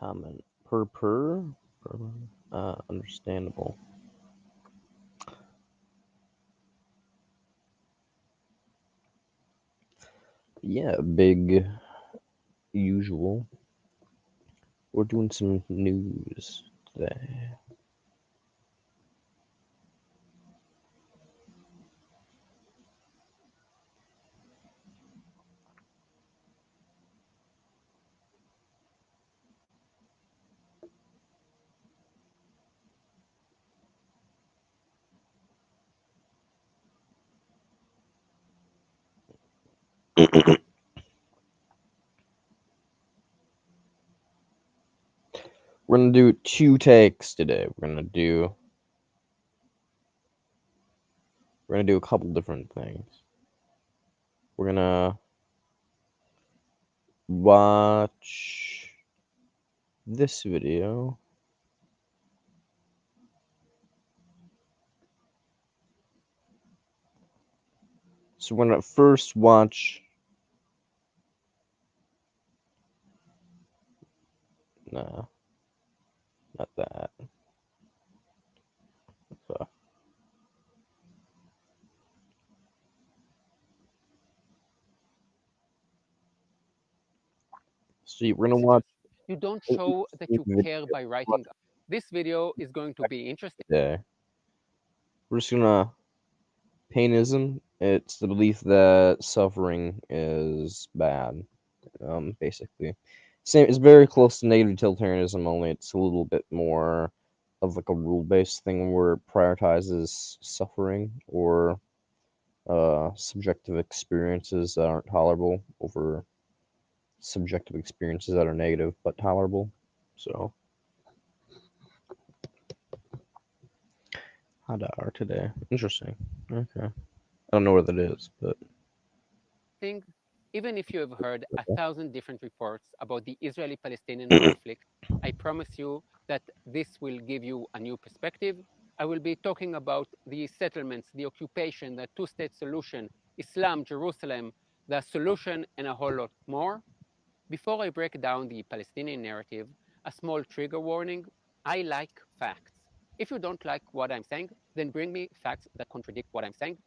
comment. Understandable. Yeah, big usual. We're doing some news today. We're gonna do two takes today. We're gonna do a couple different things. We're gonna watch this video. So we're gonna first watch. Nah, not that. So, we're gonna watch. You don't show that you care by writing. This video is going to be interesting. Today. We're just gonna painism. It's the belief that suffering is bad. Basically, same. It's very close to negative utilitarianism. Only it's a little bit more of like a rule-based thing where it prioritizes suffering or subjective experiences that aren't tolerable over subjective experiences that are negative but tolerable. So, Hadar today. Interesting. Okay. I don't know what that is, but Even if you have heard 1,000 different reports about the Israeli-Palestinian conflict, I promise you that this will give you a new perspective. I will be talking about the settlements, the occupation, the two-state solution, Islam, Jerusalem, the solution, and a whole lot more. Before I break down the Palestinian narrative, a small trigger warning. I like facts. If you don't like what I'm saying, then bring me facts that contradict what I'm saying.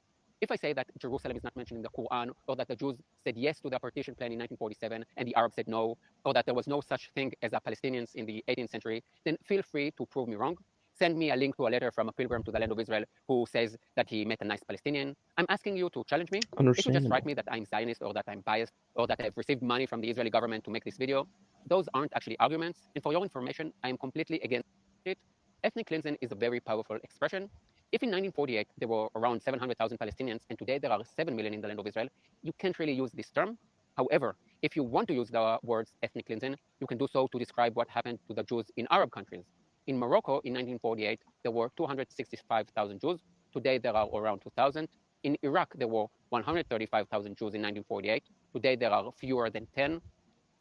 If I say that Jerusalem is not mentioned in the Quran, or that the Jews said yes to the partition plan in 1947 and the Arabs said no, or that there was no such thing as a Palestinians in the 18th century, then feel free to prove me wrong. Send me a link to a letter from a pilgrim to the land of Israel who says that he met a nice Palestinian. I'm asking you to challenge me. If you just write me that I'm Zionist or that I'm biased or that I've received money from the Israeli government to make this video, those aren't actually arguments. And for your information, I am completely against it. Ethnic cleansing is a very powerful expression. If in 1948 there were around 700,000 Palestinians and today there are 7 million in the land of Israel, you can't really use this term. However, if you want to use the words ethnic cleansing, you can do so to describe what happened to the Jews in Arab countries. In Morocco in 1948, there were 265,000 Jews. Today there are around 2,000. In Iraq, there were 135,000 Jews in 1948. Today there are fewer than 10.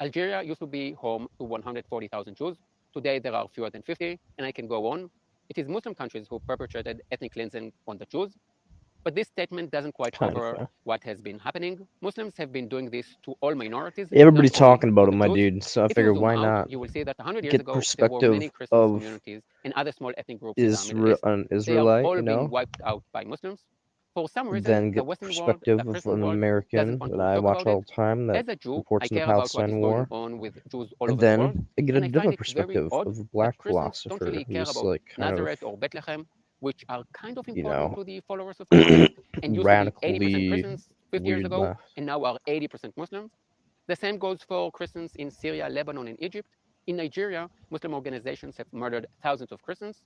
Algeria used to be home to 140,000 Jews. Today there are fewer than 50, and I can go on. It is Muslim countries who perpetrated ethnic cleansing on the Jews. But this statement doesn't quite kind of cover fair. what has been happening. Muslims have been doing this to all minorities, not Everybody's only talking to about it, the my Jews. dude. So I If you figured, zoom why out, not you will see that 100 years get the ago, there were many perspective Christian of communities and other small ethnic groups in the Middle East. an They have Israelite, all been wiped out by Muslims. For some reason, then the get the Western world, the perspective of Christian an world, doesn't American want that to I talk watch about it. all the time that As a Jew, I reports on the care about what is Palestine going War, on with Jews all and over the world, then I get a and I find different it very perspective odd of a that black Christians don't philosopher really care who's about like kind of, Nazareth or Bethlehem, which are kind of you important know, to the followers of Jesus and used to be 80% radically Christians 50 years weird ago left. and now are 80% Muslims. The same goes for Christians in Syria, Lebanon, and Egypt. In Nigeria, Muslim organizations have murdered thousands of Christians.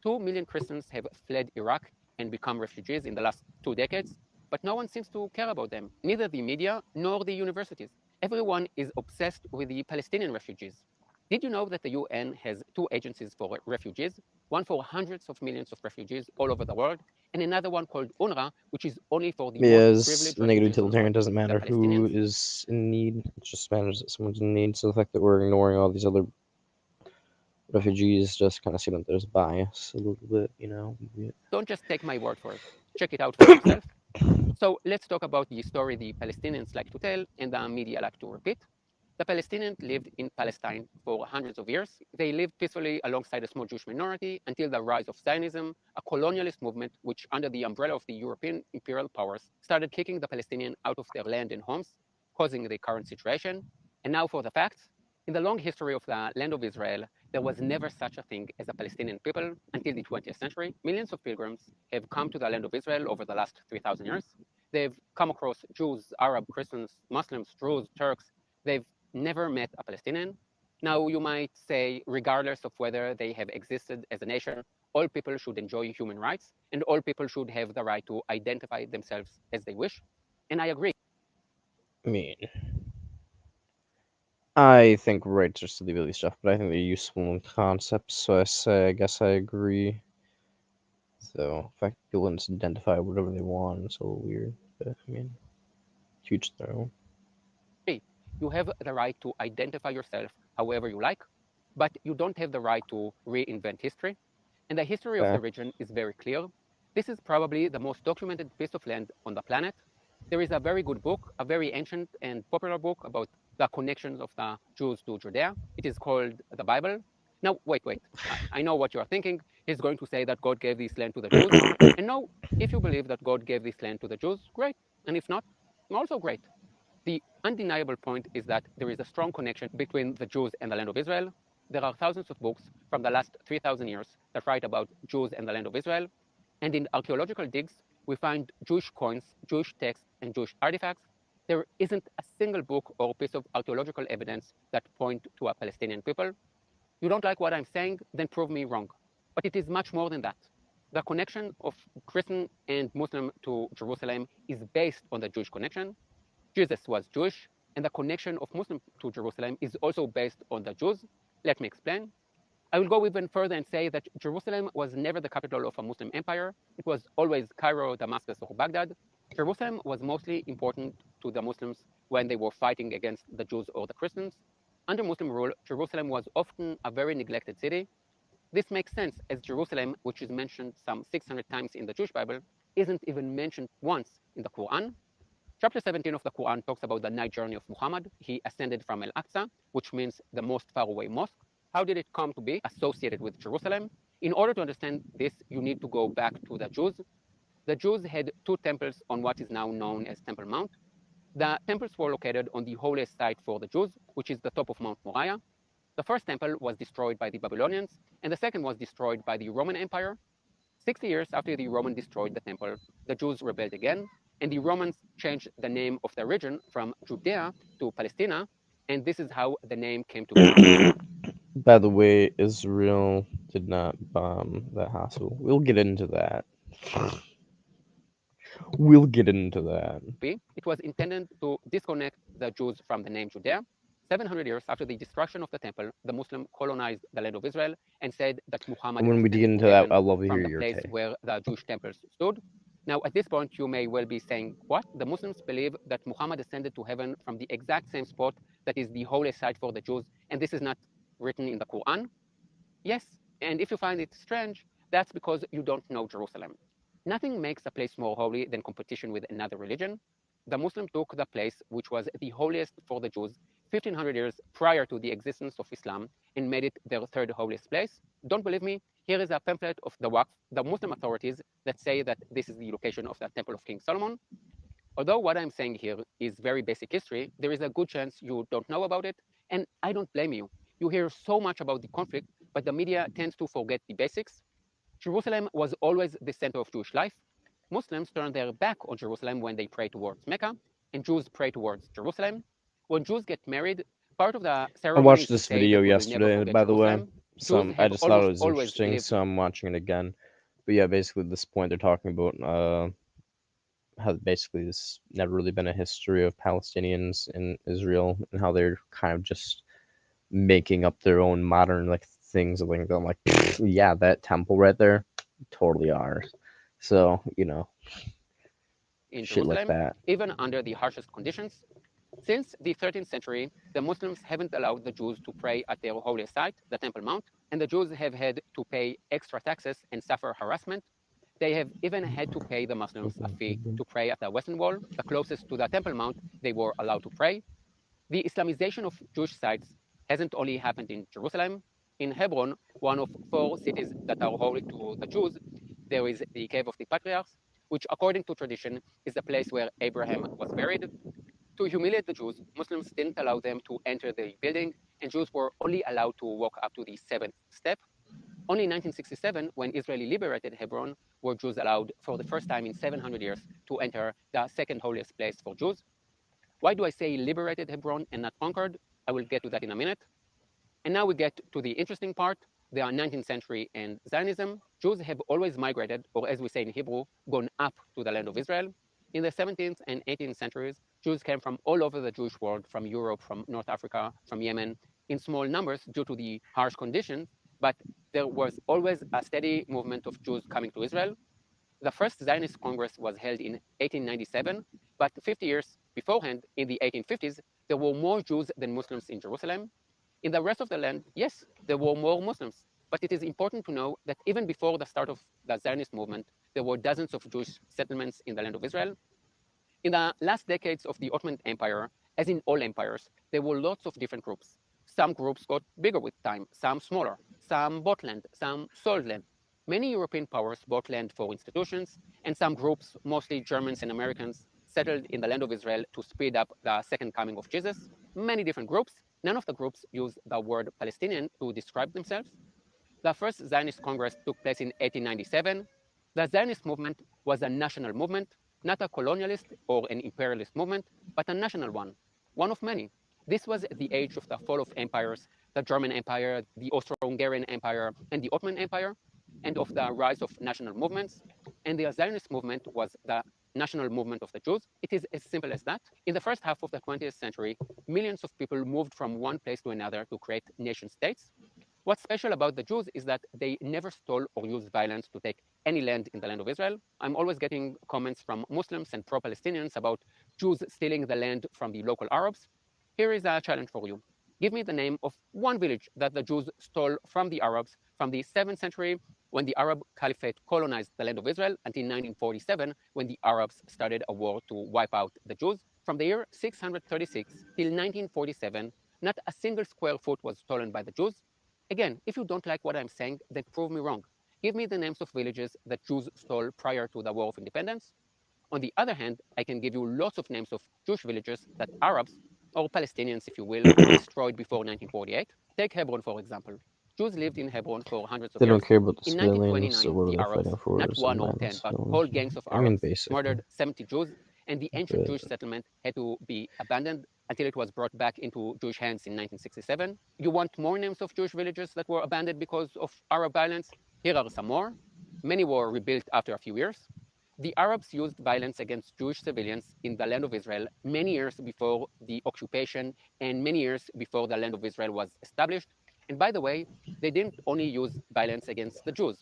2 million Christians have fled Iraq and become refugees in the last 2 decades, but no one seems to care about them, neither the media nor the universities. Everyone is obsessed with the Palestinian refugees. Did you know that the UN has two agencies for refugees, one for hundreds of millions of refugees all over the world, and another one called UNRWA, which is only for the most Yes, privileged negative refugees on utilitarian earth, doesn't the matter who Palestinians? is in need. It just matters that someone's in need. So the fact that we're ignoring all these other refugees just kind of seem like there's bias a little bit, you know. Don't just take my word for it. Check it out for yourself. So let's talk about the story the Palestinians like to tell and the media like to repeat. The Palestinians lived in Palestine for hundreds of years. They lived peacefully alongside a small Jewish minority until the rise of Zionism, a colonialist movement which, under the umbrella of the European imperial powers, started kicking the Palestinians out of their land and homes, causing the current situation. And now for the facts. In the long history of the land of Israel, there was never such a thing as a Palestinian people until the 20th century. Millions of pilgrims have come to the land of Israel over the last 3,000 years. They've come across Jews, Arab, Christians, Muslims, Druze, Turks. They've never met a Palestinian. Now, you might say, regardless of whether they have existed as a nation, all people should enjoy human rights and all people should have the right to identify themselves as they wish. And I agree. I mean, I think rights are silly stuff, but I think they're useful concepts. So I guess I agree. So, in fact, people can just identify whatever they want. It's a little weird, but I mean, huge throw. You have the right to identify yourself however you like, but you don't have the right to reinvent history. And the history of the Fact. region is very clear. This is probably the most documented piece of land on the planet. There is a very good book, a very ancient and popular book about the connections of the Jews to Judea. It is called the Bible. Now, wait. I know what you are thinking. He's going to say that God gave this land to the Jews. And no, if you believe that God gave this land to the Jews, great. And if not, also great. The undeniable point is that there is a strong connection between the Jews and the land of Israel. There are thousands of books from the last 3,000 years that write about Jews and the land of Israel. And in archaeological digs, we find Jewish coins, Jewish texts, and Jewish artifacts. There isn't a single book or piece of archaeological evidence that point to a Palestinian people. You don't like what I'm saying? Then prove me wrong. But it is much more than that. The connection of Christian and Muslim to Jerusalem is based on the Jewish connection. Jesus was Jewish, and the connection of Muslims to Jerusalem is also based on the Jews. Let me explain. I will go even further and say that Jerusalem was never the capital of a Muslim empire. It was always Cairo, Damascus, or Baghdad. Jerusalem was mostly important to the Muslims when they were fighting against the Jews or the Christians. Under Muslim rule, Jerusalem was often a very neglected city. This makes sense as Jerusalem, which is mentioned some 600 times in the Jewish Bible, isn't even mentioned once in the Quran. Chapter 17 of the Quran talks about the night journey of Muhammad. He ascended from Al Aqsa, which means the most faraway mosque. How did it come to be associated with Jerusalem? In order to understand this, you need to go back to the Jews. The Jews had two temples on what is now known as Temple Mount. The temples were located on the holiest site for the Jews, which is the top of Mount Moriah. The first temple was destroyed by the Babylonians, and the second was destroyed by the Roman Empire. 60 years after the Romans destroyed the temple, the Jews rebelled again, and the Romans changed the name of the region from Judea to Palestina, and this is how the name came to be. By the way, Israel did not bomb that hospital. We'll get into that. We'll get into that. It was intended to disconnect the Jews from the name Judea. 700 years after the destruction of the temple, the Muslims colonized the land of Israel and said that Muhammad When we get descended to into that, heaven I'd love to hear from the your place take. where the Jewish temples stood. Now, at this point, you may well be saying, what? The Muslims believe that Muhammad ascended to heaven from the exact same spot that is the holy site for the Jews, and this is not written in the Quran? Yes, and if you find it strange, that's because you don't know Jerusalem. Nothing makes a place more holy than competition with another religion. The Muslims took the place which was the holiest for the Jews 1500 years prior to the existence of Islam and made it their third holiest place. Don't believe me? Here is a pamphlet of the Waqf, the Muslim authorities that say that this is the location of the Temple of King Solomon. Although what I'm saying here is very basic history, there is a good chance you don't know about it, and I don't blame you. You hear so much about the conflict, but the media tends to forget the basics. Jerusalem was always the center of Jewish life. Muslims turn their back on Jerusalem when they pray towards Mecca, and Jews pray towards Jerusalem. When Jews get married, part of the I ceremony watched is to this say video that we will never yesterday, forget by the way. Jerusalem. Jews I have just thought it almost was always interesting, lived. so I'm watching it again. But yeah, basically, at this point, they're talking about how basically this never really been a history of Palestinians in Israel and how they're kind of just making up their own modern like things. Like I'm like, yeah, that temple right there, totally ours. So In shit like Jerusalem, that. even under the harshest conditions. Since the 13th century, the Muslims haven't allowed the Jews to pray at their holy site, the Temple Mount, and the Jews have had to pay extra taxes and suffer harassment. They have even had to pay the Muslims a fee to pray at the Western Wall, the closest to the Temple Mount they were allowed to pray. The Islamization of Jewish sites hasn't only happened in Jerusalem. In Hebron, one of four cities that are holy to the Jews, there is the Cave of the Patriarchs, which, according to tradition, is the place where Abraham was buried. To humiliate the Jews, Muslims didn't allow them to enter the building, and Jews were only allowed to walk up to the seventh step. Only in 1967, when Israel liberated Hebron, were Jews allowed for the first time in 700 years to enter the second holiest place for Jews. Why do I say liberated Hebron and not conquered? I will get to that in a minute. And now we get to the interesting part, the 19th century and Zionism. Jews have always migrated, or as we say in Hebrew, gone up to the land of Israel. In the 17th and 18th centuries, Jews came from all over the Jewish world, from Europe, from North Africa, from Yemen, in small numbers due to the harsh conditions, but there was always a steady movement of Jews coming to Israel. The first Zionist Congress was held in 1897, but 50 years beforehand, in the 1850s, there were more Jews than Muslims in Jerusalem. In the rest of the land, yes, there were more Muslims, but it is important to know that even before the start of the Zionist movement, there were dozens of Jewish settlements in the land of Israel. In the last decades of the Ottoman Empire, as in all empires, there were lots of different groups. Some groups got bigger with time, some smaller, some bought land, some sold land. Many European powers bought land for institutions, and some groups, mostly Germans and Americans, settled in the land of Israel to speed up the second coming of Jesus. Many different groups. None of the groups use the word Palestinian to describe themselves. The first Zionist Congress took place in 1897. The Zionist movement was a national movement, not a colonialist or an imperialist movement, but a national one of many. This was the age of the fall of empires, the German Empire, the Austro-Hungarian Empire, and the Ottoman Empire, and of the rise of national movements. And the Zionist movement was the national movement of the Jews. It is as simple as that. In the first half of the 20th century, millions of people moved from one place to another to create nation states. What's special about the Jews is that they never stole or used violence to take any land in the land of Israel. I'm always getting comments from Muslims and pro-Palestinians about Jews stealing the land from the local Arabs. Here is a challenge for you. Give me the name of one village that the Jews stole from the Arabs from the 7th century when the Arab Caliphate colonized the land of Israel until 1947 when the Arabs started a war to wipe out the Jews. From the year 636 till 1947, not a single square foot was stolen by the Jews. Again, if you don't like what I'm saying, then prove me wrong. Give me the names of villages that Jews stole prior to the War of Independence. On the other hand, I can give you lots of names of Jewish villages that Arabs, or Palestinians if you will, destroyed before 1948. Take Hebron, for example. Jews lived in Hebron for hundreds of They don't years. care about the In civilians, so 1929, what are the they Arabs, fighting for? not Some one or random 10, but civilians. whole gangs of I mean, Arabs, basically. murdered 70 Jews, and the ancient But Jewish settlement had to be abandoned until it was brought back into Jewish hands in 1967. You want more names of Jewish villages that were abandoned because of Arab violence? Here are some more. Many were rebuilt after a few years. The Arabs used violence against Jewish civilians in the land of Israel many years before the occupation and many years before the land of Israel was established. And by the way, they didn't only use violence against the Jews.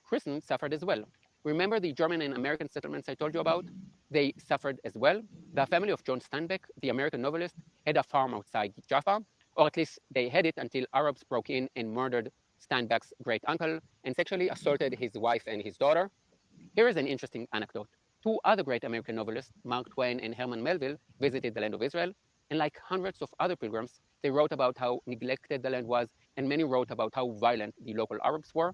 Christians suffered as well. Remember the German and American settlements I told you about? They suffered as well. The family of John Steinbeck, the American novelist, had a farm outside Jaffa, or at least they had it until Arabs broke in and murdered Steinbeck's great uncle and sexually assaulted his wife and his daughter. Here is an interesting anecdote. Two other great American novelists, Mark Twain and Herman Melville, visited the land of Israel, and like hundreds of other pilgrims, they wrote about how neglected the land was, and many wrote about how violent the local Arabs were.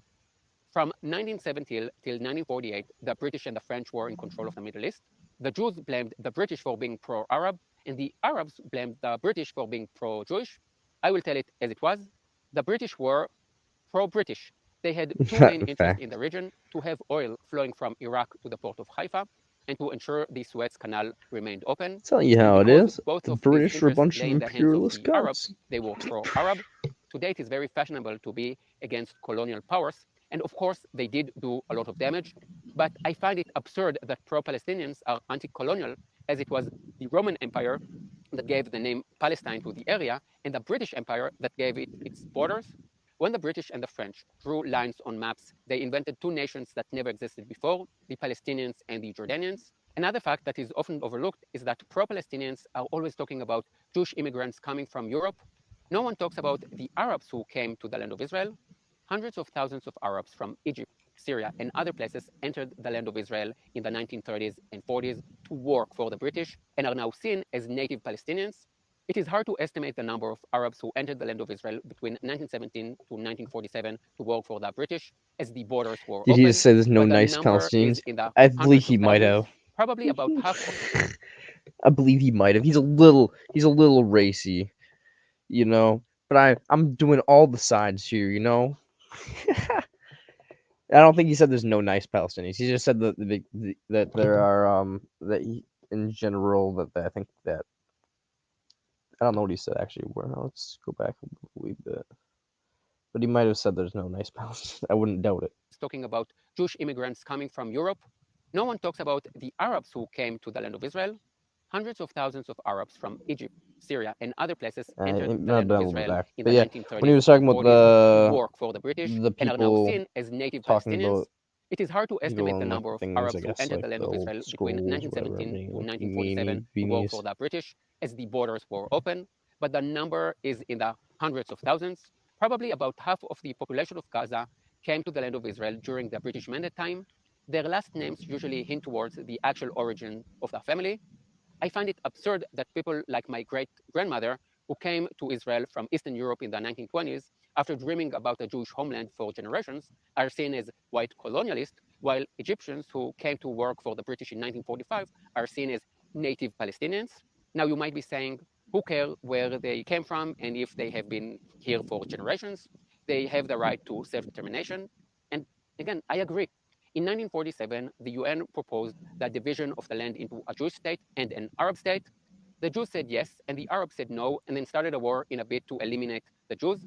From 1970 till 1948, the British and the French were in control of the Middle East. The Jews blamed the British for being pro-Arab, and the Arabs blamed the British for being pro-Jewish. I will tell it as it was. The British were pro-British. They had two main interests in fact. the region: to have oil flowing from Iraq to the port of Haifa, and to ensure the Suez Canal remained open. Telling you And how it because is. both The of these British are a interests bunch of lay in the hands of imperialist the Arabs, gods. they were pro-Arab. Today it is very fashionable to be against colonial powers, and of course they did do a lot of damage. But I find it absurd that pro-Palestinians are anti-colonial, as it was the Roman Empire that gave the name Palestine to the area, and the British Empire that gave it its borders. When the British and the French drew lines on maps, they invented two nations that never existed before, the Palestinians and the Jordanians. Another fact that is often overlooked is that pro-Palestinians are always talking about Jewish immigrants coming from Europe. No one talks about the Arabs who came to the land of Israel. Hundreds of thousands of Arabs from Egypt, Syria, and other places entered the land of Israel in the 1930s and 40s to work for the British and are now seen as native Palestinians. It is hard to estimate the number of Arabs who entered the land of Israel between 1917 to 1947 to work for the British as the borders were Did he just open, say there's no but the nice number is Palestinians? in the I believe hundreds he of might have. thousands. Probably about half of I believe he might have. He's a little racy, you know. But I'm doing all the sides here, you know. I don't think he said there's no nice Palestinians. He just said that there are that he, in general that I think that I don't know what he said actually. Where let's go back a wee bit. But he might have said there's no nice Palestinians. I wouldn't doubt it. talking about Jewish immigrants coming from Europe. No one talks about the Arabs who came to the land of Israel. Hundreds of thousands of Arabs from Egypt, Syria, and other places entered It the might have land been of a little bit Israel back. in But the yeah, when he 1930s was and talking about 40s to work for the British the and are now people seen as native talking Palestinians. about It is hard to people estimate the and like number the of things, I Arabs who guess, entered like the land the of old Israel between scrolls, whatever, 1917 to like 1947 to work beanies. for the British as the borders were open, but the number is in the hundreds of thousands. Probably about half of the population of Gaza came to the land of Israel during the British Mandate time. Their last names usually hint towards the actual origin of the family. I find it absurd that people like my great grandmother, who came to Israel from Eastern Europe in the 1920s after dreaming about a Jewish homeland for generations, are seen as white colonialists, while Egyptians who came to work for the British in 1945 are seen as native Palestinians. Now, you might be saying, who cares where they came from and if they have been here for generations? They have the right to self determination. And again, I agree. In 1947, the UN proposed the division of the land into a Jewish state and an Arab state. The Jews said yes, and the Arabs said no, and then started a war in a bid to eliminate the Jews.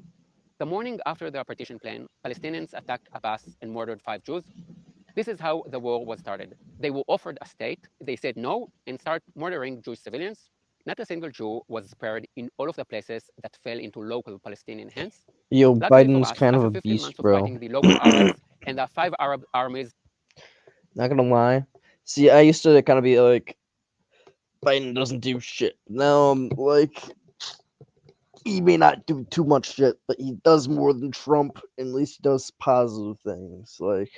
The morning after the partition plan, Palestinians attacked Abbas and murdered 5 Jews. This is how the war was started. They were offered a state, they said no, and start murdering Jewish civilians. Not a single Jew was spared in all of the places that fell into local Palestinian hands. Yo, Luckily for Biden's us, kind of after a 15 beast, months of bro. fighting the local Arabs and the 5 Arab armies, Not gonna lie. See, I used to kind of be like, Biden doesn't do shit. Now I'm like, he may not do too much shit, but he does more than Trump. And at least he does positive things. Like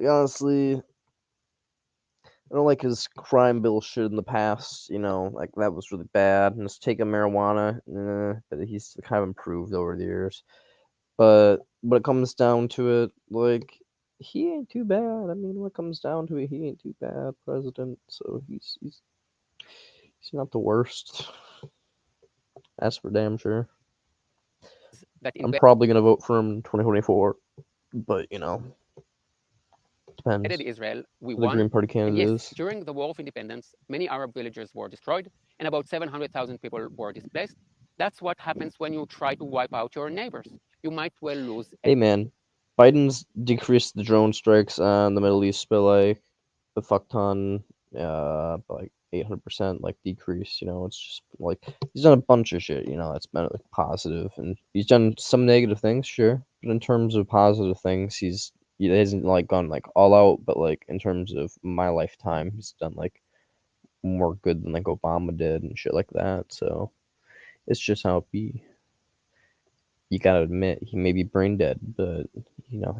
honestly, I don't like his crime bill shit in the past. You know, like that was really bad. And his take on marijuana, but he's kind of improved over the years. But when it comes down to it, like he ain't too bad. I mean, when it comes down to it, he ain't too bad, president. So he's not the worst. That's for damn sure. that I'm invaded probably gonna vote for him in 2024, but you know, depends Israel, we who the won. Green Party And candidate yes, is. during the War of Independence, many Arab villages were destroyed and about 700,000 people were displaced. That's what happens when you try to wipe out your neighbors. You might well lose. Hey man, Biden's decreased the drone strikes on the Middle East by like a fuck ton, by like 800% like decrease. You know, it's just like he's done a bunch of shit. You know, that's been like positive, and he's done some negative things, sure, but in terms of positive things, he hasn't like gone like all out. But like in terms of my lifetime, he's done like more good than like Obama did and shit like that. So it's just how it be. You gotta admit he may be brain dead, but you know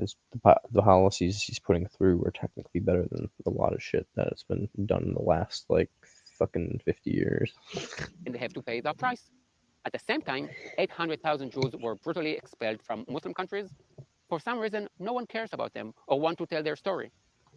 the policies he's putting through are technically better than a lot of shit that has been done in the last like fucking 50 years. And they have to pay the price. At the same time, 800,000 Jews were brutally expelled from Muslim countries. For some reason, no one cares about them or want to tell their story.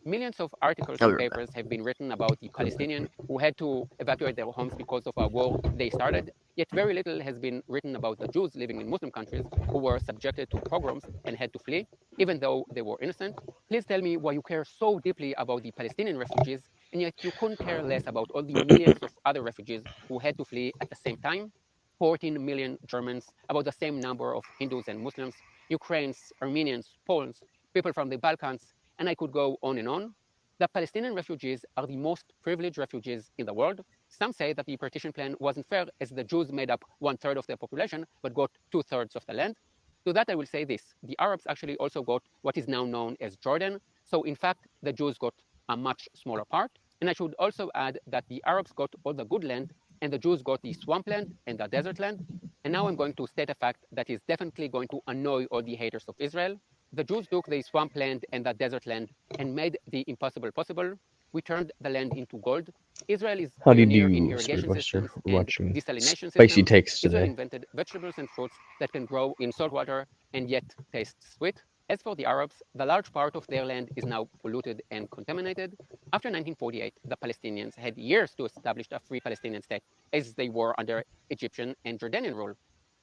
Millions of articles I'll and be right back. papers have been written about the Palestinians who had to evacuate their homes because of a war they started, yet very little has been written about the Jews living in Muslim countries who were subjected to pogroms and had to flee, even though they were innocent. Please tell me why you care so deeply about the Palestinian refugees, and yet you couldn't care less about all the millions of other refugees who had to flee at the same time. 14 million Germans, about the same number of Hindus and Muslims, Ukrainians, Armenians, Poles, people from the Balkans, and I could go on and on. The Palestinian refugees are the most privileged refugees in the world. Some say that the partition plan wasn't fair as the Jews made up 1/3 of the population but got 2/3 of the land. To that, I will say this: the Arabs actually also got what is now known as Jordan. So, in fact, the Jews got a much smaller part. And I should also add that the Arabs got all the good land and the Jews got the swampland and the desert land. And now I'm going to state a fact that is definitely going to annoy all the haters of Israel. The Jews took the swampland and the desert land and made the impossible possible. We turned the land into gold. Israel is How do you pioneer in do, Spirit irrigation Buster? systems We're and watching desalination spicy systems. takes Israel today. invented vegetables and fruits that can grow in salt water and yet taste sweet. As for the Arabs, the large part of their land is now polluted and contaminated. After 1948, the Palestinians had years to establish a free Palestinian state, as they were under Egyptian and Jordanian rule.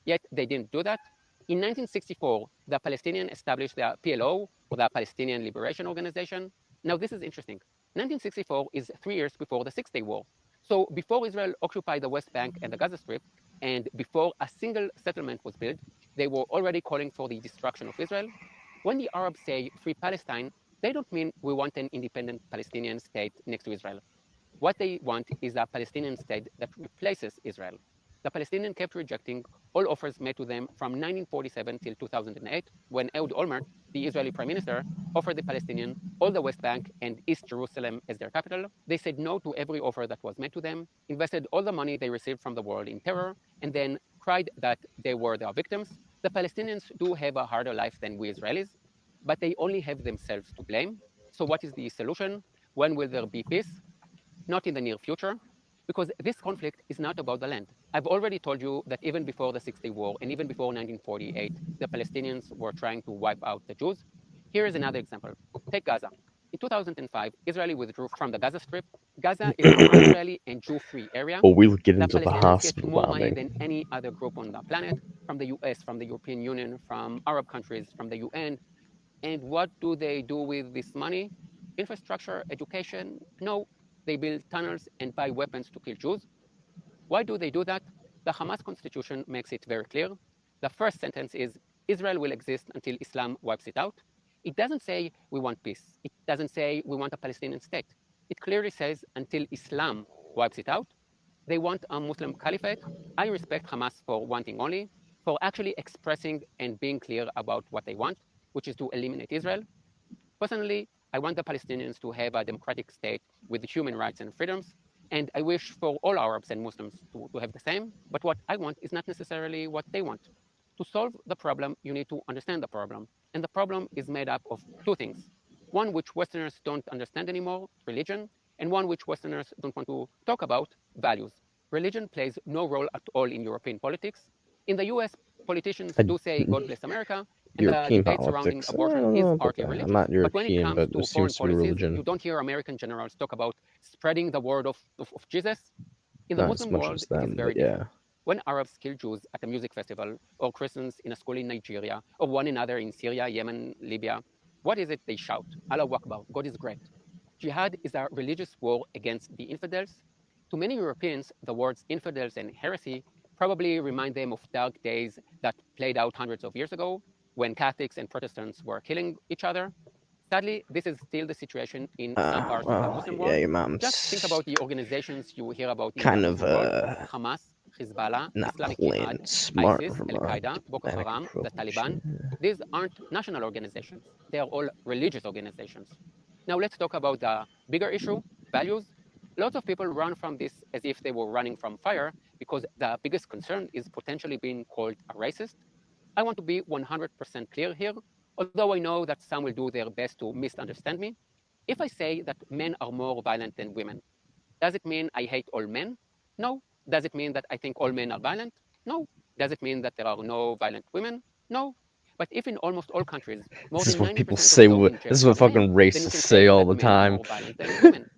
Yet they didn't do that. In 1964, the Palestinians established the PLO, or the Palestinian Liberation Organization. Now, this is interesting. 1964 is 3 years before the Six Day War. So, before Israel occupied the West Bank and the Gaza Strip, and before a single settlement was built, they were already calling for the destruction of Israel. When the Arabs say free Palestine, they don't mean we want an independent Palestinian state next to Israel. What they want is a Palestinian state that replaces Israel. The Palestinians kept rejecting all offers made to them from 1947 till 2008, when Ehud Olmert, the Israeli prime minister, offered the Palestinians all the West Bank and East Jerusalem as their capital. They said no to every offer that was made to them, invested all the money they received from the world in terror, and then cried that they were their victims. The Palestinians do have a harder life than we Israelis, but they only have themselves to blame. So, what is the solution? When will there be peace? Not in the near future, because this conflict is not about the land. I've already told you that even before the Six Day War and even before 1948, the Palestinians were trying to wipe out the Jews. Here is another example. Take Gaza. In 2005, Israel withdrew from the Gaza Strip. Gaza is now an Israeli and Jew-free area. But we'll get The into the Palestinians get hospital more money bombing. than any other group on the planet, from the US, from the European Union, from Arab countries, from the UN. And what do they do with this money? Infrastructure, education? No, they build tunnels and buy weapons to kill Jews. Why do they do that? The Hamas constitution makes it very clear. The first sentence is Israel will exist until Islam wipes it out. It doesn't say we want peace. It doesn't say we want a Palestinian state. It clearly says until Islam wipes it out. They want a Muslim caliphate. I respect Hamas for wanting only, for actually expressing and being clear about what they want, which is to eliminate Israel. Personally, I want the Palestinians to have a democratic state with human rights and freedoms. And I wish for all Arabs and Muslims to have the same. But what I want is not necessarily what they want. To solve the problem, you need to understand the problem. And the problem is made up of two things. One which Westerners don't understand anymore, religion, and one which Westerners don't want to talk about, values. Religion plays no role at all in European politics. In the US, politicians I, do say, God bless America, and the European debate surrounding politics. I abortion don't is know about partly that. I'm religious. not But when it European, comes but to this foreign seems to be policies, you religion. don't hear American generals talk about spreading the word of Jesus. In the Not as Muslim much world, as it is them, very but yeah. different. When Arabs kill Jews at a music festival, or Christians in a school in Nigeria, or one another in Syria, Yemen, Libya, what is it they shout? Allah Akbar, God is great. Jihad is a religious war against the infidels. To many Europeans, the words infidels and heresy probably remind them of dark days that played out hundreds of years ago when Catholics and Protestants were killing each other. Sadly, this is still the situation in some parts of the Well, Muslim yeah, world. your Just think mom's about the organizations you hear about in the kind of Muslim world: Hamas, Hezbollah, not Islamic plain Jihad, smart ISIS, from Al a Qaeda, Boko diplomatic Haram, the approach. Taliban. These aren't national organizations, they are all religious organizations. Now, let's talk about the bigger issue: values. Lots of people run from this as if they were running from fire because the biggest concern is potentially being called a racist. I want to be 100% clear here, although I know that some will do their best to misunderstand me. If I say that men are more violent than women, does it mean I hate all men? No. Does it mean that I think all men are violent? No. Does it mean that there are no violent women? No. But if in almost all countries, more This is than what people 90% of say. those in This jail is what are men, fucking then you racists can say say all that the men are time. more violent than women.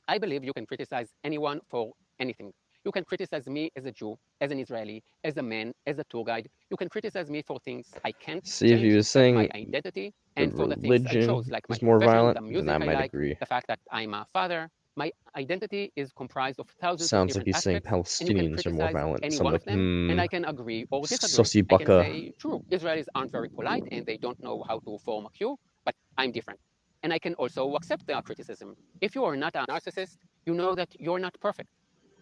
I believe you can criticize anyone for anything. You can criticize me as a Jew, as an Israeli, as a man, as a tour guide. You can criticize me for things I can't See, if he change, was like my saying identity, the and for the things I chose, religion like my is more profession, violent, the then I music I might like, agree. the fact that I'm a father. My identity is comprised of thousands of Sounds like different he's saying aspects, and you can Palestinians are more criticize violent. any So I'm one of like, them, and I can agree or disagree. sussy I can bucka. say, true, Israelis aren't very polite and they don't know how to form a queue, but I'm different. And I can also accept their criticism. If you are not a narcissist, you know that you're not perfect.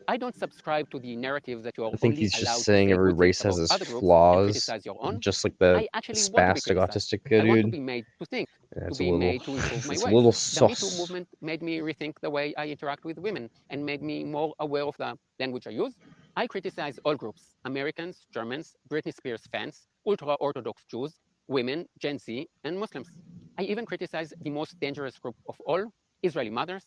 I don't subscribe to the narrative that you are I think only he's just allowed to saying say every good things race has about its other groups and flaws, criticize your own. just like the I actually want to be spastic criticized. autistic I want to dude. be made to think, Yeah, to it's a be little, made to improve my it's a ways. little The Me Too sus. movement made me rethink the way I interact with women and made me more aware of the language I use. I criticize all groups: Americans, Germans, Britney Spears fans, ultra Orthodox Jews, women, Gen Z, and Muslims. I even criticize the most dangerous group of all: Israeli mothers.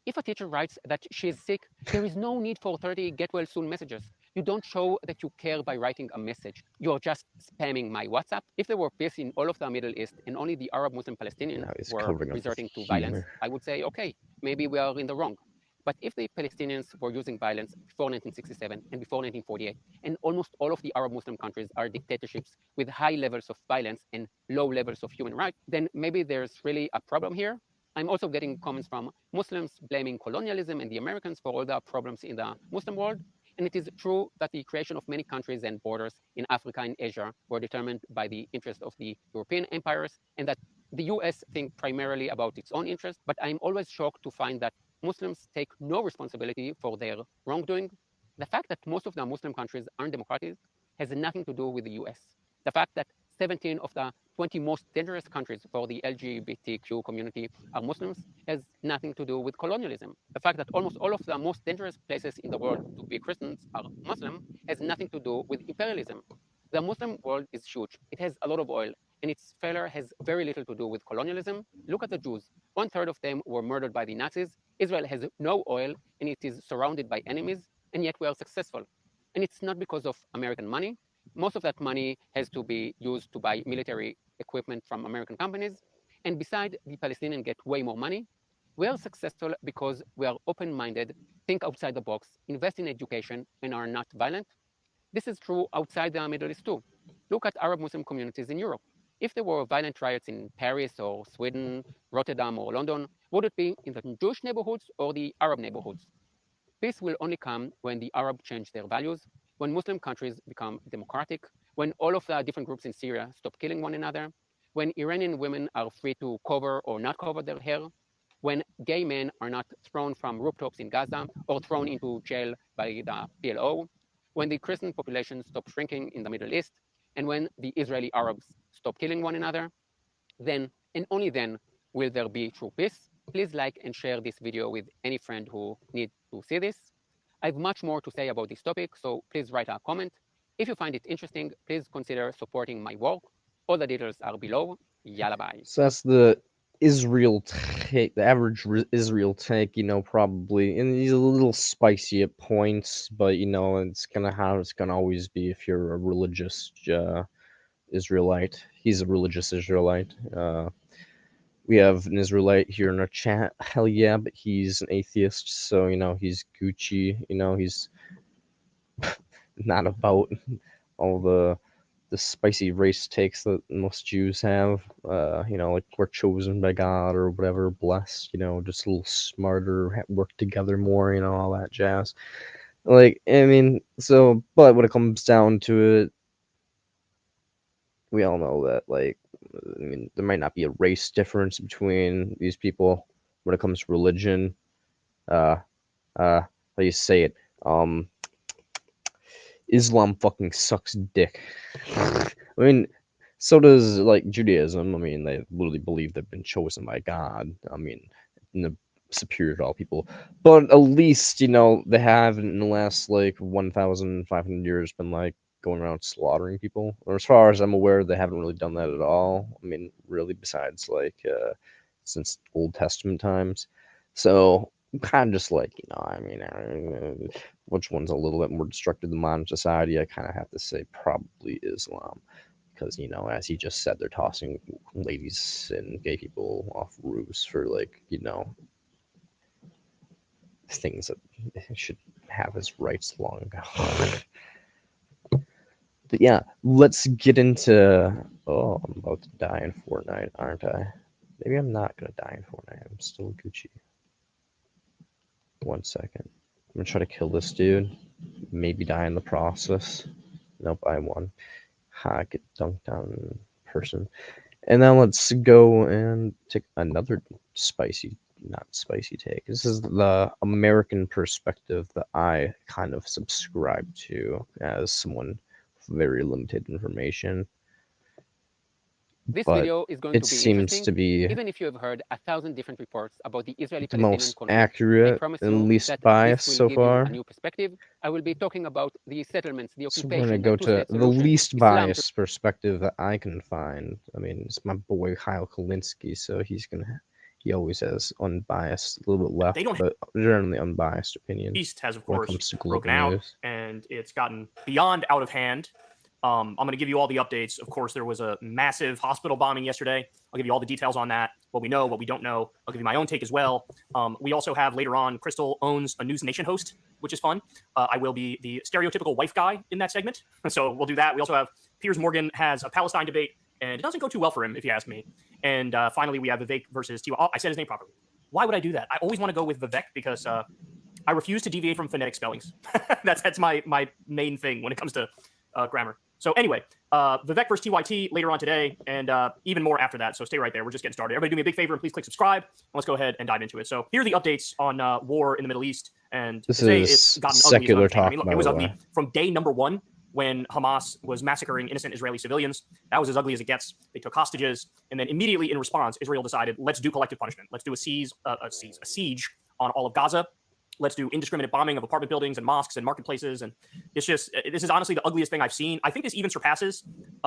If a teacher writes that she is sick, there is no need for 30 get well soon messages. You don't show that you care by writing a message. You're just spamming my WhatsApp. If there were peace in all of the Middle East and only the Arab Muslim Palestinians Now he's were covering up with resorting to violence, humor. I would say, okay, maybe we are in the wrong. But if the Palestinians were using violence before 1967 and before 1948, and almost all of the Arab Muslim countries are dictatorships with high levels of violence and low levels of human rights, then maybe there's really a problem here. I'm also getting comments from Muslims blaming colonialism and the Americans for all the problems in the Muslim world. And it is true that the creation of many countries and borders in Africa and Asia were determined by the interest of the European empires, and that the US think primarily about its own interest. But I'm always shocked to find that Muslims take no responsibility for their wrongdoing. The fact that most of the Muslim countries aren't democratic has nothing to do with the US. The fact that 17 of the 20 most dangerous countries for the LGBTQ community are Muslims has nothing to do with colonialism. The fact that almost all of the most dangerous places in the world to be Christians are Muslim has nothing to do with imperialism. The Muslim world is huge. It has a lot of oil, and its failure has very little to do with colonialism. Look at the Jews. One third of them were murdered by the Nazis. Israel has no oil, and it is surrounded by enemies, and yet we are successful. And it's not because of American money. Most of that money has to be used to buy military equipment from American companies. And beside, the Palestinians get way more money. We are successful because we are open minded, think outside the box, invest in education, and are not violent. This is true outside the Middle East too. Look at Arab Muslim communities in Europe. If there were violent riots in Paris or Sweden, Rotterdam or London, would it be in the Jewish neighborhoods or the Arab neighborhoods? Peace will only come when the Arabs change their values, when Muslim countries become democratic, when all of the different groups in Syria stop killing one another, when Iranian women are free to cover or not cover their hair, when gay men are not thrown from rooftops in Gaza or thrown into jail by the PLO, when the Christian population stops shrinking in the Middle East, and when the Israeli Arabs stop killing one another, then and only then will there be true peace. Please like and share this video with any friend who needs to see this. I have much more to say about this topic, so please write a comment. If you find it interesting, please consider supporting my work. All the details are below. Yalla bye. So that's the Israel take, the average Israel take, probably, and he's a little spicy at points, but it's gonna how it's gonna always be if you're a religious Israelite. He's a religious Israelite. We have an Israelite here in our chat. Hell yeah, but he's an atheist, so he's Gucci. He's not about all the spicy race takes that most Jews have. Like we're chosen by God or whatever, blessed. Just a little smarter, work together more. All that jazz. Like I mean, so but when it comes down to it, we all know that I mean, there might not be a race difference between these people when it comes to religion. Uh, how do you say it? Um, Islam fucking sucks dick. I mean, so does like Judaism. I mean, they literally believe they've been chosen by God. I mean, in the superior to all people. But at least they have in the last like 1,500 years been like going around slaughtering people. Or as far as I'm aware, they haven't really done that at all. I mean, really, besides since Old Testament times. So kind of just like I mean, which one's a little bit more destructive than modern society? I kind of have to say probably Islam because as he just said, they're tossing ladies and gay people off roofs for like things that should have as rights long ago. But yeah, let's get into. Oh, I'm about to die in Fortnite, aren't I? Maybe I'm not gonna die in Fortnite. I'm still Gucci. 1 second. I'm gonna try to kill this dude. Maybe die in the process. Nope, I won. Ha, get dunked on in person. And now let's go and take another spicy, not spicy take. This is the American perspective that I kind of subscribe to as someone with very limited information. This But video is going it to be seems interesting, to be even if you have heard 1,000 different reports about the the Israeli-Palestinian most conflict. I accurate promise and you least that biased this will so give you a far. new perspective. I will be talking about the settlements, the So we're gonna occupation, the go to two-state the solution, least Islam. biased perspective that I can find. I mean, it's my boy Kyle Kalinske, so he always has unbiased, a little bit left, They don't but generally unbiased opinion East has, of when it course, comes to broken global out, news. and it's gotten beyond out of hand. I'm going to give you all the updates. Of course, there was a massive hospital bombing yesterday. I'll give you all the details on that, what we know, what we don't know. I'll give you my own take as well. We also have later on, Crystal owns a News Nation host, which is fun. I will be the stereotypical wife guy in that segment. So we'll do that. We also have Piers Morgan has a Palestine debate, and it doesn't go too well for him, if you ask me. And finally, we have Vivek versus Tiwa. Oh, I said his name properly. Why would I do that? I always want to go with Vivek because I refuse to deviate from phonetic spellings. that's my main thing when it comes to grammar. So anyway, Vivek versus TYT later on today, and even more after that. So stay right there. We're just getting started. Everybody do me a big favor and please click subscribe. And let's go ahead and dive into it. So here are the updates on war in the Middle East. And This to say is it's gotten ugly is secular understatement. I talk, mean, look, by it was the ugly way. from day number one when Hamas was massacring innocent Israeli civilians. That was as ugly as it gets. They took hostages, and then immediately in response, Israel decided, let's do collective punishment. Let's do a siege on all of Gaza. Let's do indiscriminate bombing of apartment buildings and mosques and marketplaces. And it's just, this is honestly the ugliest thing I've seen. I think this even surpasses,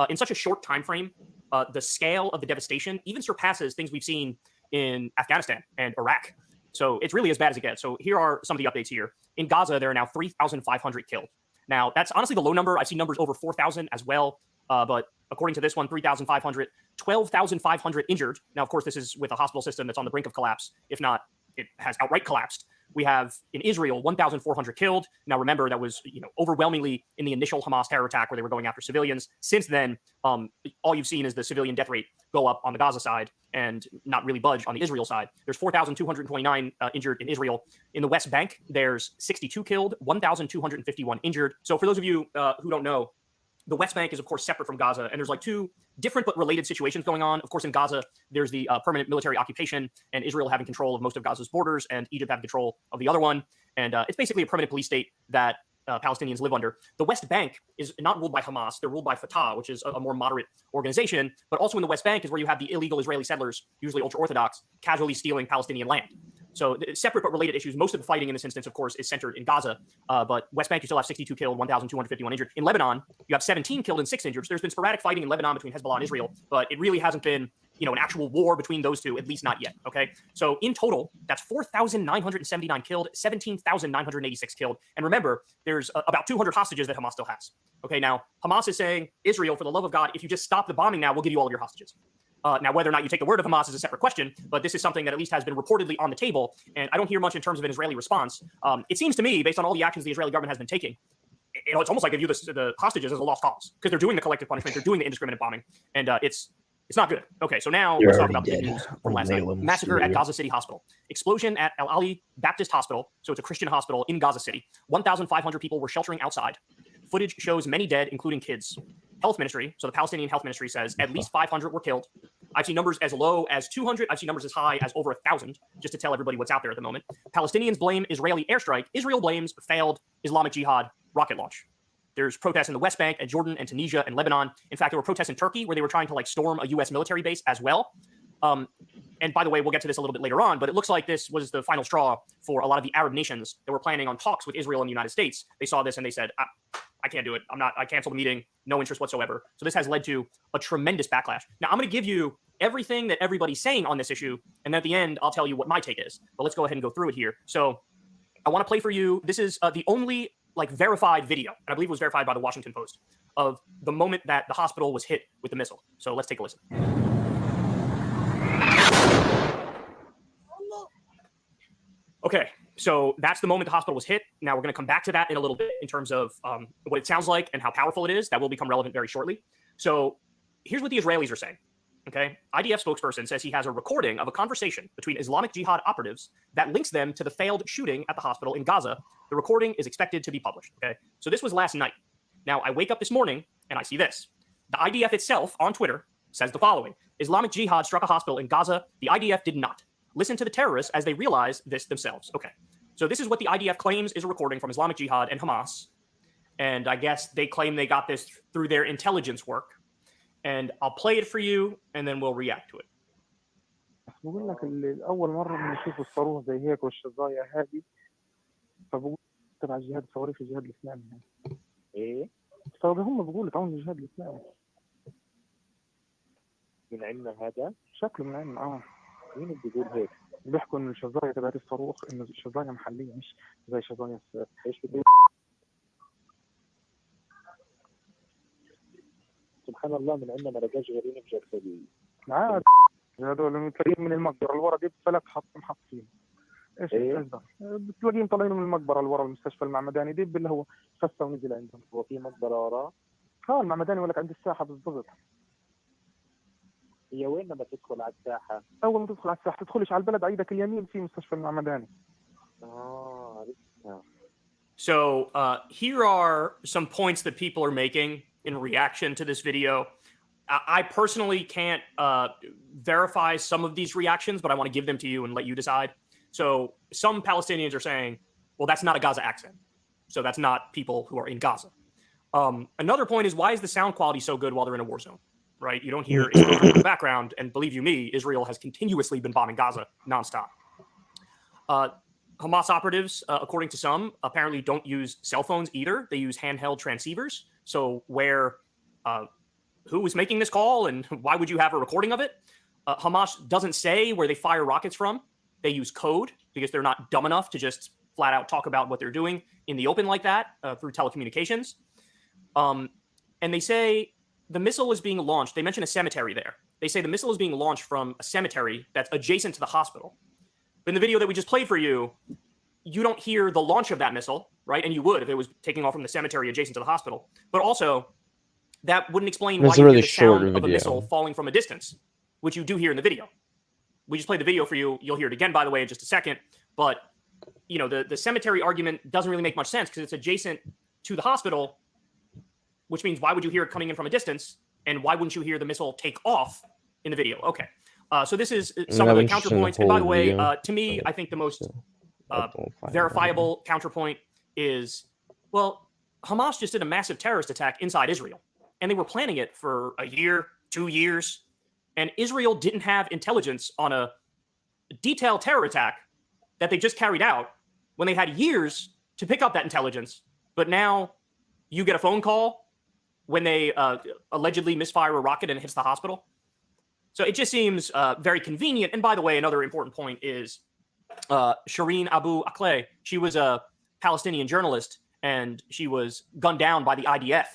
in such a short time frame, the scale of the devastation even surpasses things we've seen in Afghanistan and Iraq. So it's really as bad as it gets. So here are some of the updates here. In Gaza, there are now 3,500 killed. Now, that's honestly the low number. I've seen numbers over 4,000 as well. But according to this one, 3,500, 12,500 injured. Now, of course, this is with a hospital system that's on the brink of collapse. If not, it has outright collapsed. We have in Israel 1,400 killed. Now, remember that was overwhelmingly in the initial Hamas terror attack where they were going after civilians. Since then, all you've seen is the civilian death rate go up on the Gaza side and not really budge on the Israel side. There's 4,229 injured in Israel. In the West Bank, there's 62 killed, 1,251 injured. So for those of you who don't know, the West Bank is, of course, separate from Gaza, and there's like two different but related situations going on. Of course, in Gaza, there's the permanent military occupation, and Israel having control of most of Gaza's borders, and Egypt having control of the other one. And it's basically a permanent police state that Palestinians live under. The West Bank is not ruled by Hamas; they're ruled by Fatah, which is a more moderate organization. But also in the West Bank is where you have the illegal Israeli settlers, usually ultra-Orthodox, casually stealing Palestinian land. So separate but related issues. Most of the fighting in this instance, of course, is centered in Gaza. But West Bank, you still have 62 killed, 1,251 injured. In Lebanon, you have 17 killed and 6 injured. There's been sporadic fighting in Lebanon between Hezbollah and Israel, but it really hasn't been, an actual war between those two, at least not yet. Okay. So in total, that's 4,979 killed, 17,986 killed. And remember, there's about 200 hostages that Hamas still has. Okay. Now, Hamas is saying, Israel, for the love of God, if you just stop the bombing now, we'll give you all of your hostages. Now, whether or not you take the word of Hamas is a separate question, but this is something that at least has been reportedly on the table, and I don't hear much in terms of an Israeli response. It seems to me, based on all the actions the Israeli government has been taking, it's almost like they view the hostages as a lost cause because they're doing the collective punishment, they're doing the indiscriminate bombing, and it's not good. Okay, so now let's talk about the good news from last night. Massacre at Gaza City Hospital. Explosion at Al Ali Baptist Hospital, so it's a Christian hospital in Gaza City. 1,500 people were sheltering outside. Footage shows many dead, including kids. Health Ministry, so the Palestinian Health Ministry says at least 500 were killed. I've seen numbers as low as 200. I've seen numbers as high as over 1,000, just to tell everybody what's out there at the moment. Palestinians blame Israeli airstrike. Israel blames failed Islamic Jihad rocket launch. There's protests in the West Bank and Jordan and Tunisia and Lebanon. In fact, there were protests in Turkey where they were trying to storm a U.S. military base as well. And by the way, we'll get to this a little bit later on, but it looks like this was the final straw for a lot of the Arab nations that were planning on talks with Israel and the United States. They saw this and they said, I can't do it. I canceled the meeting. No interest whatsoever. So this has led to a tremendous backlash. Now, I'm going to give you everything that everybody's saying on this issue. And then at the end, I'll tell you what my take is. But let's go ahead and go through it here. So I want to play for you. This is the only verified video, and I believe it was verified by the Washington Post, of the moment that the hospital was hit with the missile. So let's take a listen. Okay, so that's the moment the hospital was hit. Now we're going to come back to that in a little bit in terms of what it sounds like and how powerful it is. That will become relevant very shortly. So here's what the Israelis are saying. Okay, IDF spokesperson says he has a recording of a conversation between Islamic Jihad operatives that links them to the failed shooting at the hospital in Gaza. The recording is expected to be published. Okay, so this was last night. Now I wake up this morning and I see this. The IDF itself on Twitter says the following: Islamic Jihad struck a hospital in Gaza. The IDF did not. Listen to the terrorists as they realize this themselves. Okay, so this is what the IDF claims is a recording from Islamic Jihad and Hamas. And I guess they claim they got this through their intelligence work. And I'll play it for you, and then we'll react to it. بقول لك أول مرة بنشوف الصاروخ زي هيك والشظايا هذه فبقول تبع الجهاد صواريخ الجهاد الإسلامي إيه؟ هم بيقولوا تعاون الجهاد الإسلامي من عندنا هذا شكله من عندنا مين اللي بيقول هيك؟ بيحكوا إن الشظايا تبعت الصاروخ إنه الشظايا محلية مش زي شظايا السيف. إيش بتقول؟ سبحان الله من عندنا ما لقاش غيرين بجسدي. عاد هذول متلاقيين من المقبرة اللي ورا دي بفلك محط فيهم. ايش ده؟ بتلاقيهم طالعين من المقبرة اللي ورا المستشفى المعمداني دي اللي هو فسه ونزل عندهم. هو في مقبرة وراه؟ المعمداني ولك عند الساحة بالضبط. هي وين لما تدخل على الساحة؟ أول ما تدخل على الساحة تدخلش على البلد عيدك اليمين في مستشفى المعمداني. عرفتها. So here are some points that people are making in reaction to this video. I personally can't verify some of these reactions, but I want to give them to you and let you decide. So some Palestinians are saying, well, that's not a Gaza accent. So that's not people who are in Gaza. Another point is, why is the sound quality so good while they're in a war zone, right? You don't hear explosions in the background. And believe you me, Israel has continuously been bombing Gaza nonstop. Hamas operatives, according to some, apparently don't use cell phones either. They use handheld transceivers. So where, who is making this call and why would you have a recording of it? Hamas doesn't say where they fire rockets from. They use code because they're not dumb enough to just flat out talk about what they're doing in the open like that through telecommunications. And they say the missile is being launched. They mention a cemetery there. They say the missile is being launched from a cemetery that's adjacent to the hospital. But in the video that we just played for you, you don't hear the launch of that missile, right? And you would if it was taking off from the cemetery adjacent to the hospital. But also, that wouldn't explain why you hear the sound of a missile falling from a distance, which you do hear in the video. We just played the video for you. You'll hear it again, by the way, in just a second. But, you know, the cemetery argument doesn't really make much sense because it's adjacent to the hospital, which means why would you hear it coming in from a distance? And why wouldn't you hear the missile take off in the video? Okay. So this is some of the counterpoints. And by the way, to me, I think the most verifiable counterpoint is, well, Hamas just did a massive terrorist attack inside Israel. And they were planning it for a year, 2 years. And Israel didn't have intelligence on a detailed terror attack that they just carried out when they had years to pick up that intelligence. But now you get a phone call when they allegedly misfire a rocket and it hits the hospital. So it just seems very convenient. And by the way, another important point is Shireen Abu Akleh. She was a Palestinian journalist, and she was gunned down by the IDF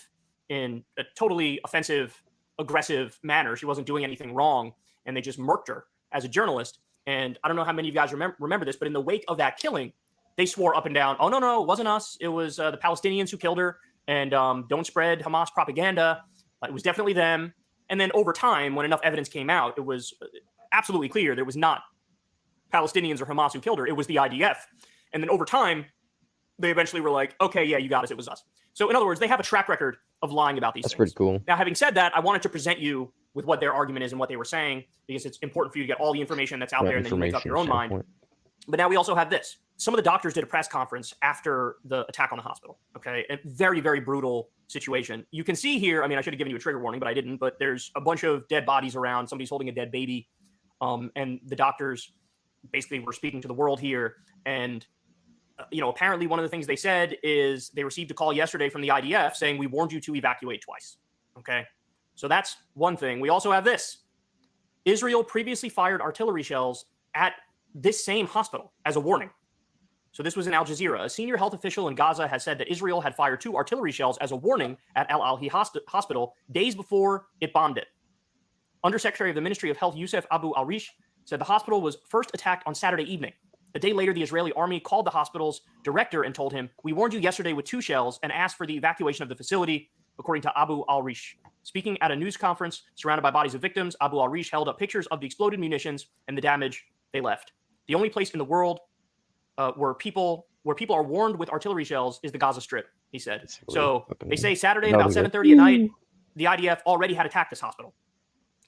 in a totally offensive, aggressive manner. She wasn't doing anything wrong, and they just murked her as a journalist. And I don't know how many of you guys remember this, but in the wake of that killing, they swore up and down, oh, no, it wasn't us. It was the Palestinians who killed her, and don't spread Hamas propaganda. It was definitely them. And then over time, when enough evidence came out, it was absolutely clear there was not Palestinians or Hamas who killed her. It was the IDF. And then over time, they eventually were like, okay, yeah, you got us. It was us. So in other words, they have a track record of lying about these things. That's pretty cool. Now, having said that, I wanted to present you with what their argument is and what they were saying, because it's important for you to get all the information that's out there and then you make up your own mind. But now we also have this. Some of the doctors did a press conference after the attack on the hospital. Okay. A very, very brutal situation. You can see here, I mean, I should have given you a trigger warning, but I didn't. But there's a bunch of dead bodies around. Somebody's holding a dead baby. And the doctors basically were speaking to the world here. And, you know, apparently one of the things they said is they received a call yesterday from the IDF saying, we warned you to evacuate twice. Okay. So that's one thing. We also have this. Israel previously fired artillery shells at this same hospital as a warning. So this was in Al Jazeera. A senior health official in Gaza has said that Israel had fired 2 artillery shells as a warning at Al-Alhi Hospital days before it bombed it. Undersecretary of the Ministry of Health Youssef Abu Al-Rish said the hospital was first attacked on Saturday evening. A day later, the Israeli army called the hospital's director and told him, we warned you yesterday with 2 shells and asked for the evacuation of the facility, according to Abu Al-Rish. Speaking at a news conference surrounded by bodies of victims, Abu Al-Rish held up pictures of the exploded munitions and the damage they left. The only place in the world where people are warned with artillery shells is the Gaza Strip, he said. So they say Saturday at about 7:30 at night, the IDF already had attacked this hospital.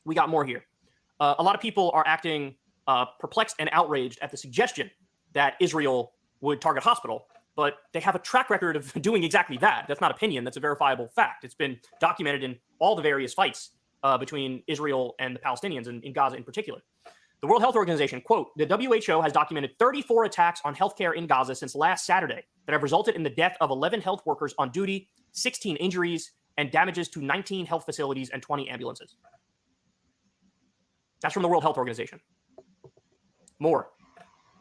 We got more here. A lot of people are acting perplexed and outraged at the suggestion that Israel would target a hospital, but they have a track record of doing exactly that. That's not opinion. That's a verifiable fact. It's been documented in all the various fights between Israel and the Palestinians, in Gaza in particular. The World Health Organization, quote, the WHO has documented 34 attacks on healthcare in Gaza since last Saturday that have resulted in the death of 11 health workers on duty, 16 injuries, and damages to 19 health facilities and 20 ambulances. That's from the World Health Organization. More.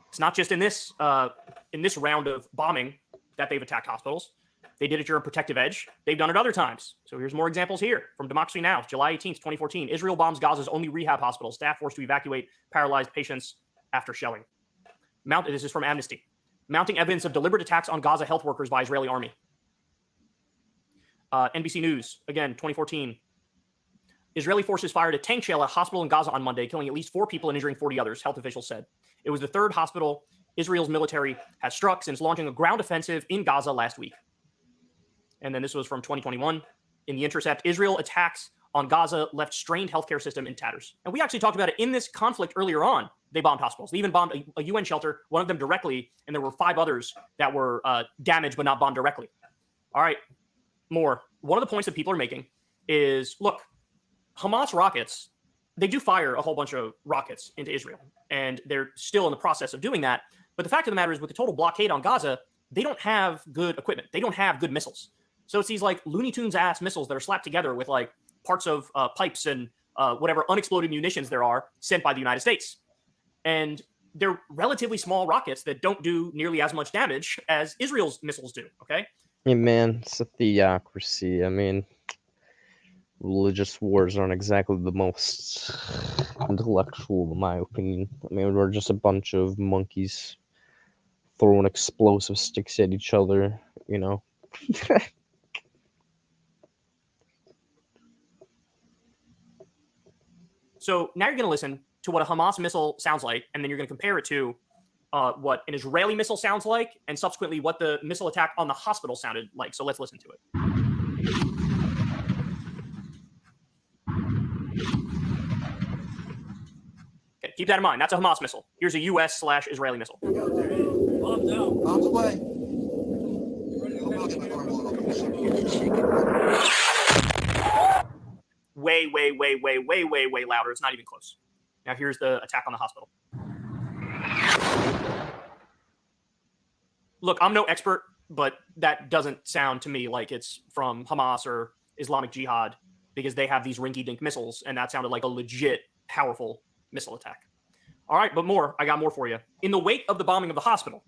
It's not just in this round of bombing that they've attacked hospitals. They did it during Protective Edge. They've done it other times. So here's more examples here from Democracy Now! July 18th, 2014. Israel bombs Gaza's only rehab hospital. Staff forced to evacuate paralyzed patients after shelling. This is from Amnesty. Mounting evidence of deliberate attacks on Gaza health workers by Israeli army. NBC News, again, 2014. Israeli forces fired a tank shell at a hospital in Gaza on Monday, killing at least 4 people and injuring 40 others, health officials said. It was the third hospital Israel's military has struck since launching a ground offensive in Gaza last week. And then this was from 2021. In The Intercept, Israel attacks on Gaza left strained healthcare system in tatters. And we actually talked about it in this conflict earlier on. They bombed hospitals. They even bombed a UN shelter, one of them directly, and there were 5 others that were damaged but not bombed directly. All right, more. One of the points that people are making is, look, Hamas rockets, they do fire a whole bunch of rockets into Israel, and they're still in the process of doing that. But the fact of the matter is, with the total blockade on Gaza, they don't have good equipment. They don't have good missiles. So it's these like Looney Tunes ass missiles that are slapped together with like parts of pipes and whatever unexploded munitions there are sent by the United States. And they're relatively small rockets that don't do nearly as much damage as Israel's missiles do, okay? Hey man, it's a theocracy. I mean, religious wars aren't exactly the most intellectual, in my opinion. I mean, we're just a bunch of monkeys throwing explosive sticks at each other, you know. So now you're going to listen to what a Hamas missile sounds like, and then you're going to compare it to what an Israeli missile sounds like, and subsequently what the missile attack on the hospital sounded like. So let's listen to it. Okay, keep that in mind. That's a Hamas missile. Here's a US/Israeli missile. Bombs away. Way louder. It's not even close. Now here's the attack on the hospital. Look, I'm no expert, but that doesn't sound to me like it's from Hamas or Islamic Jihad, because they have these rinky-dink missiles, and that sounded like a legit powerful missile attack. All right, but more. I got more for you. In the wake of the bombing of the hospital,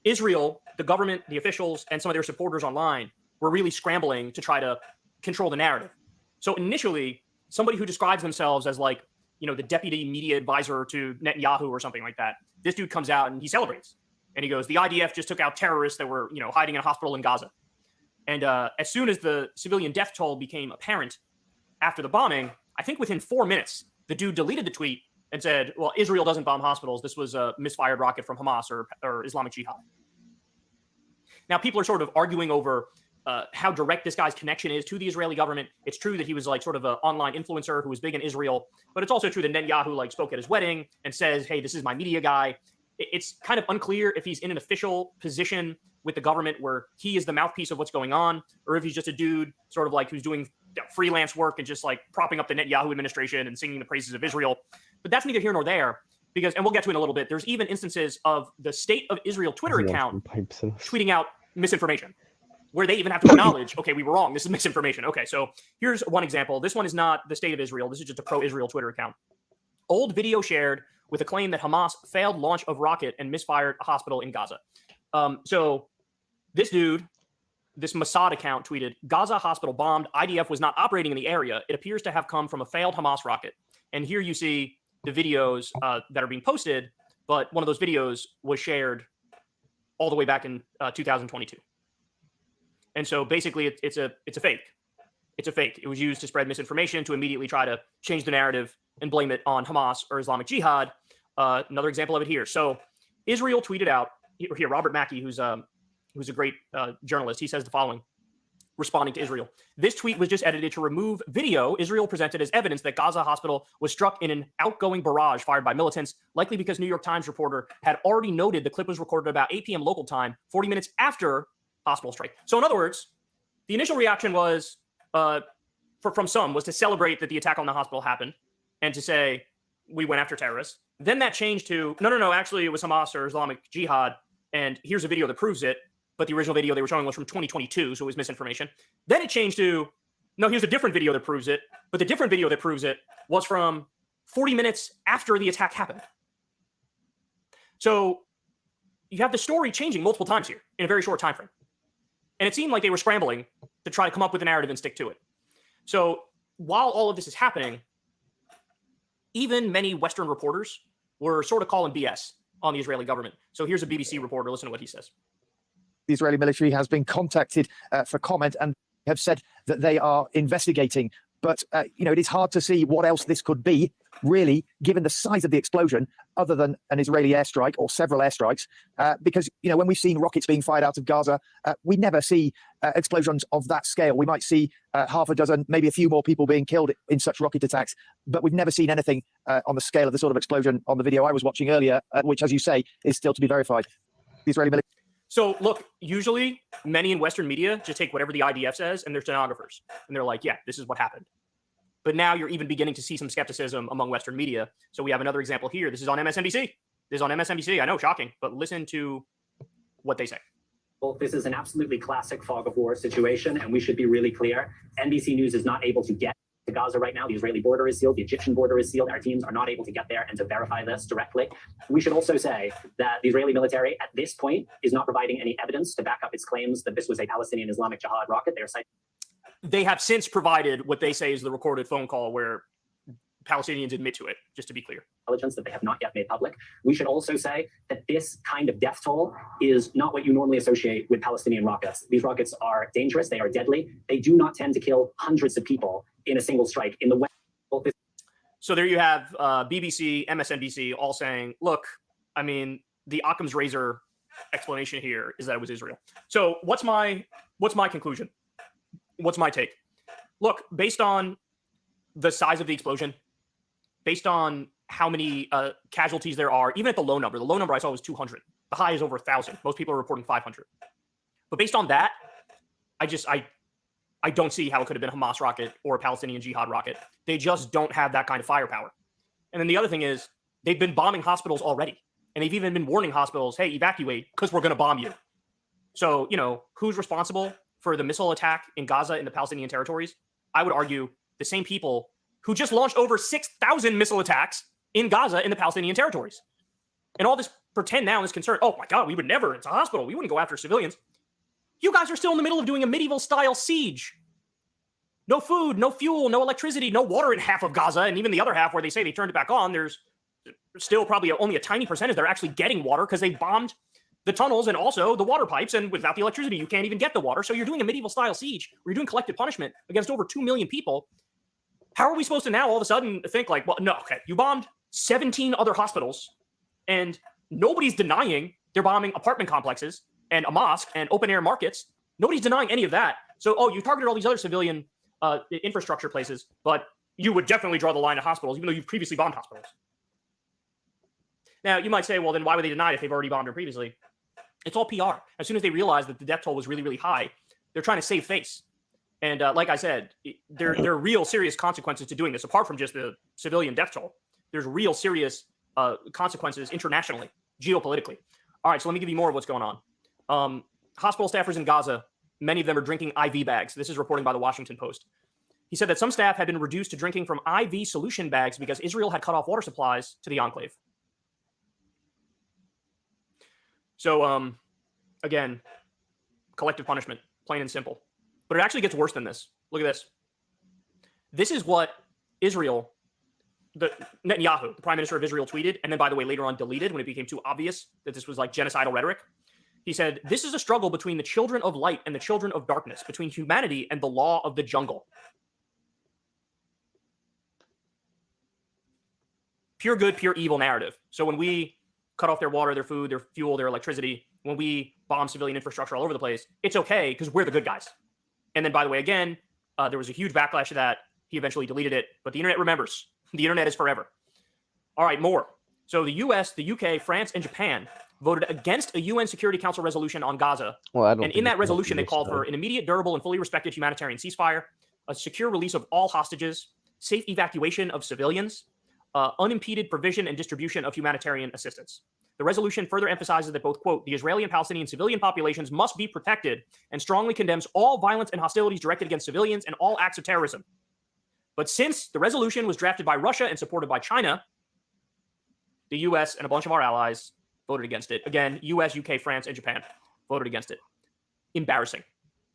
Israel, the government, the officials, and some of their supporters online were really scrambling to try to control the narrative. So initially, somebody who describes themselves as like, you know, the deputy media advisor to Netanyahu or something like that, this dude comes out and he celebrates. And he goes, the IDF just took out terrorists that were, you know, hiding in a hospital in Gaza. And as soon as the civilian death toll became apparent after the bombing, I think within 4 minutes, the dude deleted the tweet and said, well, Israel doesn't bomb hospitals. This was a misfired rocket from Hamas or Islamic Jihad. Now, people are sort of arguing over how direct this guy's connection is to the Israeli government. It's true that he was like sort of an online influencer who was big in Israel, but it's also true that Netanyahu like spoke at his wedding and says, hey, this is my media guy. It's kind of unclear if he's in an official position with the government where he is the mouthpiece of what's going on, or if he's just a dude sort of like who's doing freelance work and just like propping up the Netanyahu administration and singing the praises of Israel. But that's neither here nor there, because, and we'll get to it in a little bit, there's even instances of the State of Israel Twitter account tweeting out misinformation, where they even have to acknowledge, okay, we were wrong. This is misinformation. Okay, so here's one example. This one is not the State of Israel. This is just a pro-Israel Twitter account. Old video shared with a claim that Hamas failed launch of rocket and misfired a hospital in Gaza. So this dude, this Mossad account tweeted, Gaza hospital bombed. IDF was not operating in the area. It appears to have come from a failed Hamas rocket. And here you see the videos that are being posted, but one of those videos was shared all the way back in 2022. And so basically it's a fake. It's a fake. It was used to spread misinformation, to immediately try to change the narrative and blame it on Hamas or Islamic Jihad. Another example of it here. So Israel tweeted out, here, Robert Mackey, who's a great journalist, he says the following, responding to Israel. This tweet was just edited to remove video Israel presented as evidence that Gaza hospital was struck in an outgoing barrage fired by militants, likely because New York Times reporter had already noted the clip was recorded about 8 p.m. local time, 40 minutes after hospital strike. So in other words, the initial reaction was, from some, was to celebrate that the attack on the hospital happened and to say, we went after terrorists. Then that changed to, no, actually it was Hamas or Islamic Jihad, and here's a video that proves it, but the original video they were showing was from 2022, so it was misinformation. Then it changed to, no, here's a different video that proves it, but the different video that proves it was from 40 minutes after the attack happened. So you have the story changing multiple times here in a very short time frame. And it seemed like they were scrambling to try to come up with a narrative and stick to it. So while all of this is happening, even many Western reporters were sort of calling BS on the Israeli government. So here's a BBC reporter. Listen to what he says. The Israeli military has been contacted for comment and have said that they are investigating. But, it is hard to see what else this could be, really, given the size of the explosion, other than an Israeli airstrike or several airstrikes. Because, when we've seen rockets being fired out of Gaza, we never see explosions of that scale. We might see half a dozen, maybe a few more people being killed in such rocket attacks. But we've never seen anything on the scale of the sort of explosion on the video I was watching earlier, which, as you say, is still to be verified. The Israeli military. So look, usually many in Western media just take whatever the IDF says and they're stenographers. And they're like, yeah, this is what happened. But now you're even beginning to see some skepticism among Western media. So we have another example here. This is on MSNBC. This is on MSNBC. I know, shocking, but listen to what they say. Well, this is an absolutely classic fog of war situation, and we should be really clear. NBC News is not able to get to Gaza right now. The Israeli border is sealed. The Egyptian border is sealed. Our teams are not able to get there and to verify this directly. We should also say that the Israeli military at this point is not providing any evidence to back up its claims that this was a Palestinian Islamic Jihad rocket. They are citing. They have since provided what they say is the recorded phone call where Palestinians admit to it, just to be clear. Intelligence that they have not yet made public. We should also say that this kind of death toll is not what you normally associate with Palestinian rockets. These rockets are dangerous. They are deadly. They do not tend to kill hundreds of people in a single strike. In the West. So there you have BBC, MSNBC all saying, look, I mean, the Occam's razor explanation here is that it was Israel. So what's my conclusion? What's my take? Look, based on the size of the explosion, based on how many casualties there are, even at the low number I saw was 200. The high is over 1,000. Most people are reporting 500. But based on that, I don't see how it could have been a Hamas rocket or a Palestinian Jihad rocket. They just don't have that kind of firepower. And then the other thing is they've been bombing hospitals already. And they've even been warning hospitals, hey, evacuate because we're going to bomb you. So, who's responsible for the missile attack in Gaza in the Palestinian territories? I would argue the same people who just launched over 6,000 missile attacks in Gaza in the Palestinian territories. And all this pretend now is concern. Oh my God, we would never, it's a hospital. We wouldn't go after civilians. You guys are still in the middle of doing a medieval style siege. No food, no fuel, no electricity, no water in half of Gaza. And even the other half where they say they turned it back on, there's still probably only a tiny percentage that are actually getting water because they bombed the tunnels and also the water pipes. And without the electricity, you can't even get the water. So you're doing a medieval style siege where you're doing collective punishment against over 2 million people. How are we supposed to now all of a sudden think like, well, no, okay, you bombed 17 other hospitals and nobody's denying they're bombing apartment complexes and a mosque and open air markets. Nobody's denying any of that. So, you targeted all these other civilian infrastructure places, but you would definitely draw the line at hospitals, even though you've previously bombed hospitals. Now, you might say, well, then why would they deny it if they've already bombed them previously? It's all PR. As soon as they realized that the death toll was really, really high, they're trying to save face. And like I said, there are real serious consequences to doing this, apart from just the civilian death toll. There's real serious consequences internationally, geopolitically. All right, so let me give you more of what's going on. Hospital staffers in Gaza, many of them are drinking IV bags. This is reporting by the Washington Post. He said that some staff had been reduced to drinking from IV solution bags because Israel had cut off water supplies to the enclave. So, again, collective punishment, plain and simple. But it actually gets worse than this. Look at this. This is what Israel, Netanyahu, the prime minister of Israel, tweeted, and then, by the way, later on deleted when it became too obvious that this was like genocidal rhetoric. He said, this is a struggle between the children of light and the children of darkness, between humanity and the law of the jungle. Pure good, pure evil narrative. So when we cut off their water, their food, their fuel, their electricity, when we bomb civilian infrastructure all over the place, it's okay because we're the good guys. And then, by the way, again, there was a huge backlash to that. He eventually deleted it, but the internet remembers. The internet is forever. All right, more. So the US, the UK, France, and Japan voted against a UN Security Council resolution on Gaza. Well, and in that resolution, they called for an immediate, durable, and fully respected humanitarian ceasefire, a secure release of all hostages, safe evacuation of civilians, unimpeded provision and distribution of humanitarian assistance. The resolution further emphasizes that both, quote, the Israeli and Palestinian civilian populations must be protected and strongly condemns all violence and hostilities directed against civilians and all acts of terrorism. But since the resolution was drafted by Russia and supported by China, the US and a bunch of our allies voted against it. Again, US, UK, France, and Japan voted against it. Embarrassing.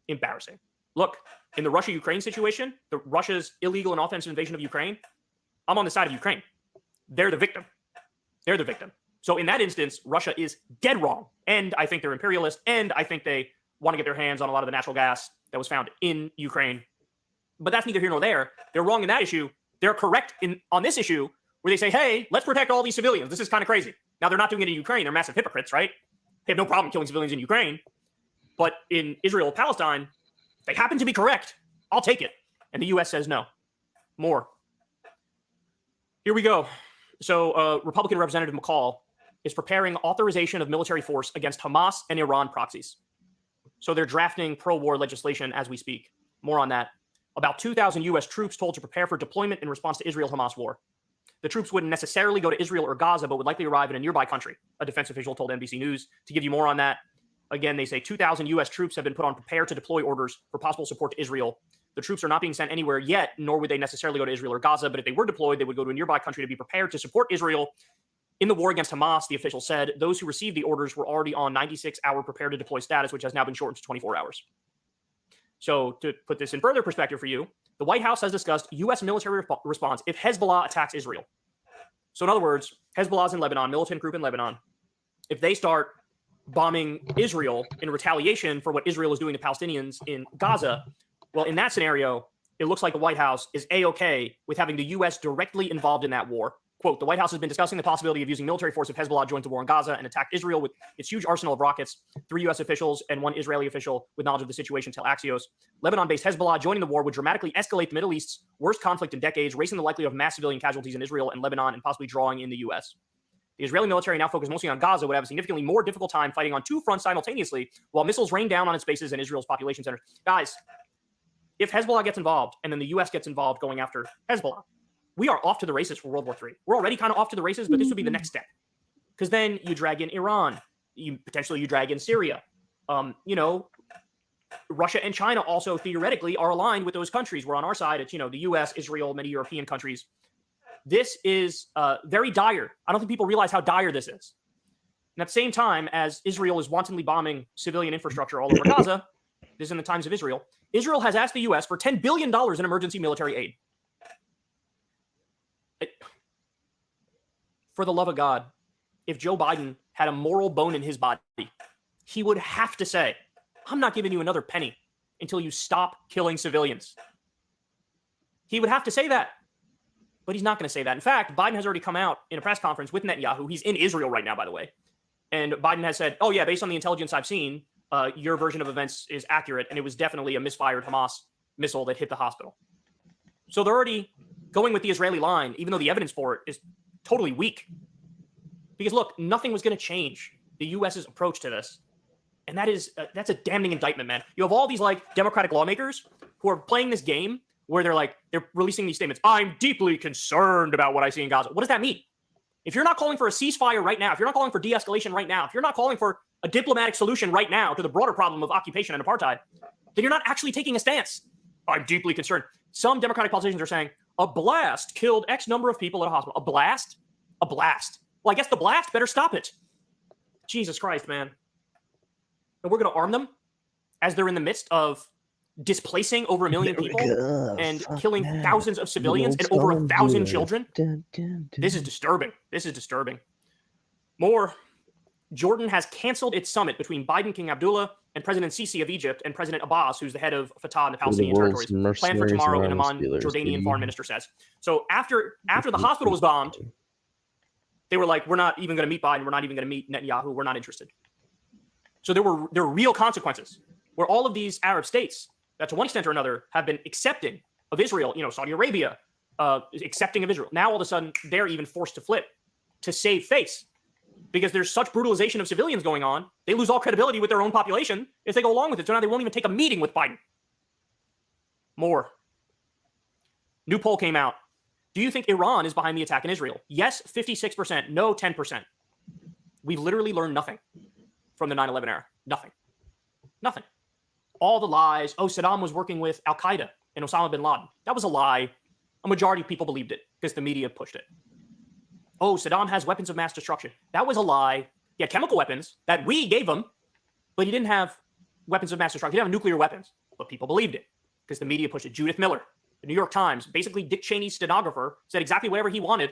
Embarrassing. Look, in the Russia-Ukraine situation, the Russia's illegal and offensive invasion of Ukraine, I'm on the side of Ukraine. They're the victim. They're the victim. So in that instance, Russia is dead wrong. And I think they're imperialist. And I think they want to get their hands on a lot of the natural gas that was found in Ukraine. But that's neither here nor there. They're wrong in that issue. They're correct on this issue where they say, hey, let's protect all these civilians. This is kind of crazy. Now, they're not doing it in Ukraine. They're massive hypocrites, right? They have no problem killing civilians in Ukraine. But in Israel, Palestine, they happen to be correct. I'll take it. And the U.S. says no. More. Here we go. So Republican Representative McCall is preparing authorization of military force against Hamas and Iran proxies. So they're drafting pro-war legislation as we speak. More on that. About 2,000 U.S. troops told to prepare for deployment in response to Israel-Hamas war. The troops wouldn't necessarily go to Israel or Gaza, but would likely arrive in a nearby country, a defense official told NBC News. To give you more on that, again, they say 2,000 U.S. troops have been put on prepare to deploy orders for possible support to Israel. The troops are not being sent anywhere yet, nor would they necessarily go to Israel or Gaza, but if they were deployed, they would go to a nearby country to be prepared to support Israel in the war against Hamas, the official said. Those who received the orders were already on 96-hour prepare to deploy status, which has now been shortened to 24 hours. So to put this in further perspective for you, the White House has discussed U.S. military response if Hezbollah attacks Israel. So in other words, Hezbollah's in Lebanon, militant group in Lebanon. If they start bombing Israel in retaliation for what Israel is doing to Palestinians in Gaza, well, in that scenario, it looks like the White House is A-OK with having the U.S. directly involved in that war. Quote, the White House has been discussing the possibility of using military force if Hezbollah joins the war in Gaza and attacked Israel with its huge arsenal of rockets. 3 U.S. officials and 1 Israeli official with knowledge of the situation tell Axios. Lebanon-based Hezbollah joining the war would dramatically escalate the Middle East's worst conflict in decades, raising the likelihood of mass civilian casualties in Israel and Lebanon and possibly drawing in the U.S. The Israeli military, now focused mostly on Gaza, would have a significantly more difficult time fighting on 2 fronts simultaneously while missiles rain down on its bases and Israel's population centers. Guys, if Hezbollah gets involved and then the U.S. gets involved going after Hezbollah, we are off to the races for World War III. We're already kind of off to the races, but this would be the next step. Because then you drag in Iran. You drag in Syria. Russia and China also theoretically are aligned with those countries. We're on our side. It's, the U.S., Israel, many European countries. This is very dire. I don't think people realize how dire this is. And at the same time, as Israel is wantonly bombing civilian infrastructure all over Gaza, this is in the times of Israel, Israel has asked the U.S. for $10 billion in emergency military aid. For the love of God, if Joe Biden had a moral bone in his body, he would have to say, I'm not giving you another penny until you stop killing civilians. He would have to say that, but he's not going to say that. In fact, Biden has already come out in a press conference with Netanyahu. He's in Israel right now, by the way. And Biden has said, oh yeah, based on the intelligence I've seen, your version of events is accurate, and it was definitely a misfired Hamas missile that hit the hospital. So they're already going with the Israeli line, even though the evidence for it is totally weak. Because look, nothing was going to change the U.S.'s approach to this. And that's a damning indictment, man. You have all these Democratic lawmakers who are playing this game where they're releasing these statements. I'm deeply concerned about what I see in Gaza. What does that mean? If you're not calling for a ceasefire right now, if you're not calling for de-escalation right now, if you're not calling for a diplomatic solution right now to the broader problem of occupation and apartheid, then you're not actually taking a stance. I'm deeply concerned. Some Democratic politicians are saying, a blast killed X number of people at a hospital. A blast? A blast. Well, I guess the blast better stop it. Jesus Christ, man. And we're going to arm them as they're in the midst of displacing over 1 million people and killing thousands of civilians and over 1,000 children. This is disturbing. This is disturbing. More. Jordan has canceled its summit between Biden, King Abdullah, and President Sisi of Egypt and President Abbas, who's the head of Fatah in the Palestinian territories, planned for tomorrow in Amman, Jordanian foreign minister says. So after the hospital was bombed, they were like, we're not even going to meet Biden. We're not even going to meet Netanyahu. We're not interested. So there were real consequences where all of these Arab states that to one extent or another have been accepting of Israel, Saudi Arabia, accepting of Israel. Now all of a sudden they're even forced to flip to save face because there's such brutalization of civilians going on. They lose all credibility with their own population if they go along with it. So now they won't even take a meeting with Biden. More. New poll came out. Do you think Iran is behind the attack in Israel? Yes, 56%. No, 10%. We literally learned nothing from the 9/11 era. Nothing. Nothing. All the lies. Oh, Saddam was working with Al-Qaeda and Osama bin Laden. That was a lie. A majority of people believed it because the media pushed it. Oh, Saddam has weapons of mass destruction. That was a lie. He had chemical weapons that we gave him, but he didn't have weapons of mass destruction. He didn't have nuclear weapons, but people believed it because the media pushed it. Judith Miller, the New York Times, basically Dick Cheney's stenographer, said exactly whatever he wanted.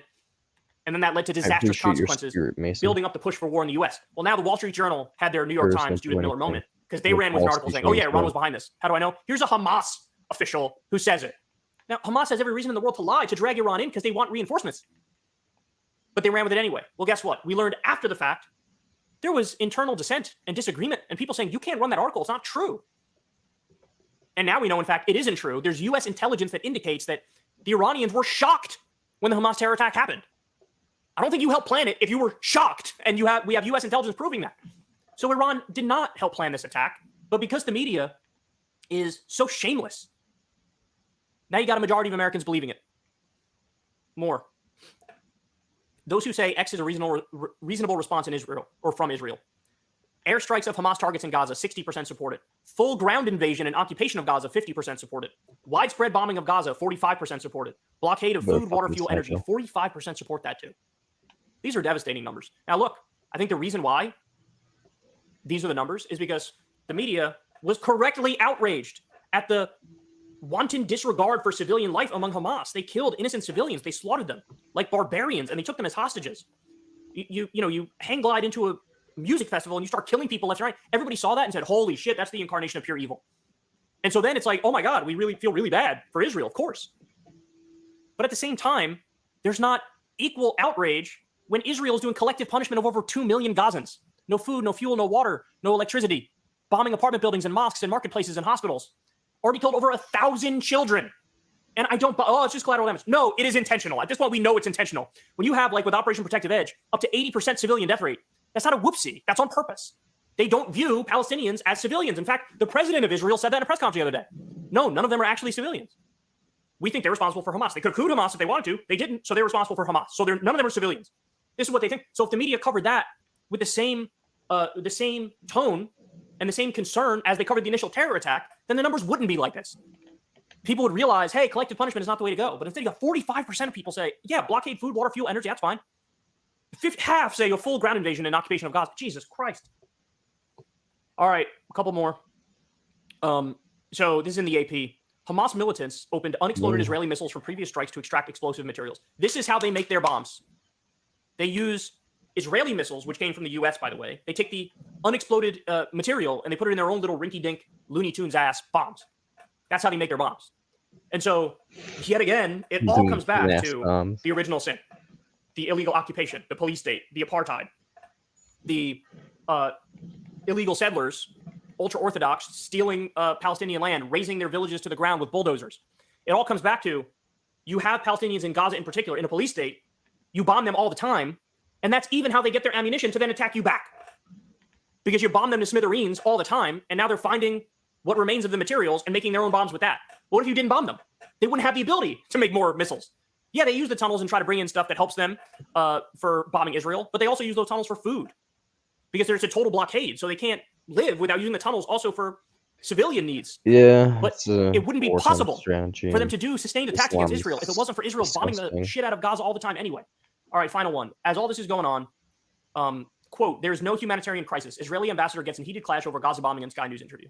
And then that led to disastrous consequences, building up the push for war in the U.S. Well, now the Wall Street Journal had their New York Times Judith Miller moment because they ran with an article saying, oh, yeah, Iran was behind this. How do I know? Here's a Hamas official who says it. Now, Hamas has every reason in the world to lie, to drag Iran in because they want reinforcements. But they ran with it anyway. Well, guess what? We learned after the fact there was internal dissent and disagreement and people saying, you can't run that article. It's not true. And now we know, in fact, it isn't true. There's U.S. intelligence that indicates that the Iranians were shocked when the Hamas terror attack happened. I don't think you helped plan it if you were shocked, and we have U.S. intelligence proving that. So Iran did not help plan this attack, but because the media is so shameless, now you got a majority of Americans believing it. More. Those who say X is a reasonable response in Israel or from Israel. Airstrikes of Hamas targets in Gaza, 60% support it. Full ground invasion and occupation of Gaza, 50% support it. Widespread bombing of Gaza, 45% support it. Blockade of food, water, fuel, energy, 45% support that too. These are devastating numbers. Now look, I think the reason why these are the numbers is because the media was correctly outraged at the wanton disregard for civilian life among Hamas. They killed innocent civilians. They slaughtered them like barbarians, and they took them as hostages. You hang glide into a music festival and you start killing people left and right. Everybody saw that and said, holy shit, that's the incarnation of pure evil. And so then it's like, oh my God, we really feel really bad for Israel, of course. But at the same time, there's not equal outrage when Israel is doing collective punishment of over 2 million Gazans. No food, no fuel, no water, no electricity, bombing apartment buildings and mosques and marketplaces and hospitals. Already killed over 1,000 children. And I don't, it's just collateral damage. No, it is intentional. At this point, we know it's intentional. When you have, like with Operation Protective Edge, up to 80% civilian death rate, that's not a whoopsie. That's on purpose. They don't view Palestinians as civilians. In fact, the president of Israel said that in a press conference the other day. No, none of them are actually civilians. We think they're responsible for Hamas. They could have couped Hamas if they wanted to. They didn't, so they're responsible for Hamas. So none of them are civilians. This is what they think. So if the media covered that with the same tone and the same concern as they covered the initial terror attack, then the numbers wouldn't be like this. People would realize, hey, collective punishment is not the way to go. But instead, you got 45% of people say, yeah, blockade, food, water, fuel, energy, that's fine. Half say a full ground invasion and occupation of Gaza. Jesus Christ. All right, a couple more. So this is in the AP. Hamas militants opened unexploded Israeli missiles from previous strikes to extract explosive materials. This is how they make their bombs. They use Israeli missiles, which came from the U.S., by the way. They take the unexploded material and they put it in their own little rinky-dink Looney Tunes ass bombs. That's how they make their bombs. And so, yet again, it all comes back to the original sin. The illegal occupation, the police state, the apartheid, the illegal settlers, ultra-Orthodox, stealing Palestinian land, razing their villages to the ground with bulldozers. It all comes back to, you have Palestinians in Gaza in particular, in a police state, you bomb them all the time, and that's even how they get their ammunition to then attack you back. Because you bomb them to smithereens all the time, and now they're finding what remains of the materials and making their own bombs with that. What if you didn't bomb them? They wouldn't have the ability to make more missiles. Yeah, they use the tunnels and try to bring in stuff that helps them for bombing Israel, but they also use those tunnels for food because there's a total blockade. So they can't live without using the tunnels also for civilian needs. Yeah, but it wouldn't be possible for them to do sustained attacks against Israel if it wasn't for Israel bombing the shit out of Gaza all the time anyway. All right, final one. As all this is going on, quote, there is no humanitarian crisis. Israeli ambassador gets in heated clash over Gaza bombing in Sky News interview.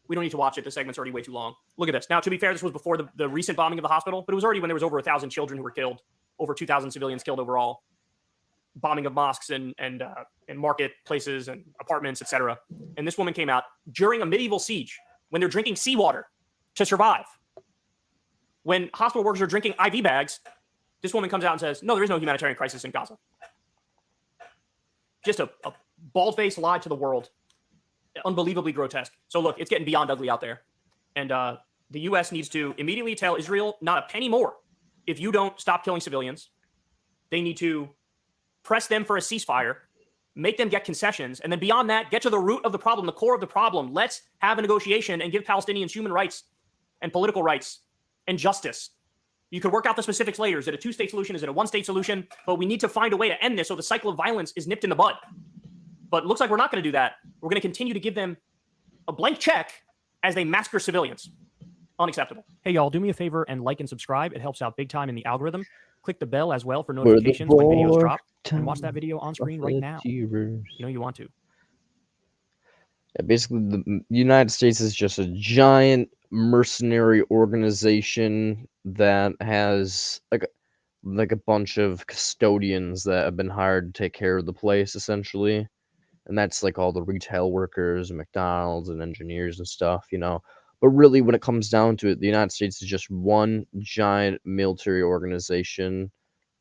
We don't need to watch it. The segment's already way too long. Look at this. Now, to be fair, this was before the recent bombing of the hospital, but it was already when there was over 1,000 children who were killed, over 2,000 civilians killed overall, bombing of mosques and marketplaces and apartments, etc. And this woman came out during a medieval siege when they're drinking seawater to survive. When hospital workers are drinking IV bags, this woman comes out and says, no, there is no humanitarian crisis in Gaza. Just a bald-faced lie to the world. Unbelievably grotesque. So look, it's getting beyond ugly out there. And the U.S. needs to immediately tell Israel not a penny more if you don't stop killing civilians. They need to press them for a ceasefire, make them get concessions, and then beyond that, get to the root of the problem, the core of the problem. Let's have a negotiation and give Palestinians human rights and political rights and justice. You could work out the specifics later. Is it a two-state solution? Is it a one-state solution? But we need to find a way to end this so the cycle of violence is nipped in the bud. But it looks like we're not going to do that. We're going to continue to give them a blank check as they massacre civilians. Unacceptable. Hey, y'all, do me a favor and like and subscribe. It helps out big time in the algorithm. Click the bell as well for We're the notifications when videos drop. time And watch that video on screen right now. achievers. You know you want to. Yeah, basically, the United States is just a giant mercenary organization that has like a bunch of custodians that have been hired to take care of the place, essentially. And that's like all the retail workers, McDonald's, and engineers and stuff, you know. But really, when it comes down to it, the United States is just one giant military organization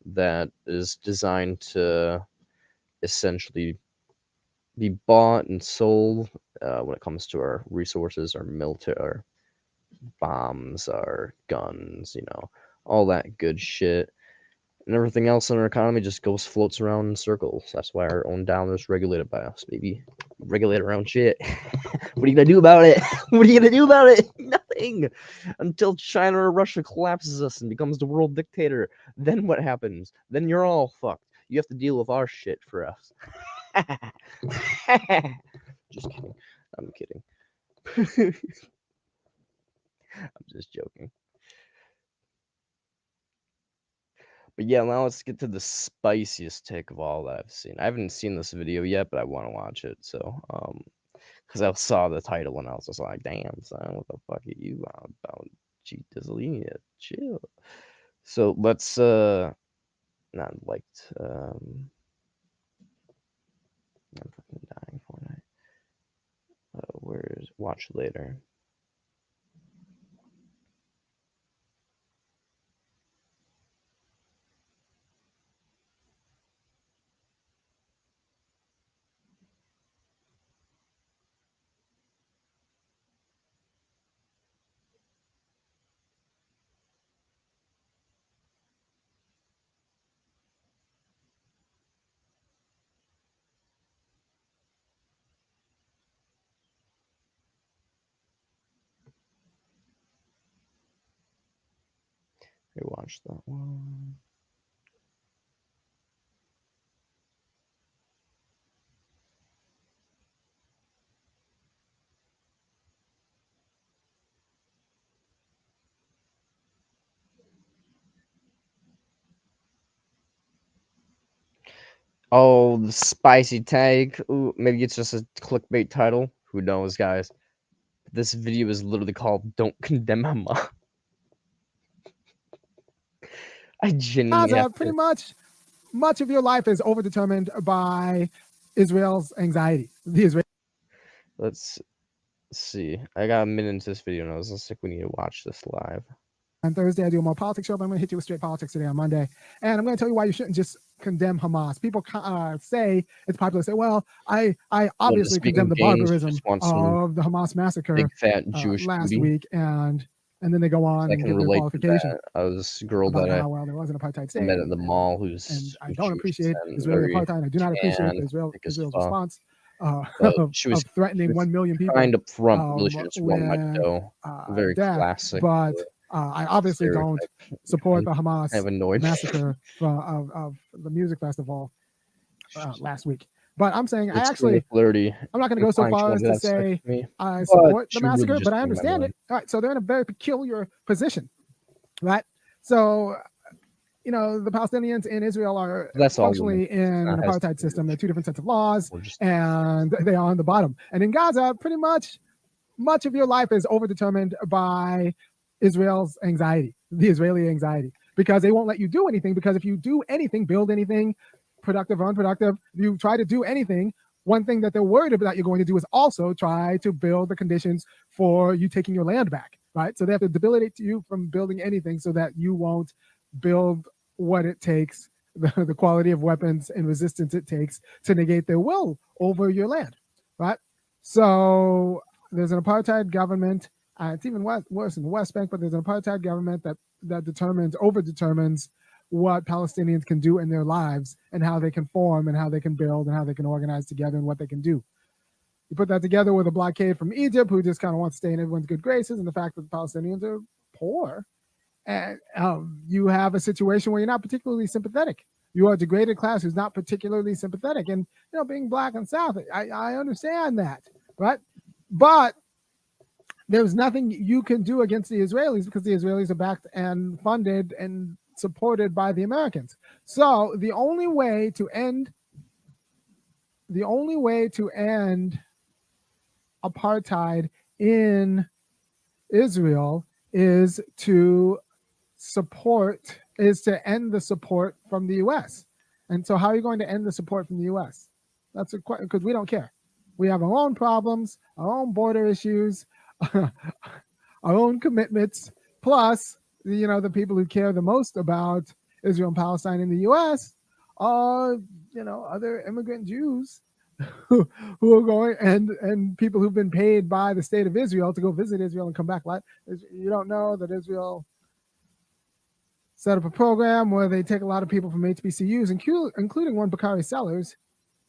that is designed to essentially be bought and sold when it comes to our resources, our military, our bombs, our guns, you know, all that good shit. And everything else in our economy just floats around in circles. That's why our own dollar is regulated by us, baby. Regulate our own shit. What are you gonna do about it? What are you gonna do about it? Nothing. Until China or Russia collapses us and becomes the world dictator. Then what happens? Then you're all fucked. You have to deal with our shit for us. Just kidding. I'm kidding. I'm just joking. But yeah, now let's get to the spiciest take of all that I've seen. I haven't seen this video yet, but I want to watch it. So, because I saw the title and I was just like, damn, son, what the fuck are you on about? Cheat Dizzle, chill. So let's, not liked, I'm fucking dying for it. Where's watch later? I watched that one. Oh, the spicy tag. Ooh, maybe it's just a clickbait title. Who knows, guys? This video is literally called "Don't Condemn Hamas." I genuinely have pretty to. much of your life is overdetermined by Israel's anxiety. The Israel. Let's see. I got a minute into this video and I was just like, we need to watch this live. On Thursday, I do a more politics show, but I'm going to hit you with straight politics today on Monday. And I'm going to tell you why you shouldn't just condemn Hamas. People say, it's popular to say, well, I obviously condemn the barbarism of the Hamas massacre big fat Jewish last booty. week. And then they go on and give their qualification. I was a girl about that how well there was an apartheid state. I met at the mall who's and I don't Jewish appreciate and Israeli very apartheid. I do not appreciate tan, Israel's thick as response she was of threatening 1 million people. kind of front, really should just run my with, dough. Very death, classic. but I obviously don't support the Hamas kind of annoyed. massacre of the music festival last week. But I'm saying It's I actually, flirty. I'm not going to go so Fine, she far as wanted to to have sex say with me, I but support she the really massacre, just but I blew my understand mind. it. All right, so they're in a very peculiar position, right? So, you know, the Palestinians in Israel are functionally in an apartheid system. They're two different sets of laws, and they are on the bottom. And in Gaza, pretty much of your life is overdetermined by Israel's anxiety, the Israeli anxiety, because they won't let you do anything. Because if you do anything, build anything, productive or unproductive, you try to do anything, one thing that they're worried about you're going to do is also try to build the conditions for you taking your land back, right? So they have to debilitate you from building anything so that you won't build what it takes, the quality of weapons and resistance it takes to negate their will over your land, right? So there's an apartheid government. It's even worse in the West Bank, but there's an apartheid government that overdetermines what Palestinians can do in their lives and how they can form and how they can build and how they can organize together and what they can do. You put that together with a blockade from Egypt, who just kind of wants to stay in everyone's good graces, and the fact that the Palestinians are poor, and you have a situation where you're not particularly sympathetic. You are a degraded class who's not particularly sympathetic. And, you know, being black and South, I understand that, right? But there's nothing you can do against the Israelis because the Israelis are backed and funded and supported by the Americans. So the only way to end apartheid in Israel is to end the support from the U.S. And so how are you going to end the support from the U.S.? That's a question, because we don't care. We have our own problems, our own border issues, our own commitments, plus, the people who care the most about Israel and Palestine in the U.S. are, other immigrant Jews who are going, and people who've been paid by the state of Israel to go visit Israel and come back. You don't know that Israel set up a program where they take a lot of people from HBCUs, including one Bakari Sellers,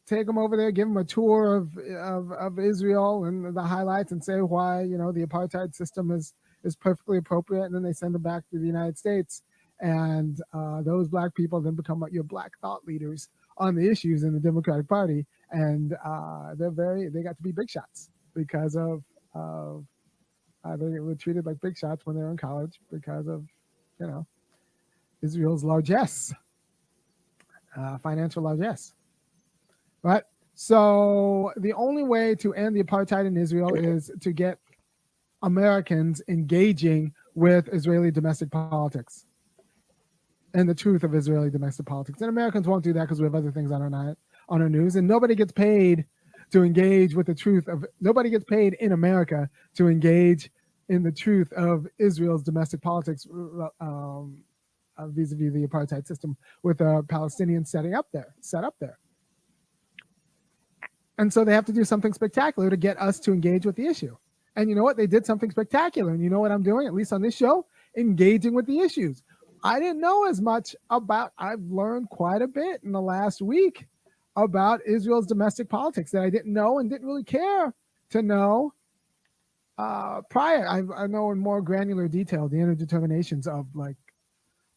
take them over there, give them a tour of Israel and the highlights, and say why the apartheid system is perfectly appropriate, and then they send them back to the United States, and those black people then become your black thought leaders on the issues in the Democratic Party, and they got to be big shots because of they were treated like big shots when they were in college because of Israel's largesse, financial largesse. Right? So the only way to end the apartheid in Israel is to get Americans engaging with Israeli domestic politics and the truth of Israeli domestic politics. And Americans won't do that because we have other things on our news, and nobody gets paid to engage with the truth of. Nobody gets paid in America to engage in the truth of Israel's domestic politics vis-a-vis the apartheid system with the Palestinians set up there. And so they have to do something spectacular to get us to engage with the issue. And you know what? They did something spectacular. And you know what I'm doing, at least on this show? Engaging with the issues. I didn't know as much about, I've learned quite a bit in the last week about Israel's domestic politics that I didn't know and didn't really care to know prior. I know in more granular detail the inner determinations of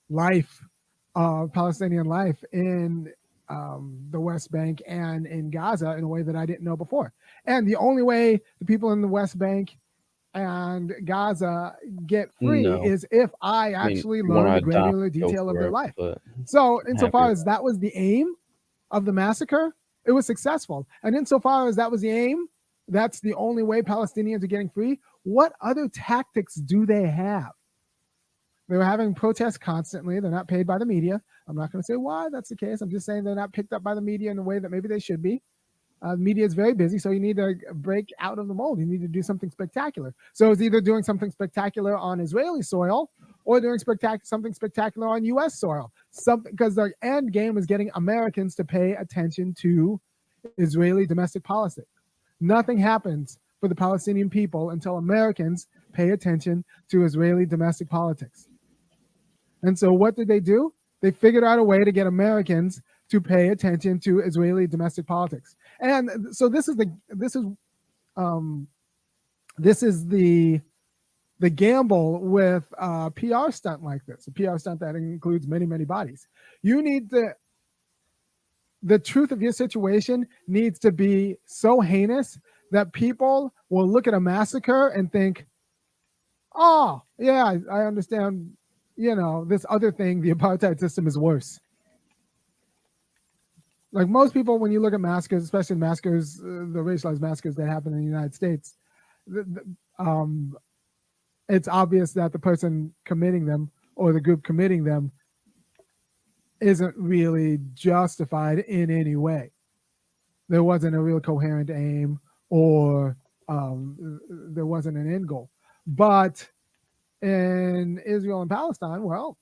life, Palestinian life in the West Bank and in Gaza in a way that I didn't know before. And the only way the people in the West Bank and Gaza get free is if I actually learn the granular detail of their life. So insofar as that was the aim of the massacre, it was successful. And insofar as that was the aim, that's the only way Palestinians are getting free. What other tactics do they have? They were having protests constantly. They're not paid by the media. I'm not going to say why that's the case. I'm just saying they're not picked up by the media in the way that maybe they should be. The media is very busy, so you need to break out of the mold. You need to do something spectacular. So it's either doing something spectacular on Israeli soil or doing something spectacular on U.S. soil. Because the end game is getting Americans to pay attention to Israeli domestic policy. Nothing happens for the Palestinian people until Americans pay attention to Israeli domestic politics. And so what did they do? They figured out a way to get Americans to pay attention to Israeli domestic politics. And so this is the gamble with a PR stunt like this, a PR stunt that includes many, many bodies. You need the truth of your situation needs to be so heinous that people will look at a massacre and think, oh, yeah, I understand, this other thing, the apartheid system is worse. Like most people, when you look at massacres, especially massacres, the racialized massacres that happen in the United States, it's obvious that the person committing them or the group committing them isn't really justified in any way. There wasn't a real coherent aim or there wasn't an end goal. But in Israel and Palestine, well,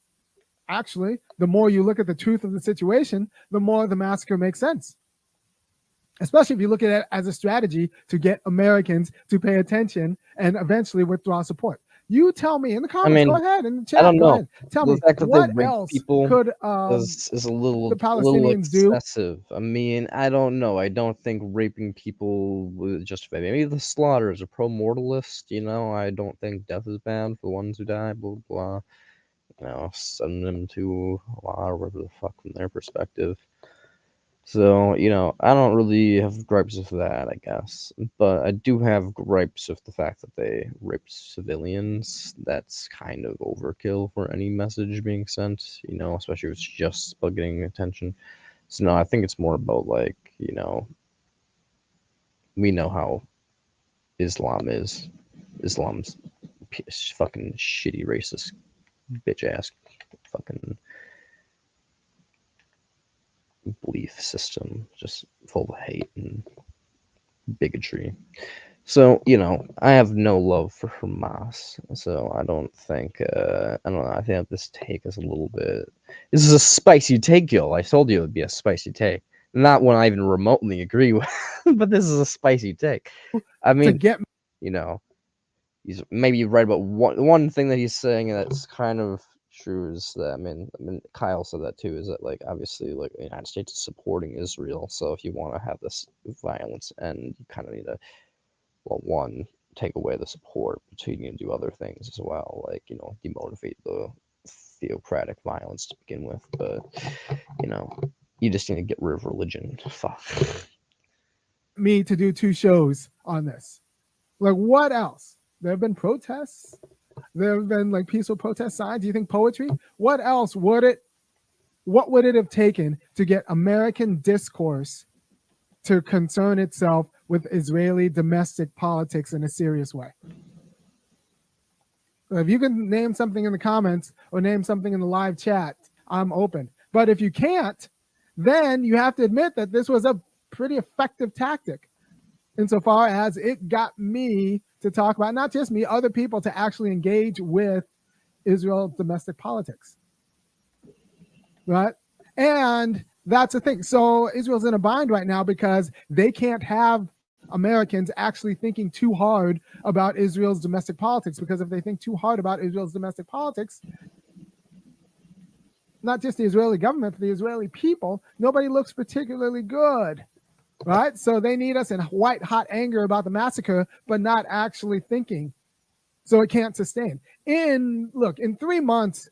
actually, the more you look at the truth of the situation, the more the massacre makes sense. Especially if you look at it as a strategy to get Americans to pay attention and eventually withdraw support. You tell me in the comments. Go ahead in the chat. I don't know. Tell me what else could is a little the Palestinians little excessive. I mean, I don't know. I don't think raping people would justify. Maybe the slaughter is a pro-mortalist. I don't think death is bad for the ones who die. Blah blah. Send them to Allah or whatever the fuck from their perspective. So, I don't really have gripes with that, I guess. But I do have gripes with the fact that they raped civilians. That's kind of overkill for any message being sent, especially if it's just about getting attention. So, no, I think it's more about, like, we know how Islam is. Islam's fucking shitty, racist, bitch ass fucking belief system, just full of hate and bigotry. So, I have no love for Hamas. So I don't think, I don't know, I think this take is a little bit. This is a spicy take, Gil. I told you it would be a spicy take. Not one I even remotely agree with, but this is a spicy take. I mean, he's maybe right about one thing that he's saying that's kind of true is that I mean Kyle said that too, is that like obviously like the United States is supporting Israel, so if you want to have this violence end, you kind of need to, well, one, take away the support, but two, you need to do other things as well, like demotivate the theocratic violence to begin with, but you just need to get rid of religion. Fuck me to do 2 shows on this. Like, what else? There have been protests. There have been like peaceful protest signs. Do you think poetry? What else would it? What would it have taken to get American discourse to concern itself with Israeli domestic politics in a serious way? If you can name something in the comments or name something in the live chat, I'm open. But if you can't, then you have to admit that this was a pretty effective tactic insofar as it got me to talk about, not just me, other people to actually engage with Israel's domestic politics. Right? And that's the thing. So Israel's in a bind right now because they can't have Americans actually thinking too hard about Israel's domestic politics, because if they think too hard about Israel's domestic politics, not just the Israeli government, but the Israeli people, nobody looks particularly good. Right? So they need us in white hot anger about the massacre, but not actually thinking. So it can't sustain. In 3 months,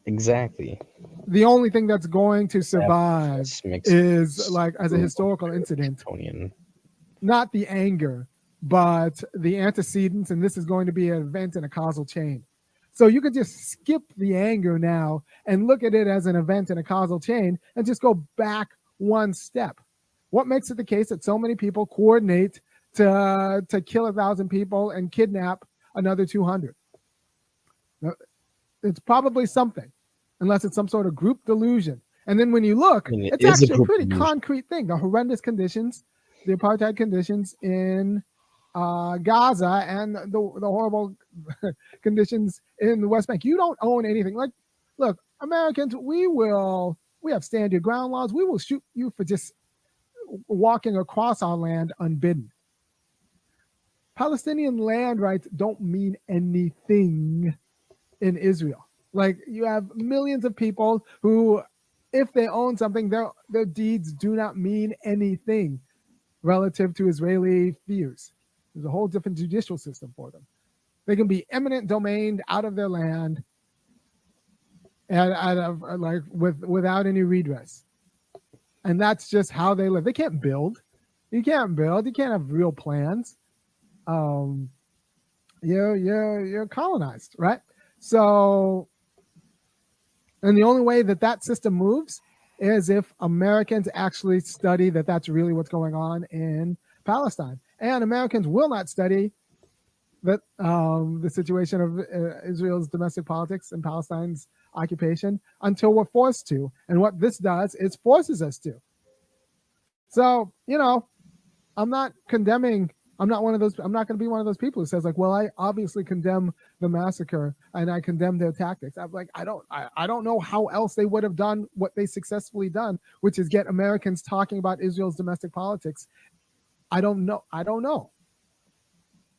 exactly, the only thing that's going to survive is like as a historical incident, not the anger, but the antecedents, and this is going to be an event in a causal chain. So you could just skip the anger now and look at it as an event in a causal chain and just go back one step. What makes it the case that so many people coordinate to kill 1,000 people and kidnap another 200? It's probably something, unless it's some sort of group delusion. And then when you look, it's actually a pretty concrete thing. The horrendous conditions, the apartheid conditions in Gaza, and the horrible conditions in the West Bank. You don't own anything. Like, look, Americans, we have stand your ground laws. We will shoot you for just walking across our land unbidden. Palestinian land rights don't mean anything in Israel. Like, you have millions of people who, if they own something, their deeds do not mean anything relative to Israeli fears. There's a whole different judicial system for them. They can be eminent domain out of their land and without any redress. And that's just how they live. They can't build. You can't build. You can't have real plans. You're colonized, right? So, and the only way that system moves is if Americans actually study that that's really what's going on in Palestine. And Americans will not study that the situation of Israel's domestic politics and Palestine's occupation until we're forced to. And what this does is forces us to. So, I'm not condemning. I'm not going to be one of those people who says like, well, I obviously condemn the massacre and I condemn their tactics. I'm like, I don't know how else they would have done what they successfully done, which is get Americans talking about Israel's domestic politics. I don't know.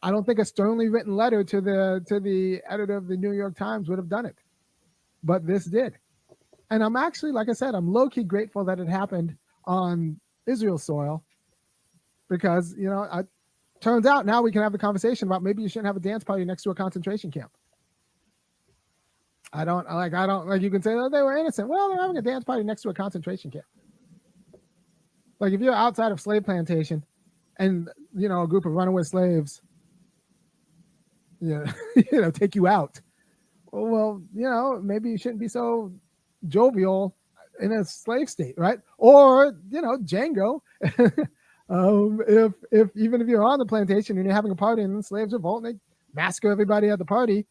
I don't think a sternly written letter to the editor of the New York Times would have done it, but this did. And I'm actually, like I said, I'm low-key grateful that it happened on Israel soil, because turns out now we can have the conversation about maybe you shouldn't have a dance party next to a concentration camp. I don't like you can say that they were innocent. Well, they're having a dance party next to a concentration camp. Like if you're outside of slave plantation, and a group of runaway slaves, take you out. Well, maybe you shouldn't be so jovial in a slave state, right? Or Django. If even if you're on the plantation and you're having a party and the slaves revolt and they massacre everybody at the party,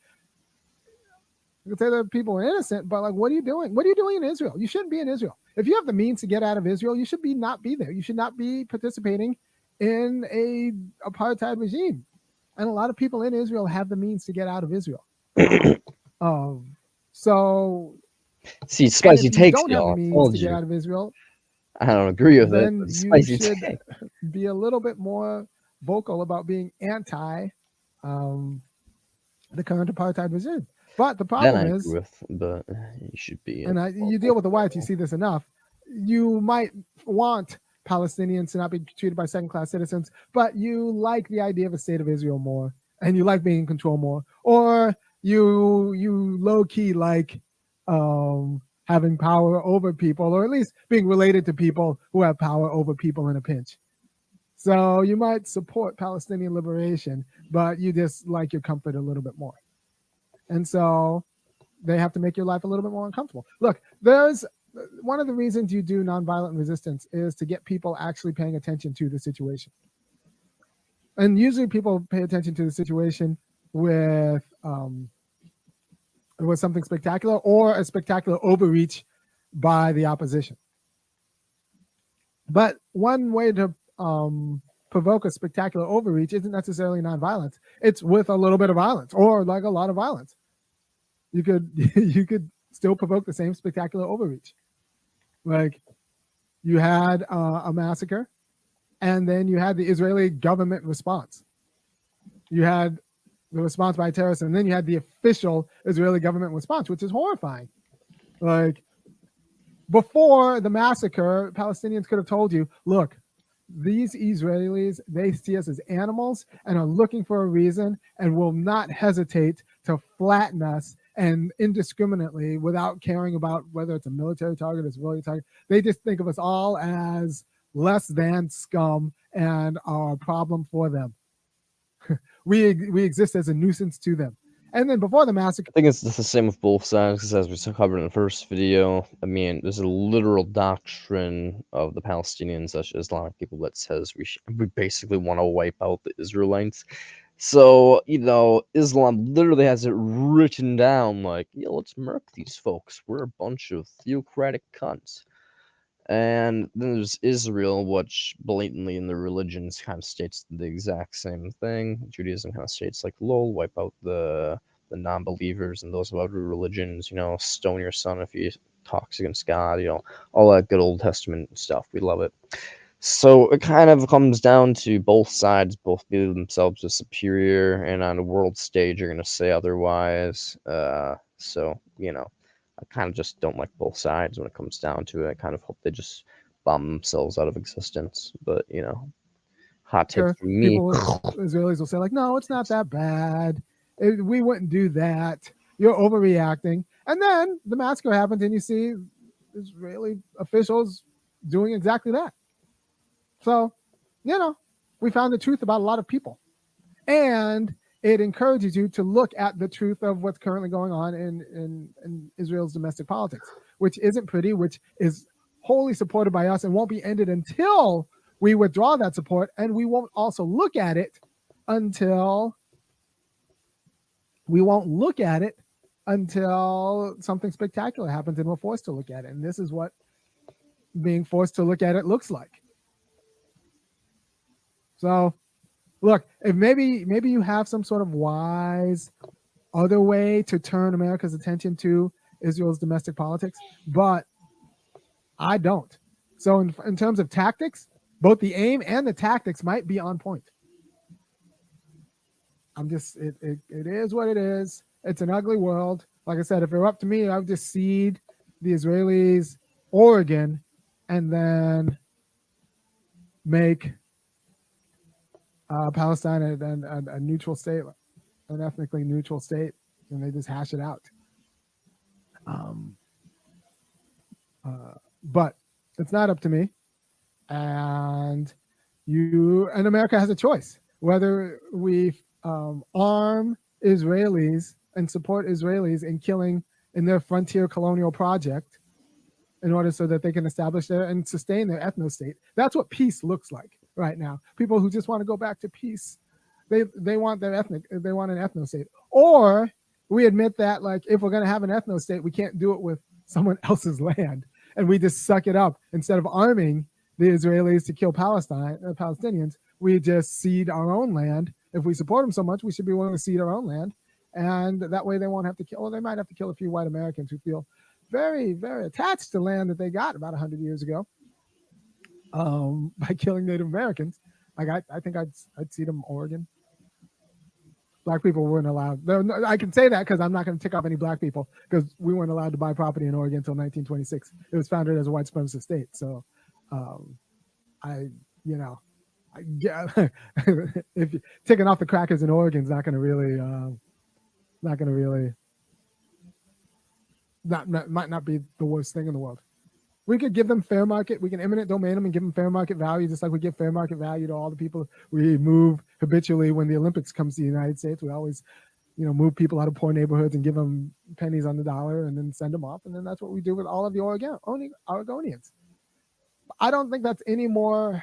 you could say that people are innocent, but like, what are you doing? What are you doing in Israel? You shouldn't be in Israel. If you have the means to get out of Israel, you should not be there. You should not be participating in a apartheid regime. And a lot of people in Israel have the means to get out of Israel. So see, spicy takes, don't have the means to get out of Israel, I don't agree with it. then But you spicy should take. be a little bit more vocal about being anti the current apartheid regime. But the That I problem agree is, with, but you should be. and you deal with the whites, you see this enough. You might want Palestinians to not be treated by second-class citizens, but you like the idea of a state of Israel more, and you like being in control more, or you low-key like having power over people, or at least being related to people who have power over people in a pinch. So you might support Palestinian liberation, but you just like your comfort a little bit more. And so they have to make your life a little bit more uncomfortable. Look, there's one of the reasons you do nonviolent resistance is to get people actually paying attention to the situation. And usually people pay attention to the situation with something spectacular or a spectacular overreach by the opposition. But one way to provoke a spectacular overreach isn't necessarily nonviolence. It's with a little bit of violence, or like a lot of violence. You could still provoke the same spectacular overreach. Like you had a massacre, and then you had the Israeli government response. You had the response by terrorists, and then you had the official Israeli government response, which is horrifying. Like before the massacre, Palestinians could have told you, look, these Israelis, they see us as animals and are looking for a reason and will not hesitate to flatten us and indiscriminately without caring about whether it's a military target or civilian target. They just think of us all as less than scum and are a problem for them. we exist as a nuisance to them. And then before the massacre, I think it's the same with both sides, because as we covered in the first video, I mean, there's a literal doctrine of the Palestinians, such as Islamic people, that says we basically want to wipe out the Israelites. So, Islam literally has it written down like, let's murk these folks. We're a bunch of theocratic cunts. And then there's Israel, which blatantly in the religions kind of states the exact same thing. Judaism kind of states like, lol, wipe out the non-believers and those of other religions, stone your son if he talks against God, all that good Old Testament stuff. We love it. So it kind of comes down to both sides, both view themselves as superior, and on the world stage are going to say otherwise. So, I kind of just don't like both sides when it comes down to it. I kind of hope they just bomb themselves out of existence. But, hot take from me. Israelis will say like, no, it's not that bad. We wouldn't do that. You're overreacting. And then the massacre happens and you see Israeli officials doing exactly that. So, we found the truth about a lot of people. And it encourages you to look at the truth of what's currently going on in Israel's domestic politics, which isn't pretty, which is wholly supported by us and won't be ended until we withdraw that support. And we won't also look at it until something spectacular happens and we're forced to look at it. And this is what being forced to look at it looks like. So look, if maybe you have some sort of wise other way to turn America's attention to Israel's domestic politics, but I don't. So in terms of tactics, both the aim and the tactics might be on point. It is what it is. It's an ugly world. Like I said, if it were up to me, I would just cede the Israelis Oregon and then make Palestine a neutral state, an ethnically neutral state, and they just hash it out. But it's not up to me. and America has a choice whether we arm Israelis and support Israelis in killing in their frontier colonial project in order so that they can establish their and sustain their ethno state. That's what peace looks like right now. People who just want to go back to peace, they want an ethno state. Or we admit that, like, if we're going to have an ethno state, we can't do it with someone else's land, and we just suck it up. Instead of arming the Israelis to kill Palestinians, we just cede our own land. If we support them so much, we should be willing to cede our own land, and that way they won't have to kill. Well, they might have to kill a few white Americans who feel very, very attached to land that they got about 100 years ago by killing Native Americans. Like I think I'd see them Oregon. Black people weren't allowed. I can say that because I'm not going to tick off any black people, because we weren't allowed to buy property in Oregon until 1926. It was founded as a white supremacist state. So, if you taking off the crackers in Oregon is not going to really might not be the worst thing in the world. We could give them fair market. We can eminent domain them and give them fair market value, just like we give fair market value to all the people we move habitually when the Olympics comes to the United States. We always, move people out of poor neighborhoods and give them pennies on the dollar and then send them off. And then that's what we do with all of the Oregonians. I don't think that's any more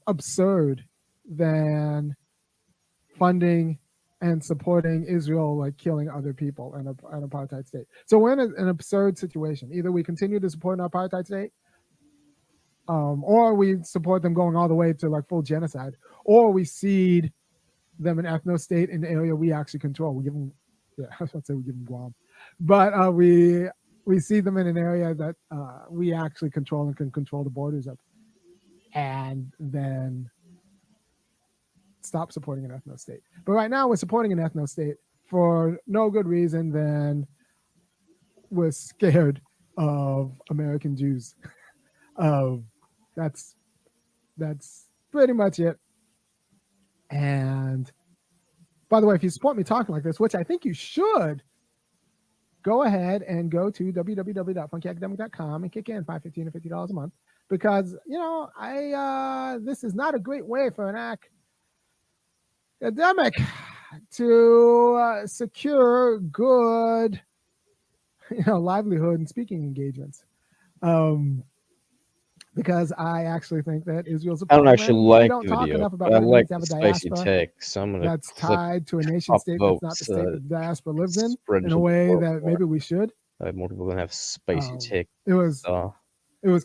absurd than funding and supporting Israel, like killing other people in an apartheid state. So we're in an absurd situation. Either we continue to support an apartheid state, or we support them going all the way to like full genocide, or we cede them an ethno state in the area we actually control. We give them, I was about to say we give them Guam, but we cede them in an area that we actually control and can control the borders of, and then stop supporting an ethno state. But right now we're supporting an ethno state for no good reason than we're scared of American Jews. That's pretty much it. And by the way, if you support me talking like this, which I think you should, go ahead and go to www.funkyacademic.com and kick in $5.15 or $50 a month, because this is not a great way for an academic to secure good livelihood and speaking engagements, because I actually think that Israel's a I don't problem. actually We like don't the talk video, enough about but I what it means like to the have a spicy diaspora take, so I'm gonna that's tied to a nation state that's not the state the diaspora lives in a way that maybe we should. More people gonna have spicy take. It was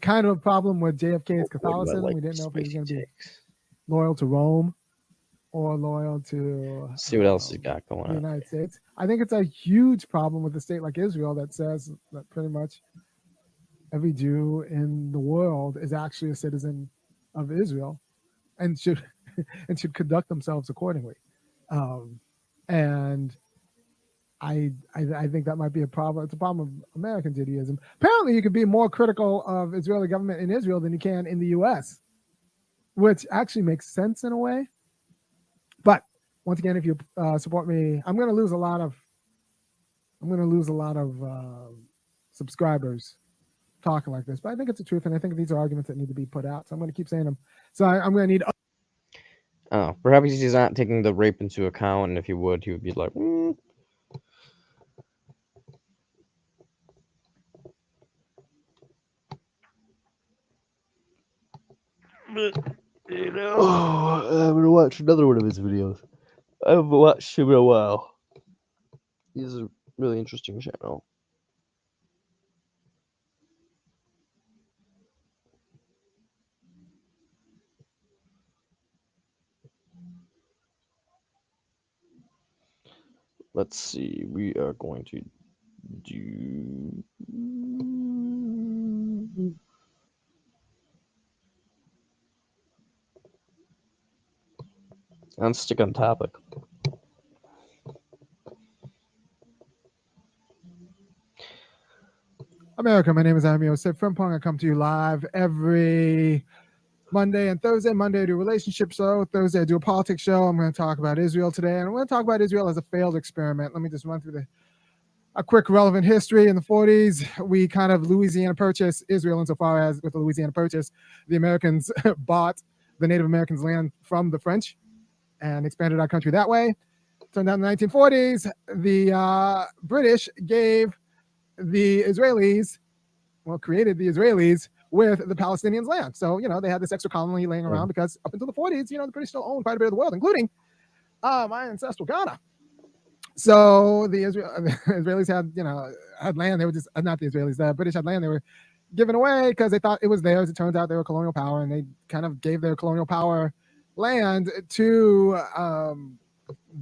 kind of a problem with JFK's Catholicism. We didn't know if he was going to be loyal to Rome or loyal to see what else he got going the on. United States. I think it's a huge problem with a state like Israel that says that pretty much every Jew in the world is actually a citizen of Israel and should conduct themselves accordingly. And I think that might be a problem. It's a problem of American Judaism. Apparently, you can be more critical of Israeli government in Israel than you can in the U.S., which actually makes sense in a way. But once again, if you support me, I'm going to lose a lot of subscribers talking like this. But I think it's the truth, and I think these are arguments that need to be put out. So I'm going to keep saying them. So I'm going to need. Oh, perhaps he's not taking the rape into account, and if he would be like. But, I'm gonna watch another one of his videos. I haven't watched him in a while. He's a really interesting channel. Let's see. We are going to do. And stick on topic. America, my name is Ami Yosef Frimpong. I come to you live every Monday and Thursday. Monday I do a relationship show. Thursday I do a politics show. I'm going to talk about Israel today, and I'm going to talk about Israel as a failed experiment. Let me just run through a quick relevant history. In the 40s, we kind of Louisiana Purchase Israel insofar as with the Louisiana Purchase, the Americans bought the Native Americans' land from the French and expanded our country that way. Turned out in the 1940s, the British gave the Israelis, created the Israelis with the Palestinians' land. So, they had this extra colony laying around because up until the 40s, the British still owned quite a bit of the world, including my ancestral Ghana. So the Israelis had land. They were just not the Israelis. The British had land they were giving away because they thought it was theirs. It turns out they were colonial power, and they kind of gave their colonial power land to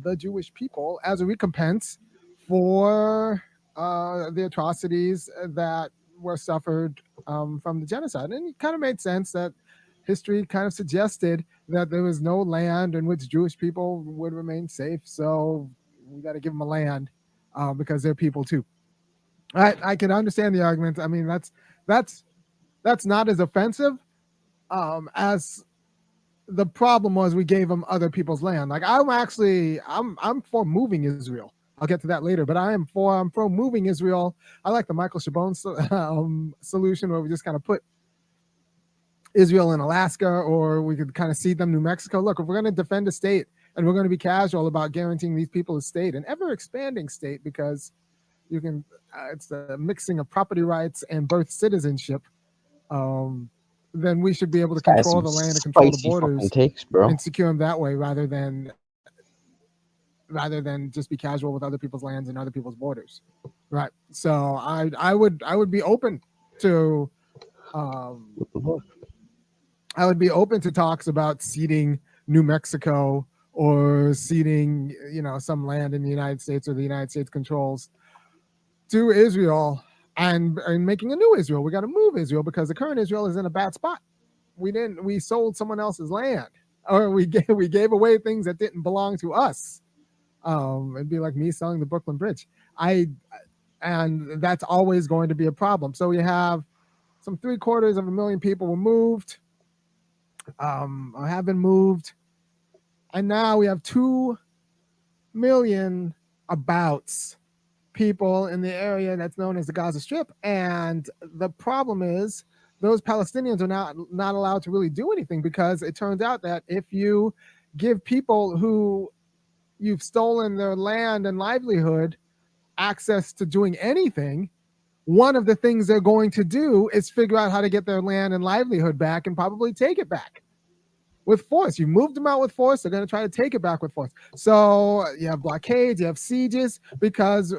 the Jewish people as a recompense for the atrocities that were suffered from the genocide. And it kind of made sense that history kind of suggested that there was no land in which Jewish people would remain safe. So we got to give them a land because they're people too. I can understand the argument. I mean, that's not as offensive as the problem was we gave them other people's land. Like I'm for moving Israel. I'll get to that later, but I'm pro moving Israel. I like the Michael Chabon solution where we just kind of put Israel in Alaska, or we could kind of cede them New Mexico. Look, if we're going to defend a state and we're going to be casual about guaranteeing these people a state, an ever expanding state, because you can, it's a mixing of property rights and birth citizenship. Then we should be able to control the land and control the borders and secure them that way, rather than just be casual with other people's lands and other people's borders, right? So I would be open to talks about ceding New Mexico or ceding some land in the United States or the United States controls to Israel and making a new Israel. We got to move Israel because the current Israel is in a bad spot. We sold someone else's land, or we gave away things that didn't belong to us. It'd be like me selling the Brooklyn Bridge. And that's always going to be a problem. So we have some 750,000 people were moved, or have been moved, and now we have 2 million abouts people in the area that's known as the Gaza Strip. And the problem is those Palestinians are not allowed to really do anything, because it turns out that if you give people who you've stolen their land and livelihood access to doing anything, one of the things they're going to do is figure out how to get their land and livelihood back, and probably take it back with force. You moved them out with force, they're going to try to take it back with force. So you have blockades, you have sieges, because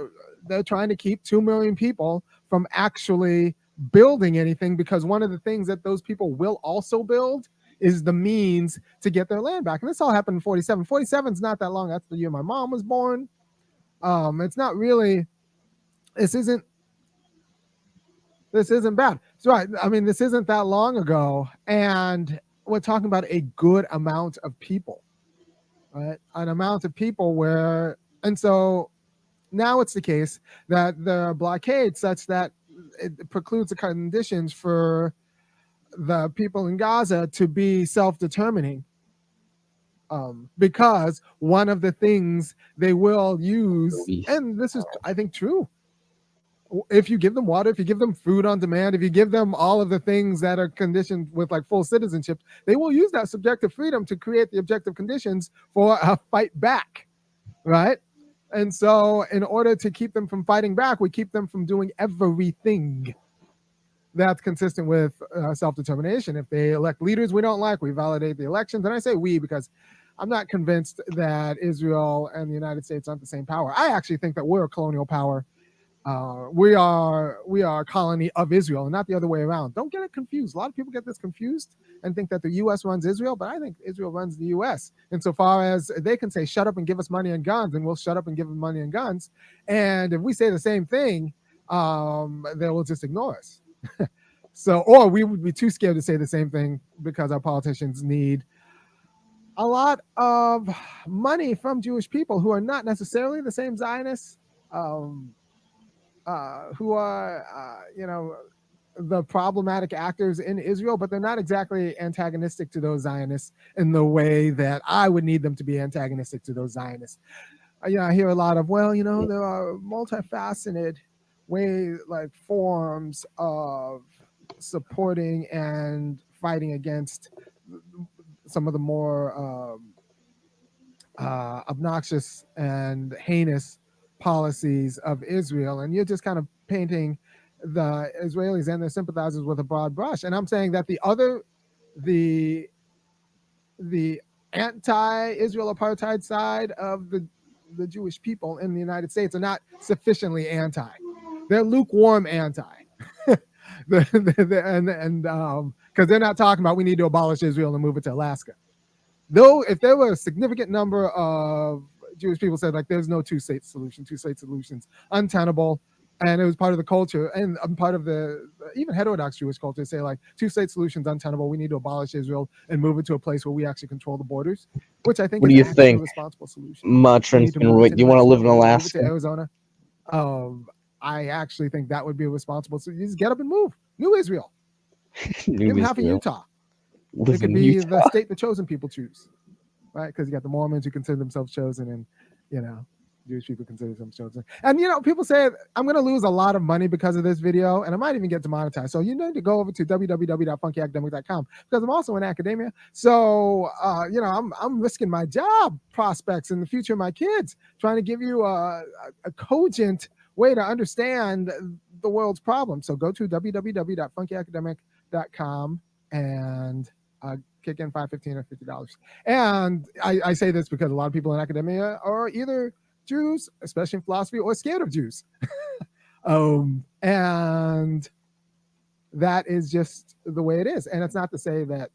they're trying to keep 2 million people from actually building anything, because one of the things that those people will also build is the means to get their land back. And this all happened in 47. 47 is not that long. That's the year my mom was born. It's not really, this isn't bad. So I mean, this isn't that long ago, and we're talking about a good amount of people, right? An amount of people and so now it's the case that there are blockades such that it precludes the conditions for the people in Gaza to be self-determining, because one of the things they will use, and this is, I think, true, if you give them water, if you give them food on demand, if you give them all of the things that are conditioned with like full citizenship, they will use that subjective freedom to create the objective conditions for a fight back, right? And so in order to keep them from fighting back, we keep them from doing everything that's consistent with self-determination. If they elect leaders we don't like, we validate the elections. And I say we because I'm not convinced that Israel and the United States aren't the same power. I actually think that we're a colonial power. We are a colony of Israel, and not the other way around. Don't get it confused. A lot of people get this confused and think that the U.S. runs Israel, but I think Israel runs the U.S. insofar as they can say, shut up and give us money and guns, and we'll shut up and give them money and guns. And if we say the same thing, they will just ignore us. So, or we would be too scared to say the same thing because our politicians need a lot of money from Jewish people who are not necessarily the same Zionists, who are, the problematic actors in Israel, but they're not exactly antagonistic to those Zionists in the way that I would need them to be antagonistic to those Zionists. I hear a lot of, well, there are multifaceted forms of supporting and fighting against some of the more obnoxious and heinous policies of Israel, and you're just kind of painting the Israelis and their sympathizers with a broad brush. And I'm saying that the anti-Israel apartheid side of the Jewish people in the United States are not sufficiently anti. They're lukewarm anti. Because they're not talking about we need to abolish Israel and move it to Alaska. Though if there were a significant number of Jewish people said like there's no two-state solutions untenable, and it was part of the culture and part of the even heterodox Jewish culture say like two-state solutions untenable, we need to abolish Israel and move it to a place where we actually control the borders, which I think what is do you actually think? a responsible solution. Do you want to live in Alaska? To Arizona. I actually think that would be a responsible solution. You just get up and move. New Israel. Give half of Utah. It could be the state the chosen people choose, right? Because you got the Mormons who consider themselves chosen, and Jewish people consider themselves chosen. And people say I'm going to lose a lot of money because of this video, and I might even get demonetized. So you need to go over to www.funkyacademic.com because I'm also in academia. So I'm risking my job prospects and the future of my kids trying to give you a cogent way to understand the world's problems. So go to www.funkyacademic.com and kick in $5, $15, or $50. And I say this because a lot of people in academia are either Jews, especially in philosophy, or scared of Jews. And that is just the way it is. And it's not to say that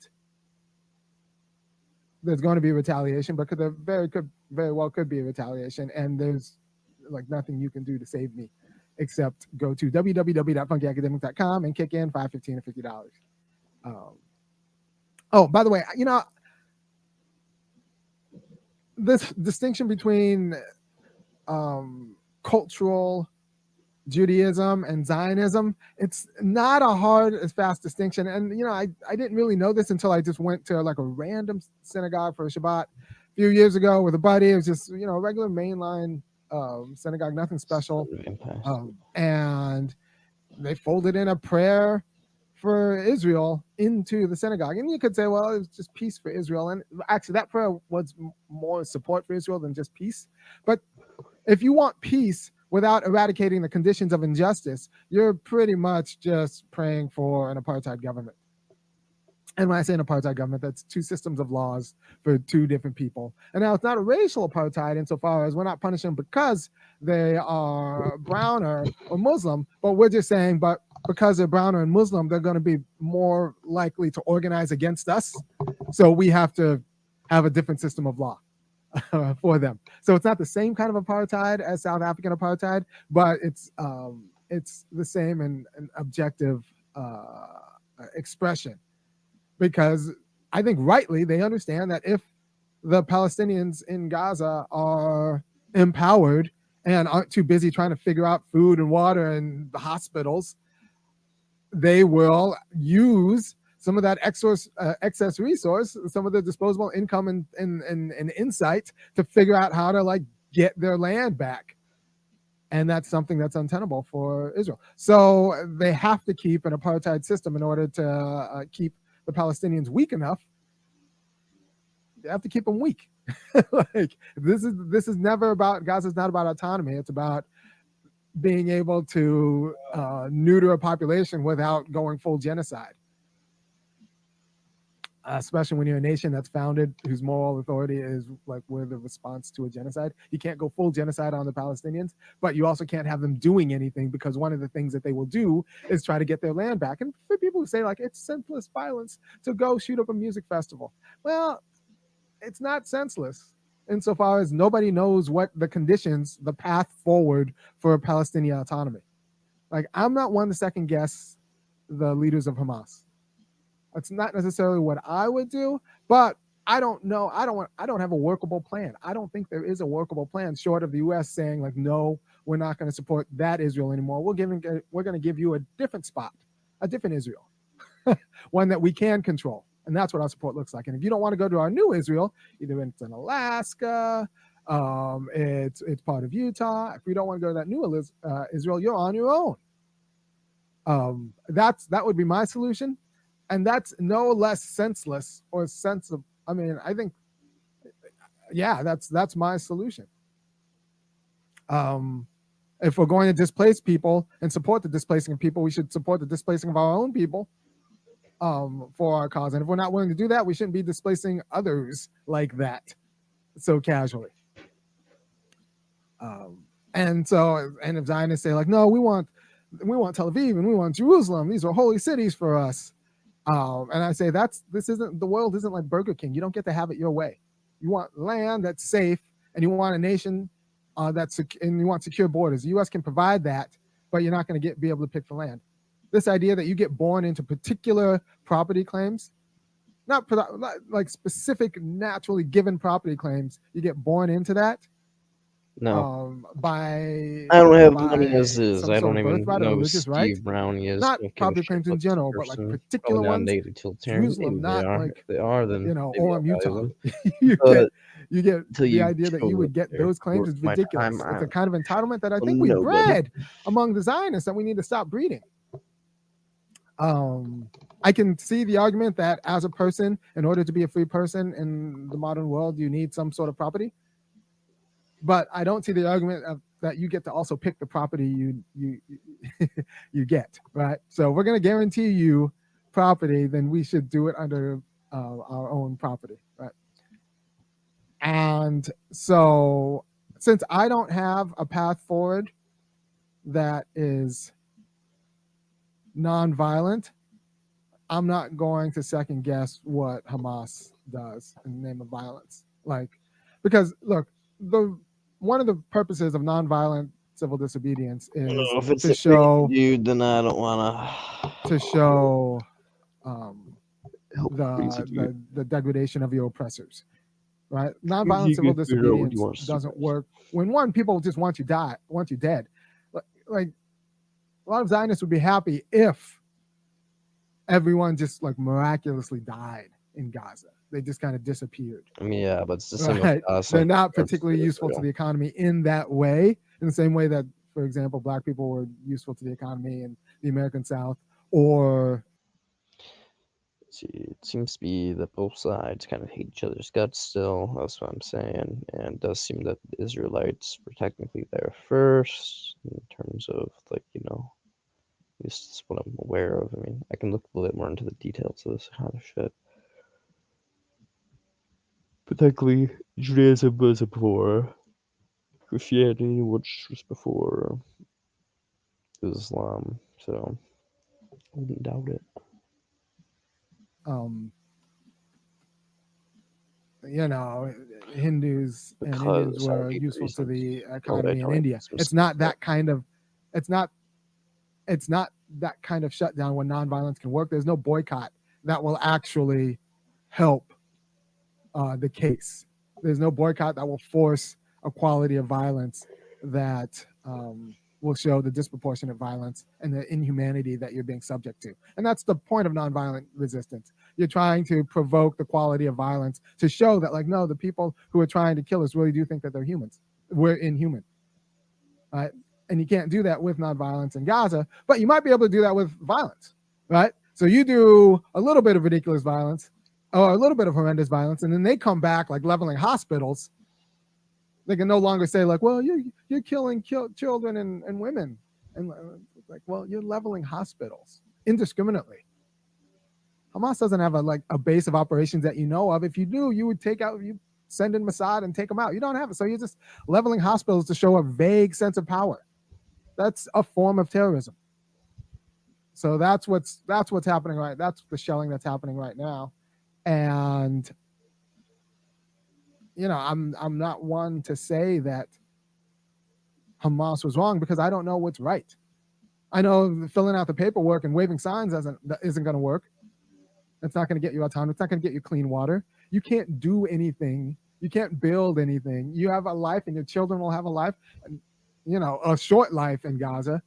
there's going to be retaliation, but there very well could be a retaliation. And there's like nothing you can do to save me except go to www.funkyacademic.com and kick in $5, $15, or $50. Oh, by the way, this distinction between cultural Judaism and Zionism, it's not a hard as fast distinction. And I didn't really know this until I just went to like a random synagogue for a Shabbat a few years ago with a buddy. It was just a regular mainline synagogue, nothing special. And they folded in a prayer for Israel into the synagogue. And you could say, well, it was just peace for Israel. And actually that prayer was more support for Israel than just peace. But if you want peace without eradicating the conditions of injustice, you're pretty much just praying for an apartheid government. And when I say an apartheid government, that's two systems of laws for two different people. And now it's not a racial apartheid insofar as we're not punishing because they are browner or Muslim, but we're just saying, but because they're browner and Muslim, they're going to be more likely to organize against us. So we have to have a different system of law for them. So it's not the same kind of apartheid as South African apartheid, but it's the same and objective expression. Because I think rightly they understand that if the Palestinians in Gaza are empowered and aren't too busy trying to figure out food and water and the hospitals, they will use some of that excess resource, some of the disposable income and insight to figure out how to get their land back. And that's something that's untenable for Israel. So they have to keep an apartheid system in order to keep the Palestinians weak enough. They have to keep them weak. This is never about, Gaza's not about autonomy. It's about being able to neuter a population without going full genocide. Especially when you're a nation that's founded, whose moral authority is we're the response to a genocide. You can't go full genocide on the Palestinians, but you also can't have them doing anything, because one of the things that they will do is try to get their land back. And for people who say it's senseless violence to go shoot up a music festival, well, it's not senseless insofar as nobody knows what the conditions, the path forward for Palestinian autonomy. I'm not one to second guess the leaders of Hamas. That's not necessarily what I would do, but I don't know. I don't have a workable plan. I don't think there is a workable plan short of the U.S. saying no, we're not going to support that Israel anymore. We're going to give you a different spot, a different Israel, one that we can control. And that's what our support looks like. And if you don't want to go to our new Israel, either it's in Alaska, It's part of Utah. If you don't want to go to that new Israel, you're on your own. That would be my solution, and that's no less senseless or sensible. I mean, I think, yeah, that's my solution. If we're going to displace people and support the displacing of people, we should support the displacing of our own people for our cause. And if we're not willing to do that, we shouldn't be displacing others like that so casually. And if Zionists say like, no, we want Tel Aviv and we want Jerusalem, these are holy cities for us. And I say the world isn't like Burger King. You don't get to have it your way. You want land that's safe, and you want a nation and you want secure borders. The U.S. can provide that, but you're not going to be able to pick the land. This idea that you get born into particular property claims, not like specific naturally given property claims, you get born into that. No. I don't have money as is. some I sort don't of even birthright or know religious Steve right. Brownie is. Not Don't give a property shit claims in about this general, but like person. particular Probably not ones. utilitarian. Jerusalem, Maybe not they are. like, If they are, then you know, maybe or I'll value Utah. them. you get Until the you idea that you would get those claims is my ridiculous. time It's a out. kind of entitlement that I Well, think we nobody. bred among the Zionists that we need to stop breeding. I can see the argument that as a person, in order to be a free person in the modern world, you need some sort of property. But I don't see the argument that you get to also pick the property you get, right? So if we're going to guarantee you property, then we should do it under our own property, right? And so since I don't have a path forward that is nonviolent, I'm not going to second guess what Hamas does in the name of violence. Because look, one of the purposes of nonviolent civil disobedience is if it's to show, dude, then I don't want to show the the degradation of your oppressors, right? Nonviolent civil disobedience doesn't work when people just want you dead. Like a lot of Zionists would be happy if everyone just like miraculously died in Gaza. They just kind of disappeared. I mean, yeah, but it's the same. Right? They're not particularly useful to the economy in that way, in the same way that, for example, Black people were useful to the economy in the American South, or it seems to be that both sides kind of hate each other's guts still. That's what I'm saying. And it does seem that the Israelites were technically there first in terms of, like, this is what I'm aware of. I mean, I can look a little bit more into the details of this kind of shit. But technically, Judaism was before Christianity, which was before Islam, so I wouldn't doubt it. Hindus and Indians were useful to the economy in India. It's not that kind of shutdown when nonviolence can work. There's no boycott that will actually help the case. There's no boycott that will force a quality of violence that will show the disproportionate violence and the inhumanity that you're being subject to. And that's the point of nonviolent resistance. You're trying to provoke the quality of violence to show that, like, no, the people who are trying to kill us really do think that they're humans. We're inhuman. Right? And you can't do that with nonviolence in Gaza, but you might be able to do that with violence, right? So you do a little bit of ridiculous violence or a little bit of horrendous violence, and then they come back like leveling hospitals. They can no longer say like, well, you're killing children and women, and like, well, you're leveling hospitals indiscriminately. Hamas doesn't have a base of operations that you know of. If you do, you would send in Mossad and take them out. You don't have it, so you're just leveling hospitals to show a vague sense of power. That's a form of terrorism. So that's what's happening right. That's the shelling that's happening right now, and I'm not one to say that Hamas was wrong because I don't know what's right. I know filling out the paperwork and waving signs isn't going to work. It's not going to get you autonomy. It's not going to get you clean water. You can't do anything. You can't build anything. You have a life, and your children will have a life, and a short life in Gaza,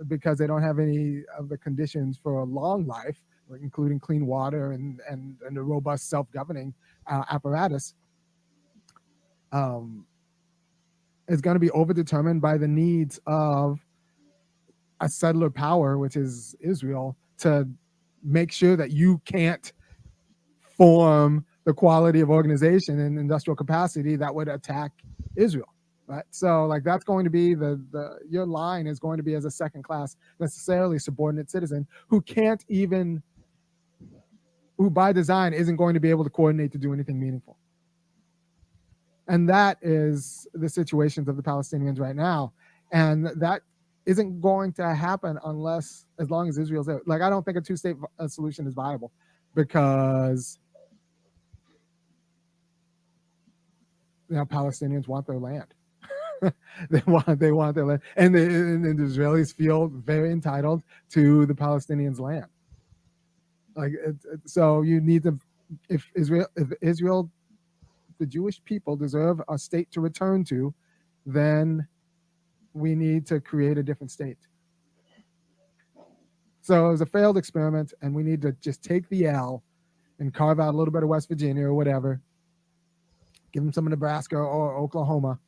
because they don't have any of the conditions for a long life, including clean water and a robust self-governing apparatus. is going to be overdetermined by the needs of a settler power, which is Israel, to make sure that you can't form the quality of organization and industrial capacity that would attack Israel. Right. So like that's going to be your line is going to be as a second class, necessarily subordinate citizen who by design isn't going to be able to coordinate to do anything meaningful. And that is the situations of the Palestinians right now. And that isn't going to happen as long as Israel's there. Like, I don't think a two-state solution is viable because Palestinians want their land. they want their land, and the Israelis feel very entitled to the Palestinians' land. Like, so you need to, if Israel, the Jewish people deserve a state to return to, then we need to create a different state. So it was a failed experiment, and we need to just take the L and carve out a little bit of West Virginia or whatever, give them some of Nebraska or Oklahoma,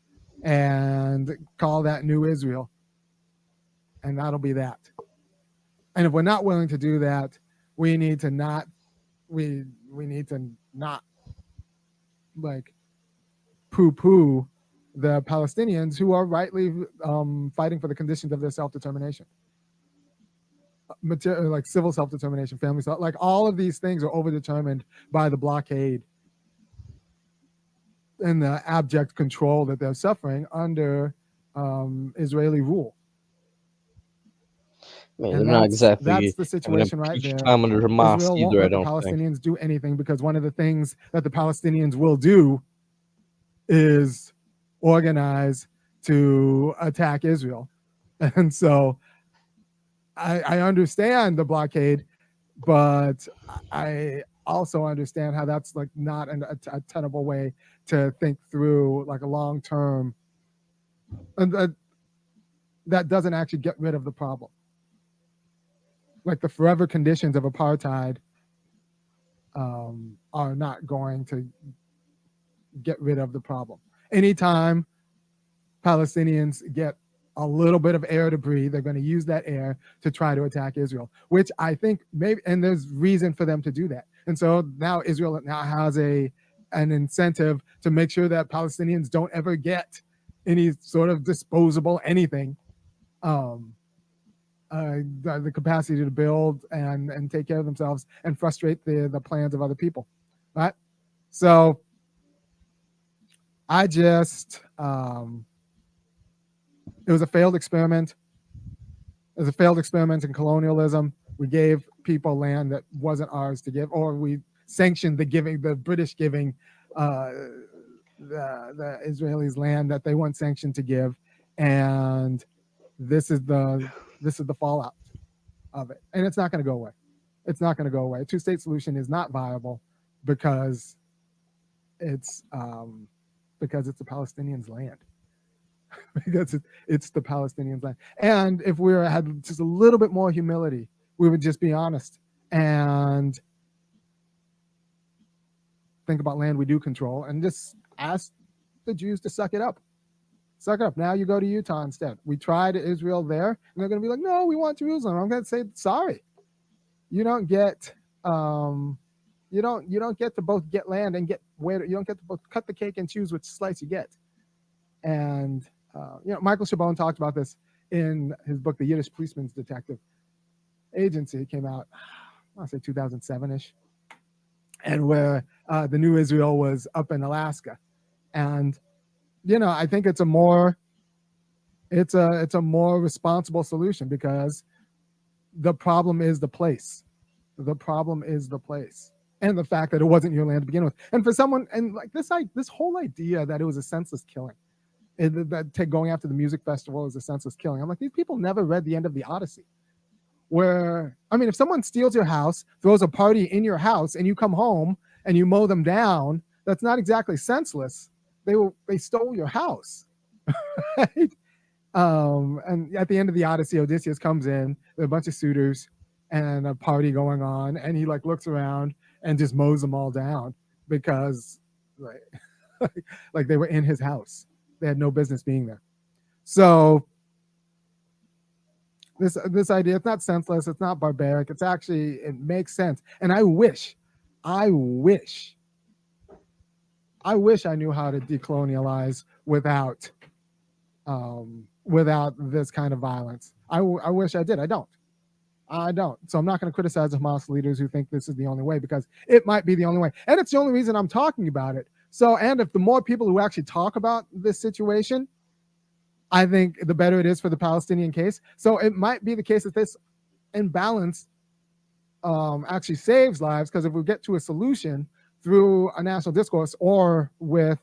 and call that New Israel. And that'll be that. And if we're not willing to do that, we need to not like poo-poo the Palestinians who are rightly fighting for the conditions of their self-determination. Like civil self-determination, family self, like all of these things are overdetermined by the blockade and the abject control that they're suffering under Israeli rule. Man, they're not exactly. That's the situation right there. Time under Hamas Israel won't either, let the Palestinians do anything, because one of the things that the Palestinians will do is organize to attack Israel. And so I understand the blockade, but I also understand how that's like not a tenable way to think through like a long term, and that doesn't actually get rid of the problem. Like the forever conditions of apartheid are not going to get rid of the problem. Anytime Palestinians get a little bit of air to breathe, they're going to use that air to try to attack Israel, which I think maybe, and there's reason for them to do that. And so now Israel now has an incentive to make sure that Palestinians don't ever get any sort of disposable anything, the capacity to build and take care of themselves and frustrate the plans of other people, right? So I just, it was a failed experiment. It was a failed experiment in colonialism. We gave people land that wasn't ours to give, or we sanctioned the British giving the Israelis land that they weren't sanctioned to give, and this is the fallout of it. And it's not going to go away. It's not going to go away. A two-state solution is not viable because it's the Palestinians' land. Because it's the Palestinians' land. And if we had just a little bit more humility, we would just be honest and think about land we do control and just ask the Jews to suck it up. Suck it up. Now you go to Utah instead. We tried Israel there, and they're going to be like, no, we want Jerusalem. I'm going to say, sorry. You don't get you don't get to both get land and get where you don't get to both cut the cake and choose which slice you get. And Michael Chabon talked about this in his book, The Yiddish Policeman's Detective Agency. It came out, I'll say 2007-ish, and where the new Israel was up in Alaska. And I think it's a more responsible solution, because the problem is the place. The problem is the place, and the fact that it wasn't your land to begin with. And for someone, and like this whole idea that it was a senseless killing, that going after the music festival is a senseless killing. I'm like, these people never read the end of the Odyssey. Where, I mean, if someone steals your house, throws a party in your house, and you come home and you mow them down, that's not exactly senseless. They stole your house, right? And at the end of the Odyssey, Odysseus comes in, there are a bunch of suitors and a party going on, and he like looks around and just mows them all down because, like, like they were in his house. They had no business being there. So this idea, it's not senseless, it's not barbaric, it's actually, it makes sense. And I wish I knew how to decolonialize without this kind of violence. I wish I did. I don't. So I'm not going to criticize the Hamas leaders who think this is the only way, because it might be the only way. And it's the only reason I'm talking about it. So, and if the more people who actually talk about this situation, I think the better it is for the Palestinian case. So it might be the case that this imbalance actually saves lives, because if we get to a solution through a national discourse or with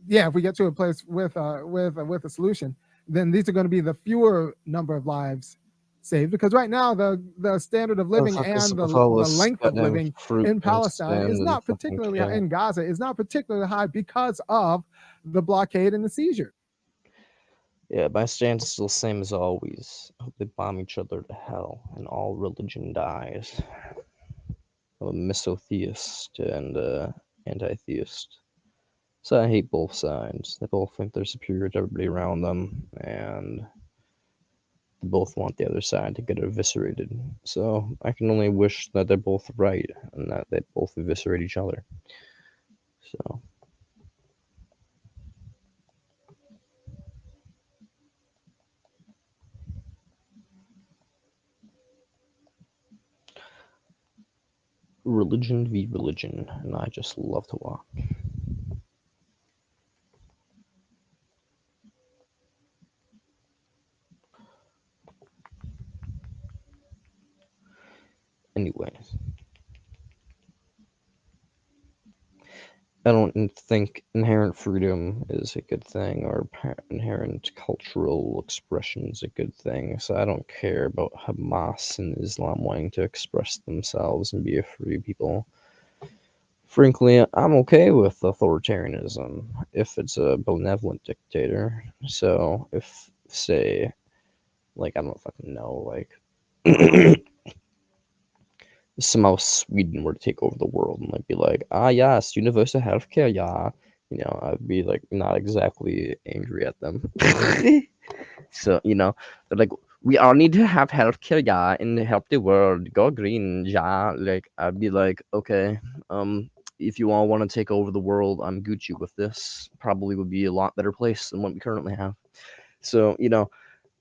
if we get to a place with a solution, then these are going to be the fewer number of lives saved, because right now the standard of living and the length of living in Palestine is not particularly high, in Gaza is not particularly high, because of the blockade and the seizure. Yeah, my stance is still the same as always. I hope they bomb each other to hell and all religion dies. I'm a misotheist and anti-theist. So I hate both sides. They both think they're superior to everybody around them, and they both want the other side to get eviscerated. So I can only wish that they're both right and that they both eviscerate each other. So. Religion v. religion, and I just love to watch. Anyways, I don't think inherent freedom is a good thing, or inherent cultural expression is a good thing, so I don't care about Hamas and Islam wanting to express themselves and be a free people. Frankly, I'm okay with authoritarianism if it's a benevolent dictator. So if, say, like, I don't fucking know, like somehow Sweden were to take over the world and like be like, yes, universal healthcare, yeah. You know, I'd be like not exactly angry at them. So, you know, they're like, we all need to have healthcare, yeah, and help the world. Go green, yeah. Like, I'd be like, okay, if you all want to take over the world, I'm Gucci with this. Probably would be a lot better place than what we currently have. So, you know,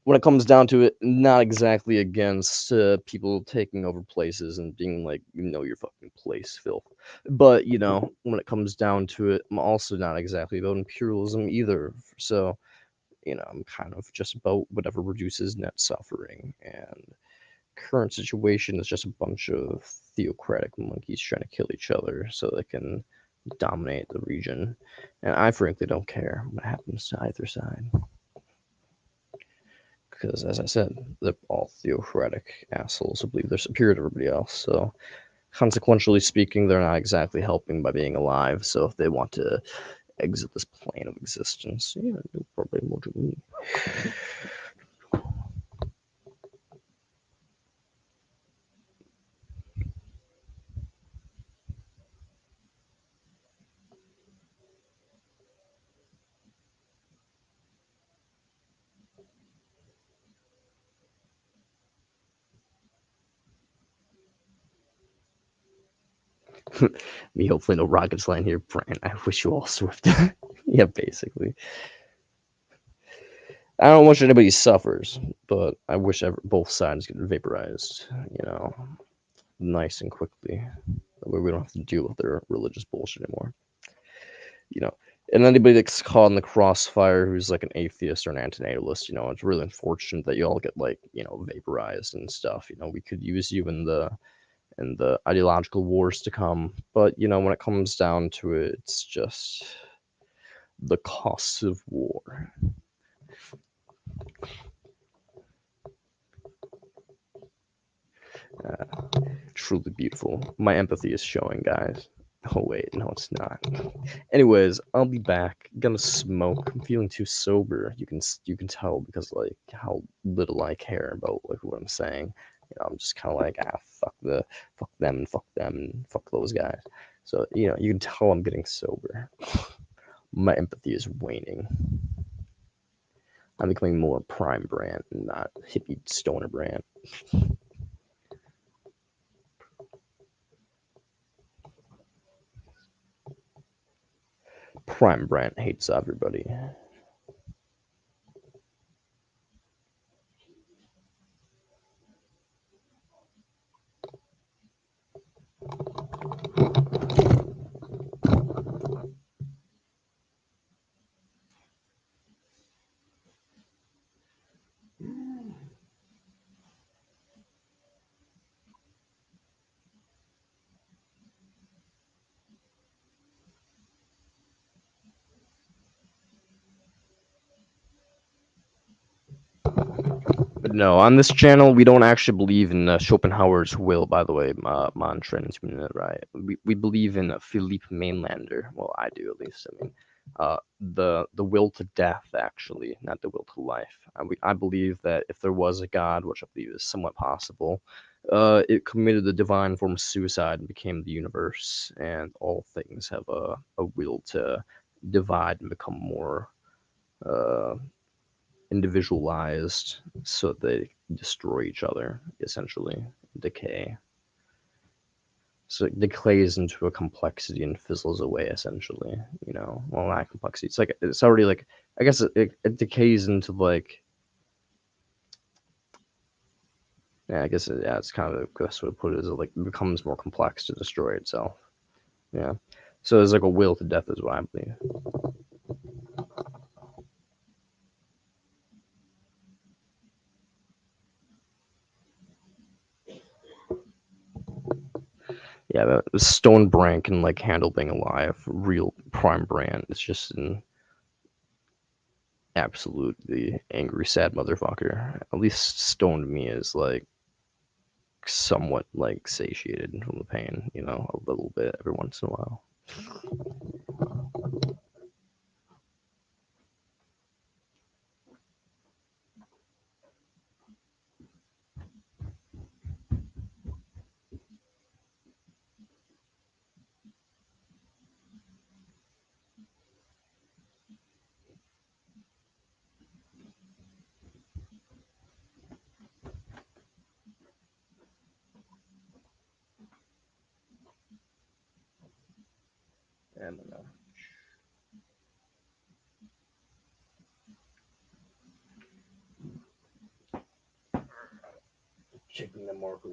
when it comes down to it, not exactly against people taking over places and being like, you know, your fucking place, filth. But, you know, when it comes down to it, I'm also not exactly about imperialism either. So, you know, I'm kind of just about whatever reduces net suffering. And current situation is just a bunch of theocratic monkeys trying to kill each other so they can dominate the region. And I frankly don't care what happens to either side. Because, as I said, they're all theocratic assholes who believe they're superior to everybody else. So, consequentially speaking, they're not exactly helping by being alive. So, if they want to exit this plane of existence, yeah, no problem with me. Me, hopefully, no rockets land here, Brian. I wish you all swift. Yeah, basically. I don't wish anybody suffers, but I wish both sides get vaporized, you know, nice and quickly. That way we don't have to deal with their religious bullshit anymore. You know, and anybody that's caught in the crossfire who's like an atheist or an antinatalist, you know, it's really unfortunate that you all get like, you know, vaporized and stuff. You know, we could use you in the ideological wars to come, but you know, when it comes down to it, it's just the costs of war. Truly beautiful. My empathy is showing, guys. Oh wait, no, it's not. Anyways, I'll be back. Gonna smoke. I'm feeling too sober. You can tell because like how little I care about like what I'm saying. I'm just kind of like, fuck them and fuck them and fuck those guys. So you can tell I'm getting sober. My empathy is waning. I'm becoming more prime brand and not hippie stoner brand. Prime brand hates everybody. But no, on this channel, we don't actually believe in Schopenhauer's will, by the way, mantra and right? We believe in Philippe Mainlander. Well, I do, at least. I mean, the will to death, actually, not the will to life. I believe that if there was a God, which I believe is somewhat possible, it committed the divine form of suicide and became the universe, and all things have a will to divide and become more individualized so that they destroy each other, essentially, decay. So it decays into a complexity and fizzles away, essentially. Well, not complexity. It's already like, I guess it decays into like, yeah, I guess it's kind of the best way to put it is it becomes more complex to destroy itself. Yeah. So there's like a will to death, is what I believe. Yeah, but Stone Brand can handle being alive. Real prime brand. It's just an absolutely angry, sad motherfucker. At least Stone to me is somewhat satiated from the pain, a little bit every once in a while. I don't know. Checking the marker.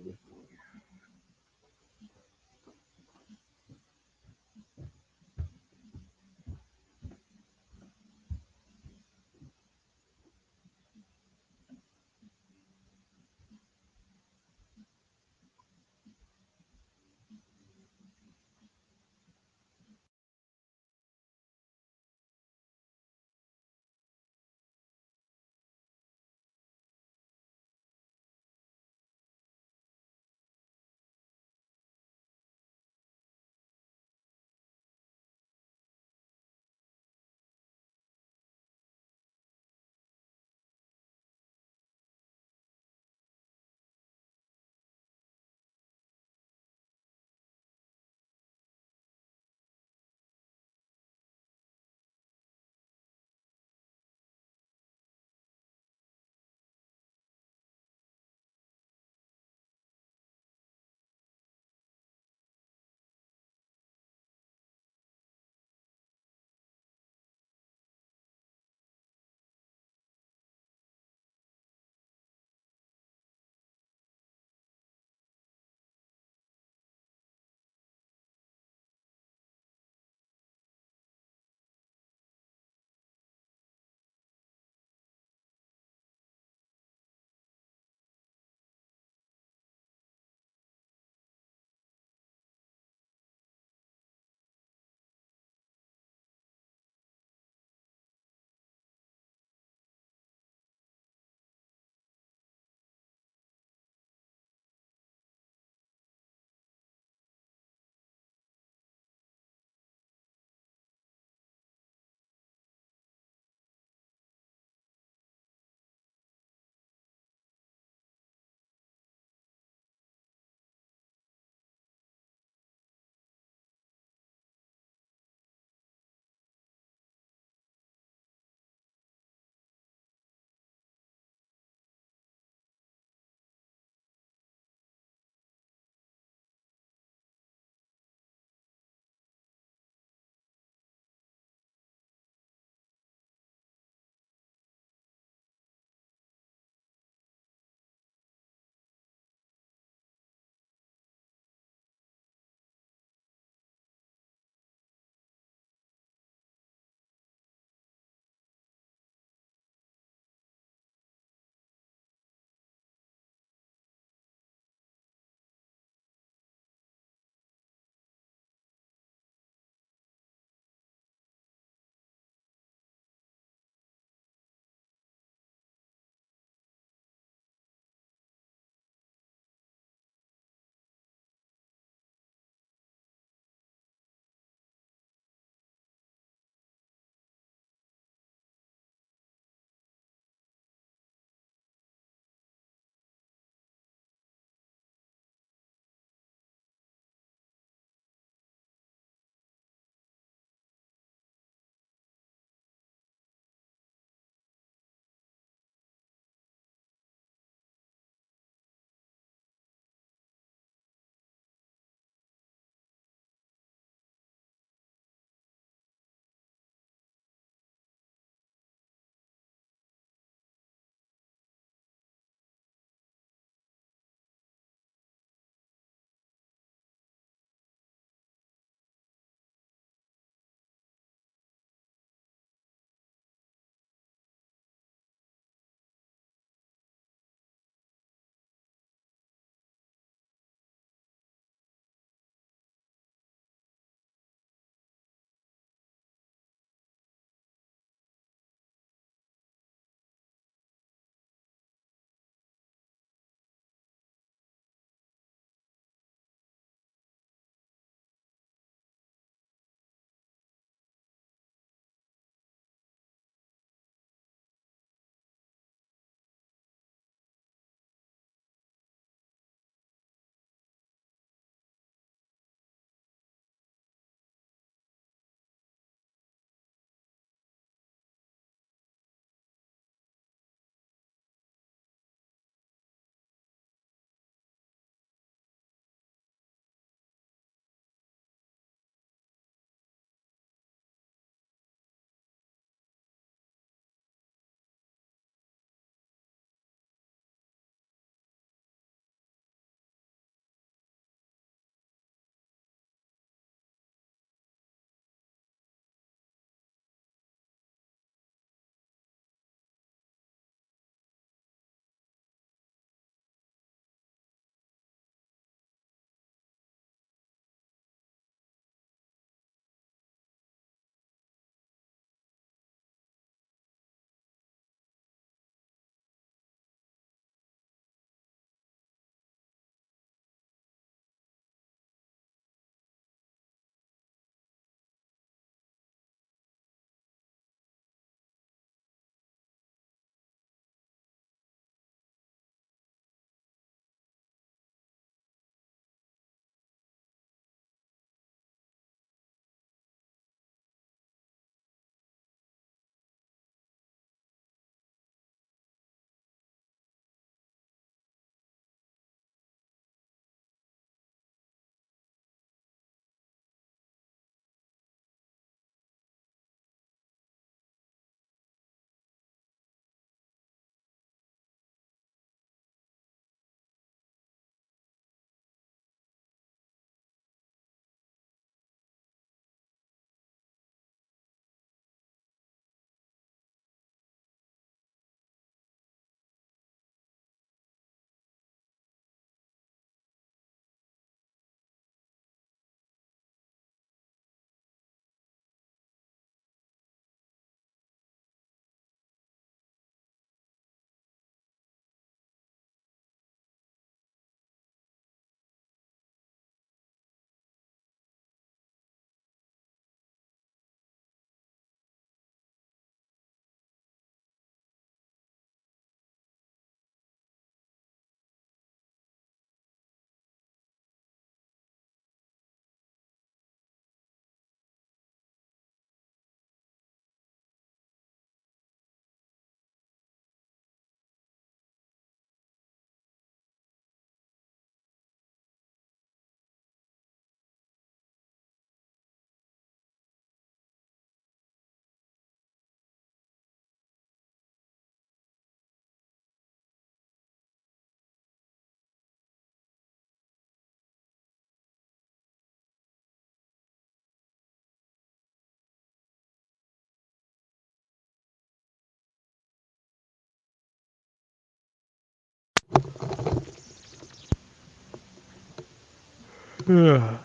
Yeah.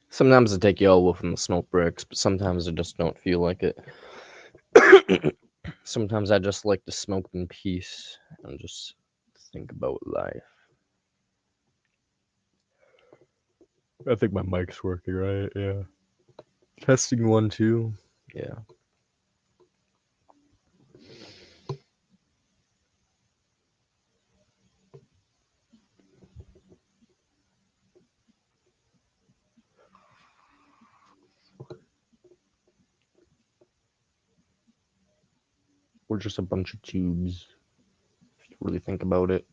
Sometimes I take yellow from the smoke bricks, but sometimes I just don't feel like it. Sometimes I just like to smoke in peace and just think about life. I think my mic's working, right? Yeah. Testing 1, 2. Yeah. We're just a bunch of tubes, if you really think about it.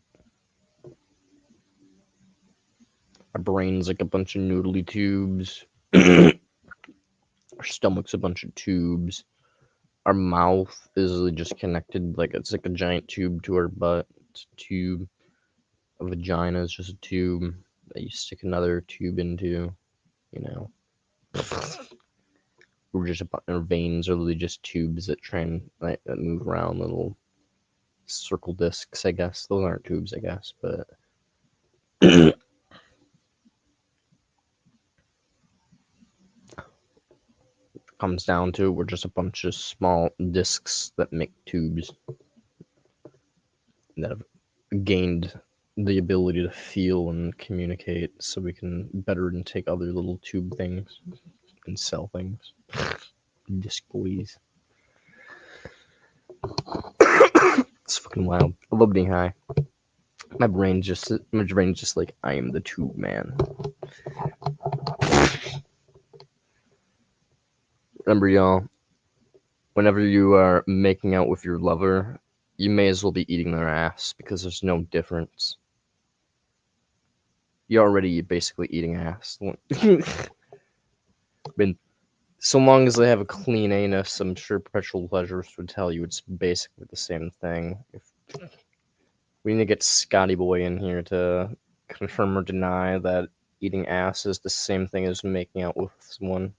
Our brain's like a bunch of noodly tubes. Our stomach's a bunch of tubes. Our mouth is just connected, like it's like a giant tube to our butt. It's a tube. A vagina is just a tube that you stick another tube into, you know. We're just our veins are literally just tubes that that move around, little circle discs, I guess. Those aren't tubes, I guess, but comes down to we're just a bunch of small discs that make tubes that have gained the ability to feel and communicate so we can better intake other little tube things and sell things. Disc boys. It's fucking wild. I love being high. My brain's just like, I am the tube man. Remember, y'all, whenever you are making out with your lover, you may as well be eating their ass because there's no difference. You're already basically eating ass. I mean, so long as they have a clean anus, I'm sure Perpetual Pleasures would tell you it's basically the same thing. We need to get Scotty Boy in here to confirm or deny that eating ass is the same thing as making out with someone.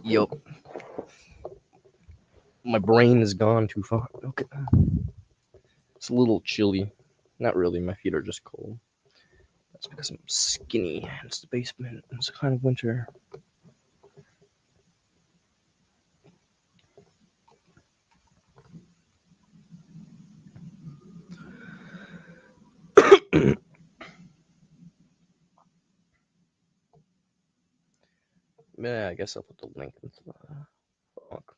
Yup. My brain has gone too far. Okay. It's a little chilly. Not really, my feet are just cold. That's because I'm skinny. It's the basement. It's kind of winter. Yeah, I guess I'll put the link into the talk.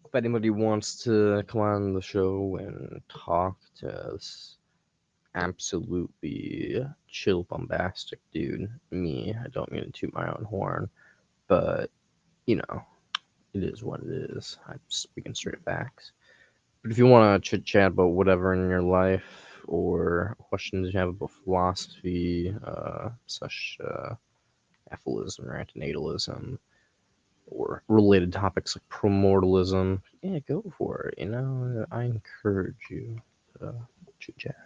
If anybody wants to come on the show and talk to this absolutely chill, bombastic dude, me, I don't mean to toot my own horn, but, you know, it is what it is. I'm speaking straight facts. But if you want to chit chat about whatever in your life or questions you have about philosophy, such apholism or antinatalism, or related topics like promortalism, yeah, go for it. You know, I encourage you to chit chat,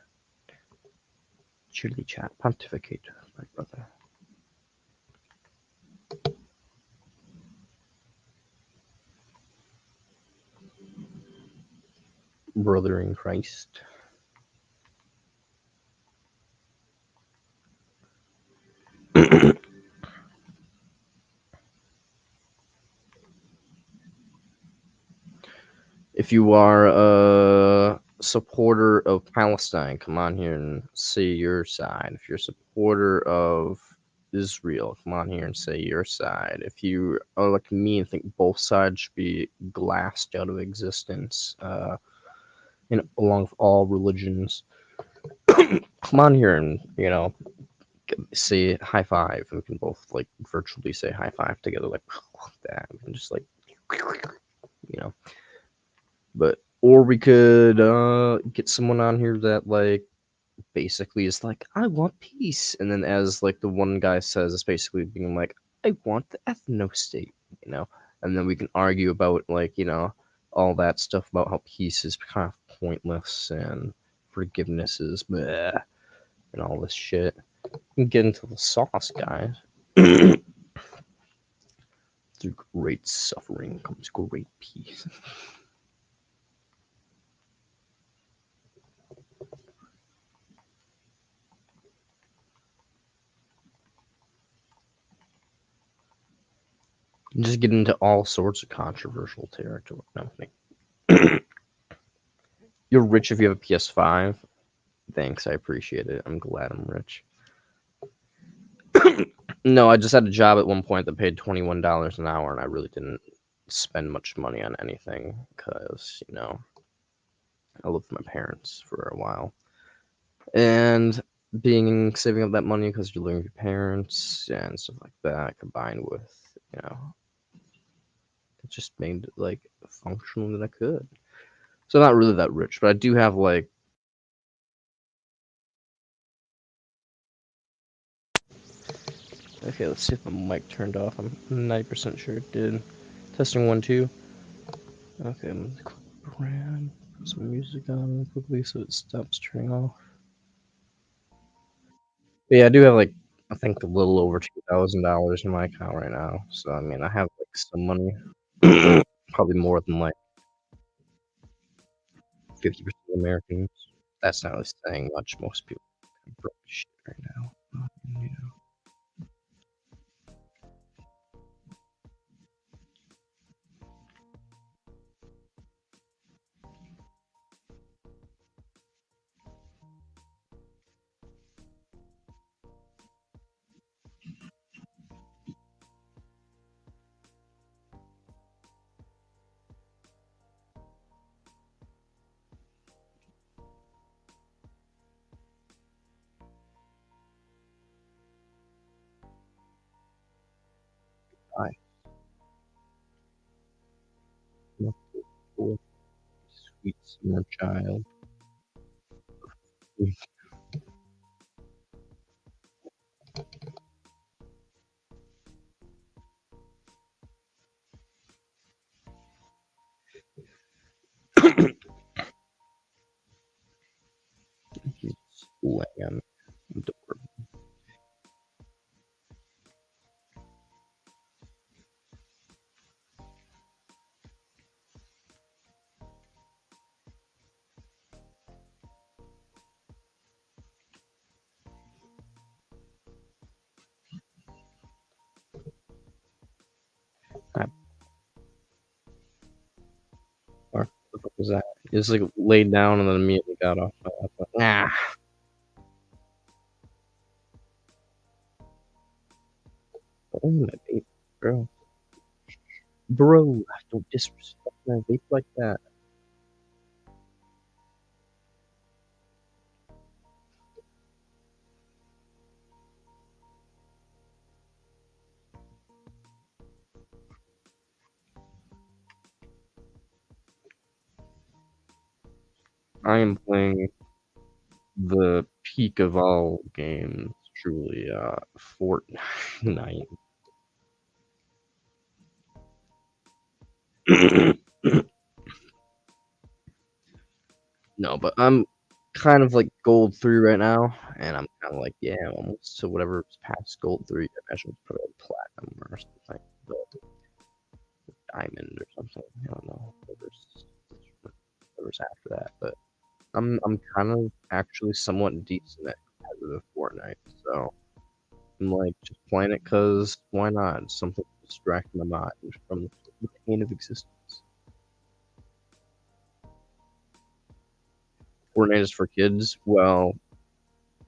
chitty chat, pontificate, my brother. Brother in Christ. If you are a supporter of Palestine, come on here and say your side. If you're a supporter of Israel, come on here and say your side. If you are like me and think both sides should be glassed out of existence, along with all religions, come on here and say high five. We can both like virtually say high five together, like that. We can just like, But or we could get someone on here that like basically is like, I want peace, and then as like the one guy says, it's basically being like, I want the ethno state, and then we can argue about like all that stuff about how peace is kind of pointless and forgiveness is bleh, and all this shit. We can get into the sauce, guys. Through great suffering comes great peace. Just get into all sorts of controversial territory. No, you're rich if you have a PS5. Thanks, I appreciate it. I'm glad I'm rich. No, I just had a job at one point that paid $21 an hour, and I really didn't spend much money on anything because, I lived with my parents for a while. And saving up that money because you're living with your parents and stuff like that, combined with, it just made it like functional that I could. So I'm not really that rich, but I do have like okay, let's see if the mic turned off. I'm 90% sure it did. Testing 1 2. Okay, I'm gonna click brand, put some music on real quickly so it stops turning off. But yeah, I do have like I think a little over $2,000 in my account right now. So I mean I have like some money. Probably more than like 50% of Americans. That's not really saying much. Most people are broke as shit right now. I sweet summer child. He's lamb. Adorable. What the fuck was that? He just like laid down and then immediately got off. Nah. Oh my baby, bro. Bro, don't disrespect my vape like that. I am playing the peak of all games, truly, Fortnite. No, but I'm kind of like gold 3 right now, and I'm kind of like, yeah, almost to whatever's past gold 3. I imagine it's probably like platinum or something, but diamond or something. I don't know. Whatever's after that, but I'm kind of actually somewhat decent at competitive Fortnite, so I'm like just playing it because why not? It's something to distract my mind from the pain of existence. Fortnite is for kids. Well,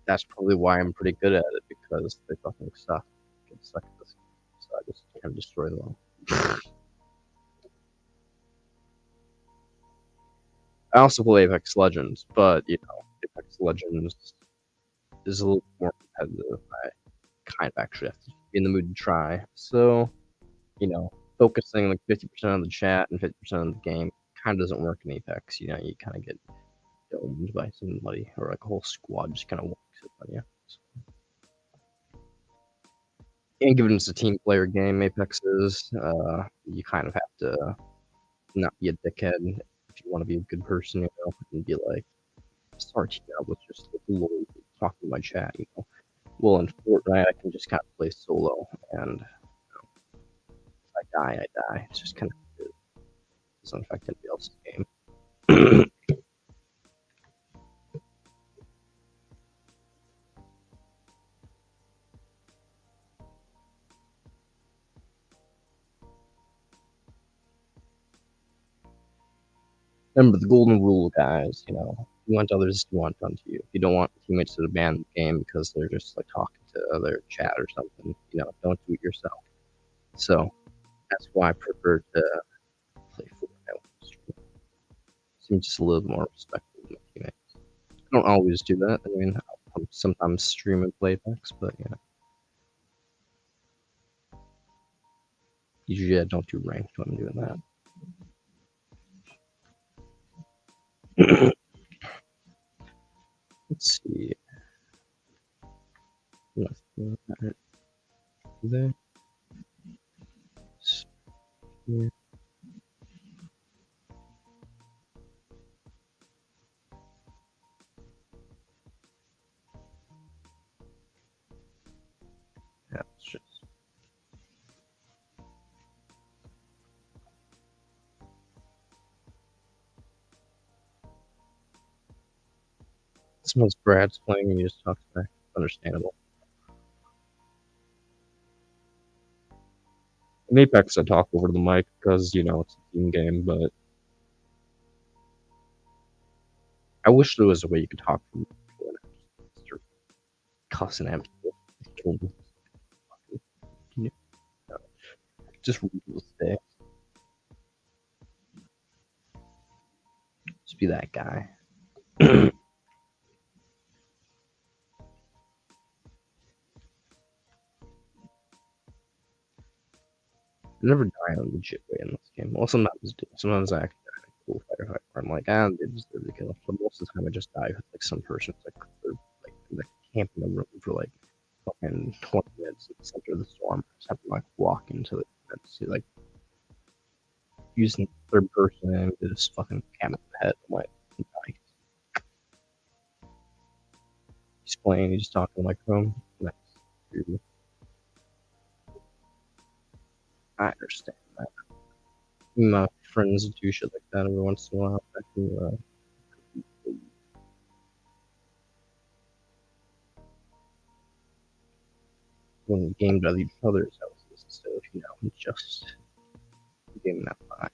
that's probably why I'm pretty good at it because they fucking suck. get stuck at this, so I just kind of destroy them all. I also play Apex Legends, but Apex Legends is a little more competitive. I kind of actually have to be in the mood to try. So, focusing like 50% of the chat and 50% of the game kind of doesn't work in Apex. You kind of get domed by somebody, or like a whole squad just kind of walks up on you. So, and given it's a team player game, Apex is, you kind of have to not be a dickhead if you want to be a good person, and be like, sorry, I was just literally talking to my chat, Well, in Fortnite, I can just kind of play solo, and if I die, I die. It's just kind of, it doesn't affect anybody else's game. Remember the golden rule, guys. You want others to want unto you. If you don't want teammates to abandon the game because they're just like talking to other chat or something, don't do it yourself. So that's why I prefer to play Fortnite. Seems just a little more respectful of my teammates. I don't always do that. I mean, I'll sometimes stream and play Apex, but usually I don't do ranked when I'm doing that. Let's see. Nothing there. Yeah. It's just smells Brad's playing and he just talks back. Understandable. In Apex, I talk over the mic because, it's a team game, but I wish there was a way you could talk from start cussing at people. Just stay. Just be that guy. I never die in a legit way in this game. Well, sometimes do. Sometimes I actually die in a cool firefight where I'm like, they deserve the kill. But most of the time, I just die with like some person they're camping in the room for like fucking 20 minutes in the center of the storm. Just have to like walk into the like using third person and just fucking camp in the head. I'm like, die. He's playing. He's just talking to the microphone. Nice. I understand that. My friends do shit like that every once in a while. I can, when we gamed at each other's houses instead of, just gaming that fine.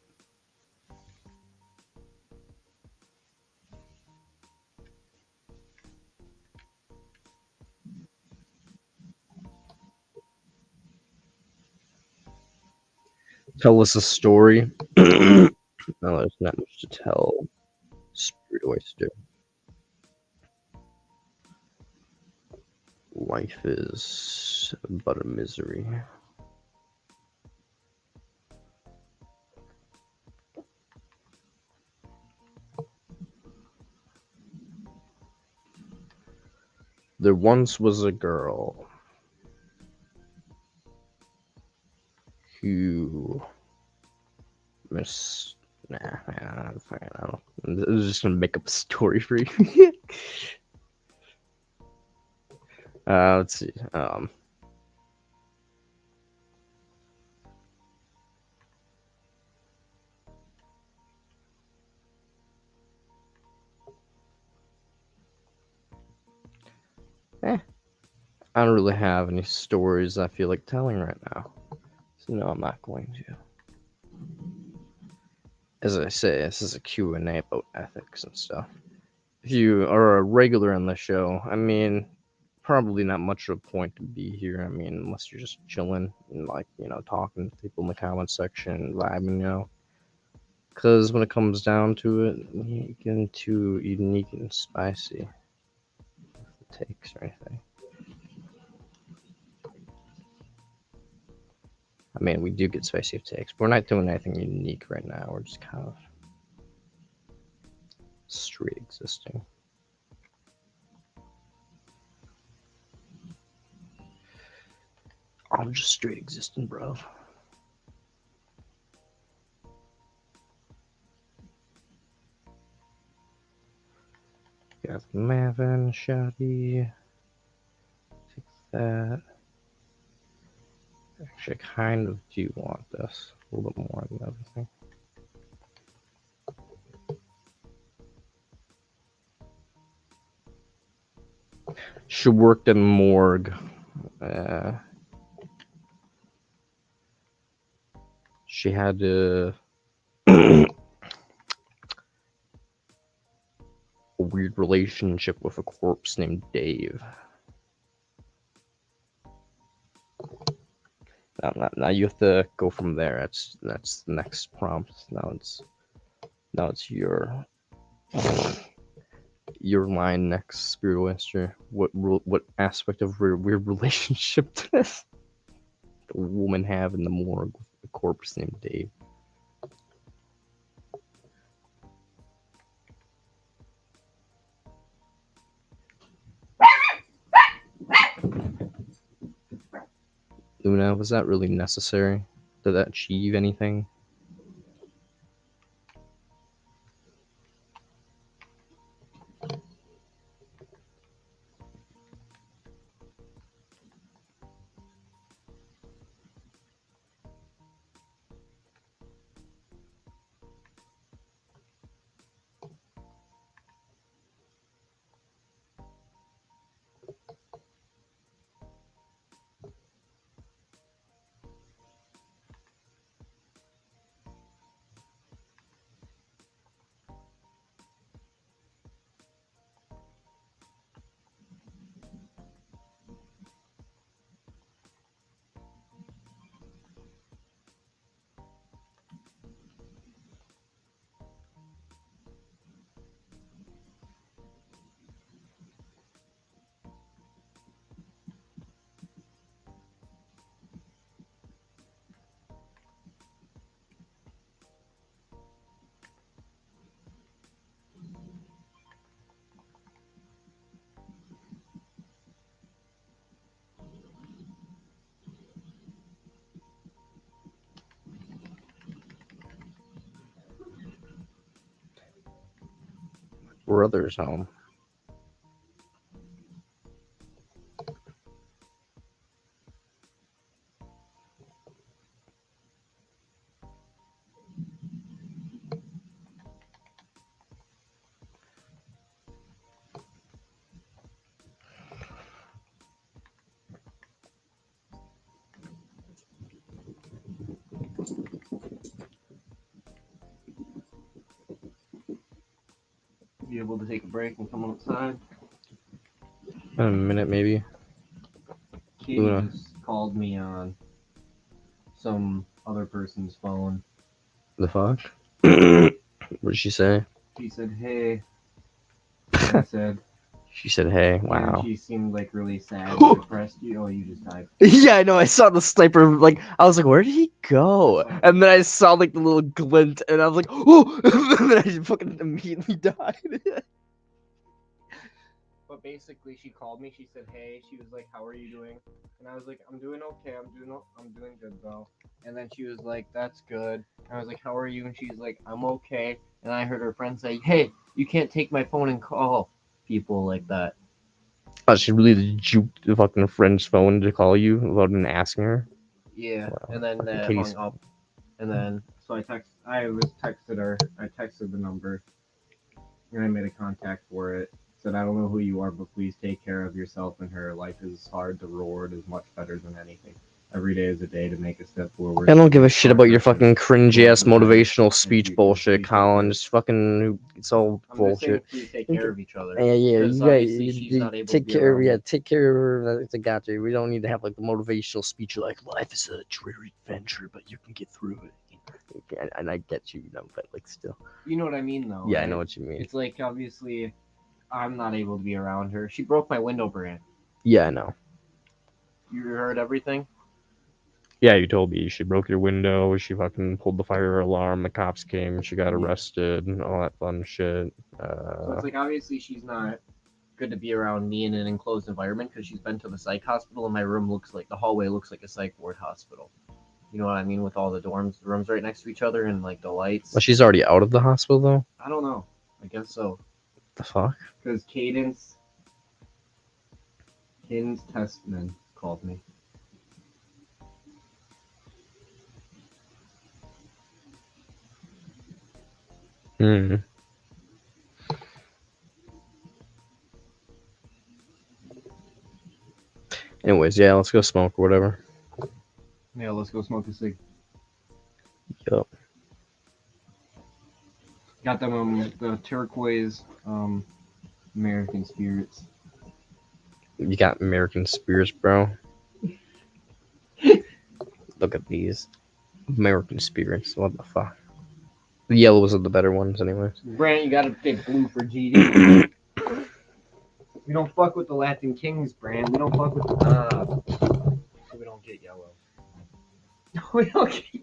Tell us a story. No, there's not much to tell. Spirit oyster. Life is but a misery. There once was a girl who Nah, I'm fine. I don't. I was just gonna make up a story for you. Let's see. I don't really have any stories I feel like telling right now. So no, I'm not going to. As I say, this is a Q&A about ethics and stuff. If you are a regular on the show, I mean, probably not much of a point to be here. I mean, unless you're just chilling and like, talking to people in the comment section, vibing, Because when it comes down to it, you get into unique and spicy takes or anything. I mean, we do get spicy takes, but we're not doing anything unique right now. We're just kind of straight existing. I'm just straight existing, bro. Got Mavin, Shoddy. Take that. Actually, I kind of do want this a little bit more than everything. She worked in morgue. She had a weird relationship with a corpse named Dave. Now you have to go from there. That's the next prompt. Now it's your line next, Spirit Oyster. What aspect of weird relationship does the woman have in the morgue with a corpse named Dave? Luna, was that really necessary? Did that achieve anything? Brother's home. Be able to take a break and come outside. In a minute, maybe. Katie Luna. just called me on some other person's phone. The fuck? What did she say? She said, "Hey." I said. She said, "Hey, wow." And she seemed like really sad and depressed. You just died. Yeah, I know. I saw the sniper. Like, I was like, "Where did he go?" And then I saw like the little glint, and I was like, "Oh!" And then I just fucking immediately died. But basically, she called me. She said, "Hey." She was like, "How are you doing?" And I was like, "I'm doing okay. I'm doing good though." And then she was like, "That's good." And I was like, "How are you?" And she's like, "I'm okay." And I heard her friend say, "Hey, you can't take my phone and call people like that." Oh, she really juked the fucking friend's phone to call you without even asking her. Yeah. Wow. And then Katie's- hung up. And then so I texted her. I texted the number. And I made a contact for it. Said, "I don't know who you are, but please take care of yourself and her. Life is hard. The reward is much better than anything." every day is a day to make a step forward. I don't give a shit about your fucking cringy ass motivational speech bullshit, Colin. Just fucking, it's all I'm just saying, bullshit. please take care of each other. Yeah, Because you obviously she's not able to take be care. around Yeah, me. take care of. It's a gotcha. We don't need to have like the motivational speech like life is a dreary adventure, but you can get through it. And I get you, but like still. You know what I mean, though. Yeah, right? I know what you mean. It's like obviously, I'm not able to be around her. She broke my window, Brand. Yeah, I know. You heard everything? Yeah, you told me she broke your window. She fucking pulled the fire alarm. The cops came. She got arrested. And all that fun shit. So it's like obviously she's not good to be around me in an enclosed environment because she's been to the psych hospital, and my room looks like the hallway looks like a psych ward hospital. You know what I mean? With all the rooms right next to each other, and like the lights. Well, she's already out of the hospital though. I don't know. I guess so. The fuck? Because Cadence Testman called me. Hmm. Anyways, yeah, let's go smoke or whatever. Yeah, let's go smoke a cig. Yup. Got them the turquoise American spirits. You got American Spirits, bro. Look at these American Spirits. What the fuck? The yellows are the better ones, anyways. Brant, you gotta pick blue for GD. We don't fuck with the Latin Kings, Brant. We don't fuck with the knob. So we don't get yellow. We don't get.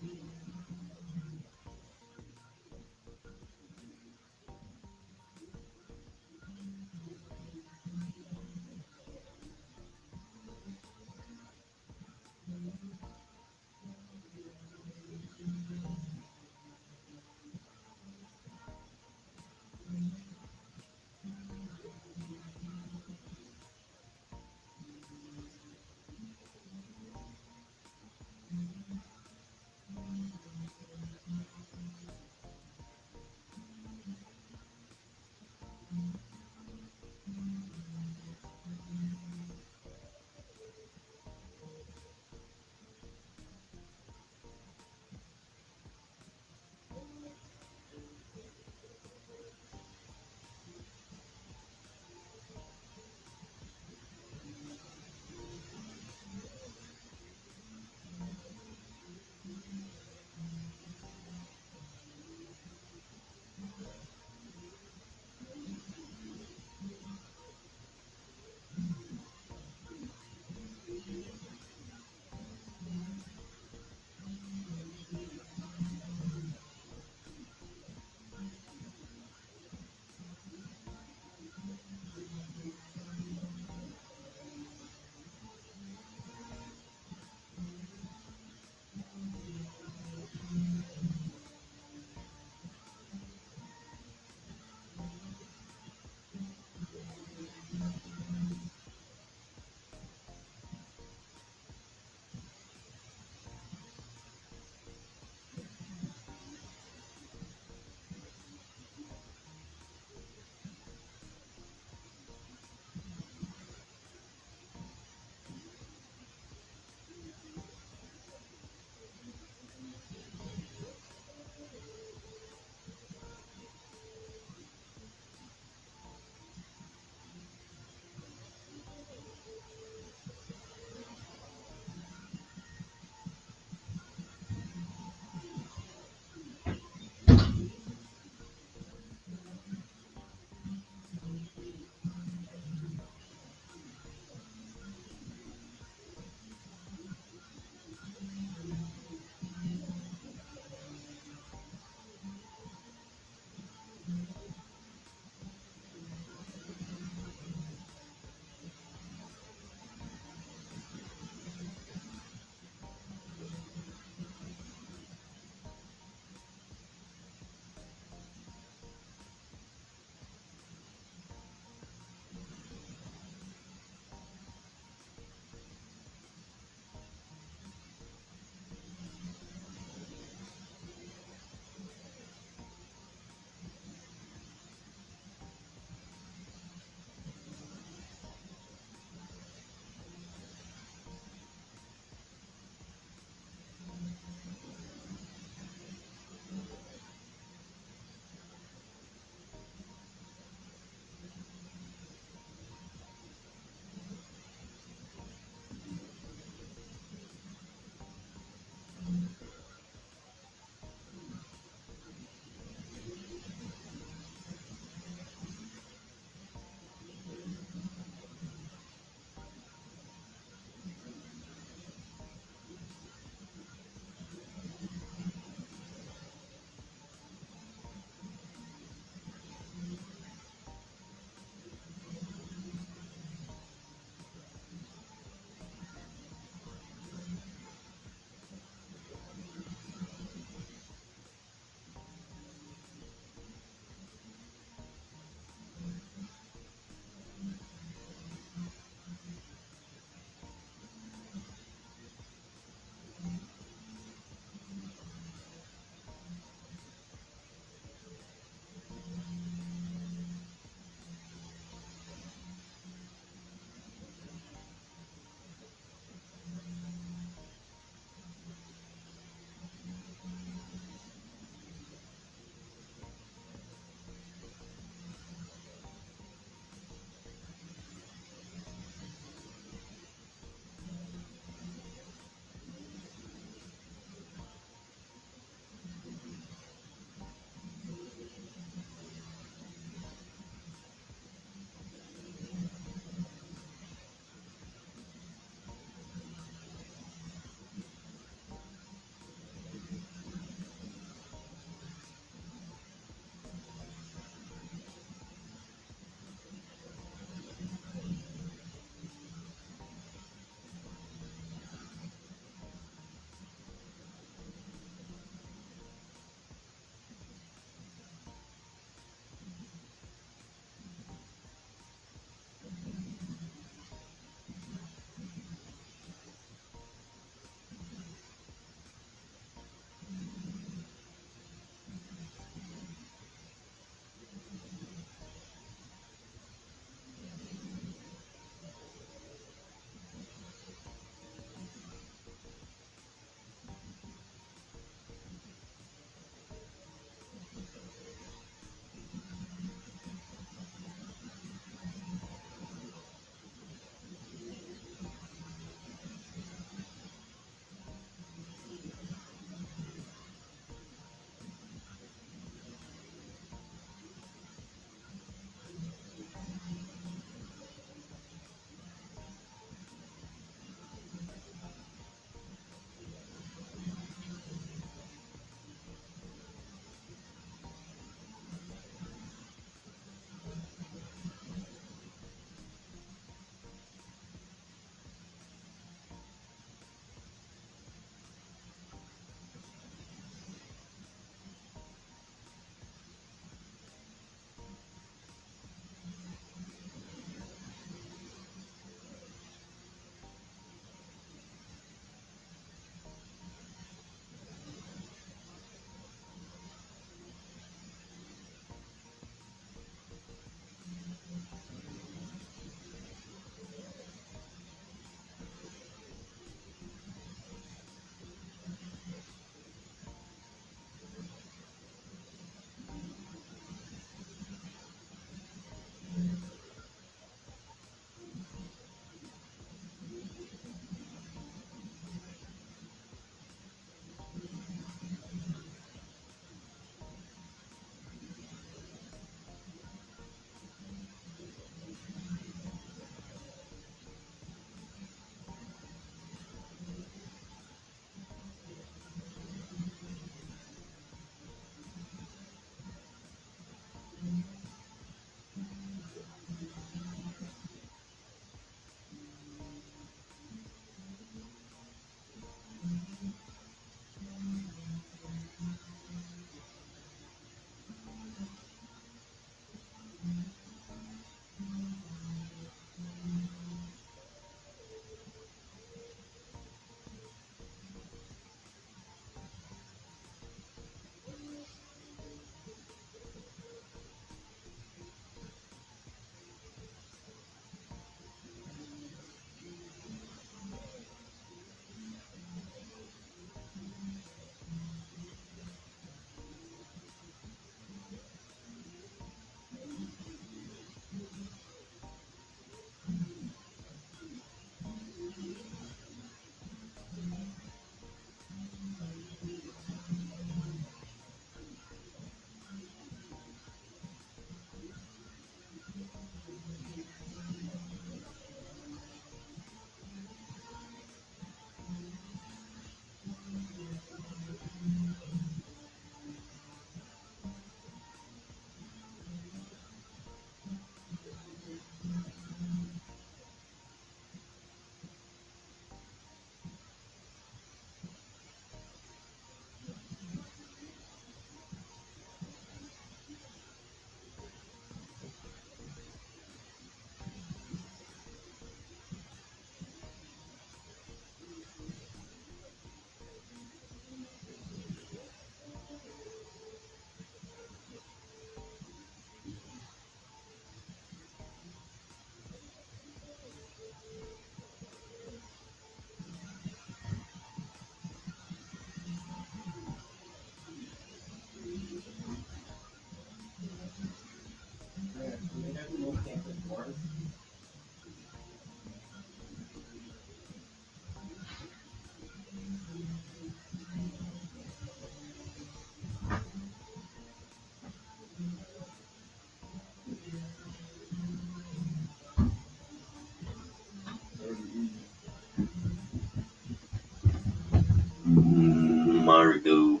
Marco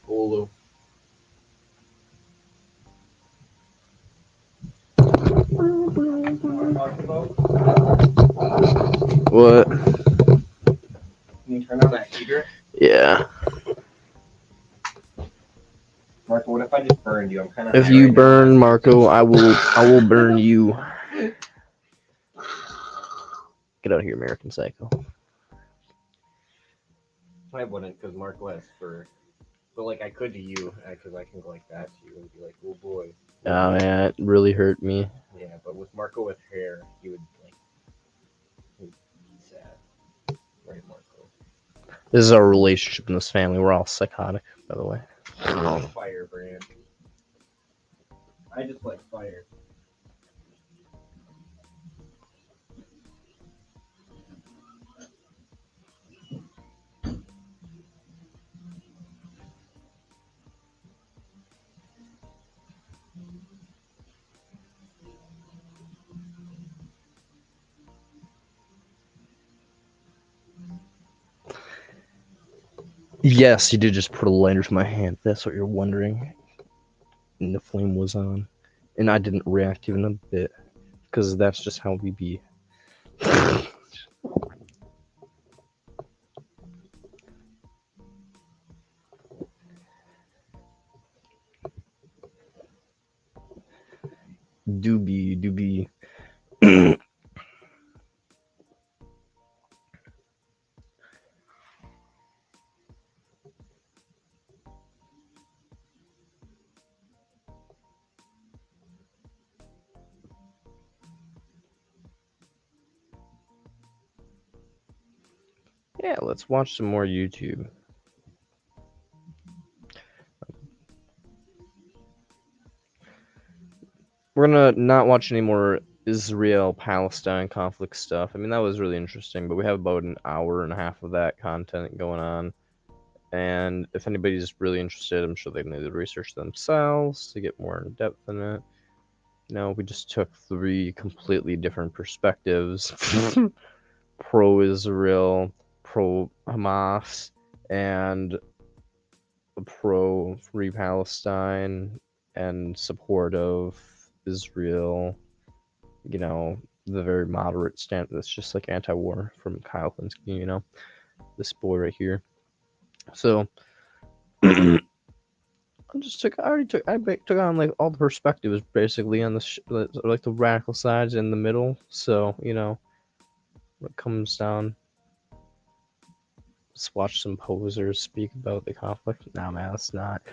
Polo. What? Can you turn on that heater? Yeah. Marco, what if I just burned you? I'm kind of. If you burn Marco, I will burn you. Get out of here, American Psycho. I wouldn't, because Marco has fur. But like I could to you, because I can go like that to you and be like, "Oh boy." Oh yeah, it really hurt me. Yeah, but with Marco with hair, he would he'd be sad. Right, Marco. This is our relationship in this family. We're all psychotic, by the way. Firebrand. I just like fire. Yes, you did just put a lighter to my hand. That's what you're wondering. And the flame was on. And I didn't react even a bit. Because that's just how we be. do be. Yeah, let's watch some more YouTube. We're gonna not watch any more Israel-Palestine conflict stuff. I mean, that was really interesting, but we have about an hour and a half of that content going on. And if anybody's really interested, I'm sure they need to research themselves to get more in depth in it. You know, we just took 3 completely different perspectives. Pro-Israel, pro-Hamas, and pro-Free Palestine, and support of Israel. You know, the very moderate stance that's just like anti-war from Kyle Klinsky, you know, this boy right here. So I took on like all the perspectives basically on the like the radical sides in the middle. So you know, when it comes down, let's watch some posers speak about the conflict. Nah, man, that's not.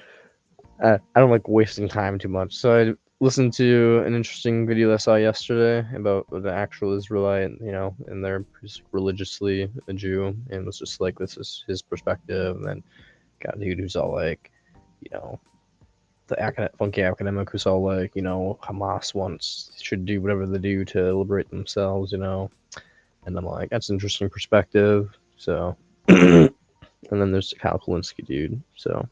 I don't like wasting time too much. So I listened to an interesting video that I saw yesterday about the actual Israelite, you know, and they're religiously a Jew, and was just like, this is his perspective. And then got a dude who's all like, you know, the funky academic who's all like, you know, Hamas should do whatever they do to liberate themselves, you know. And I'm like, that's an interesting perspective. So, and then there's the Kyle Klinsky dude. So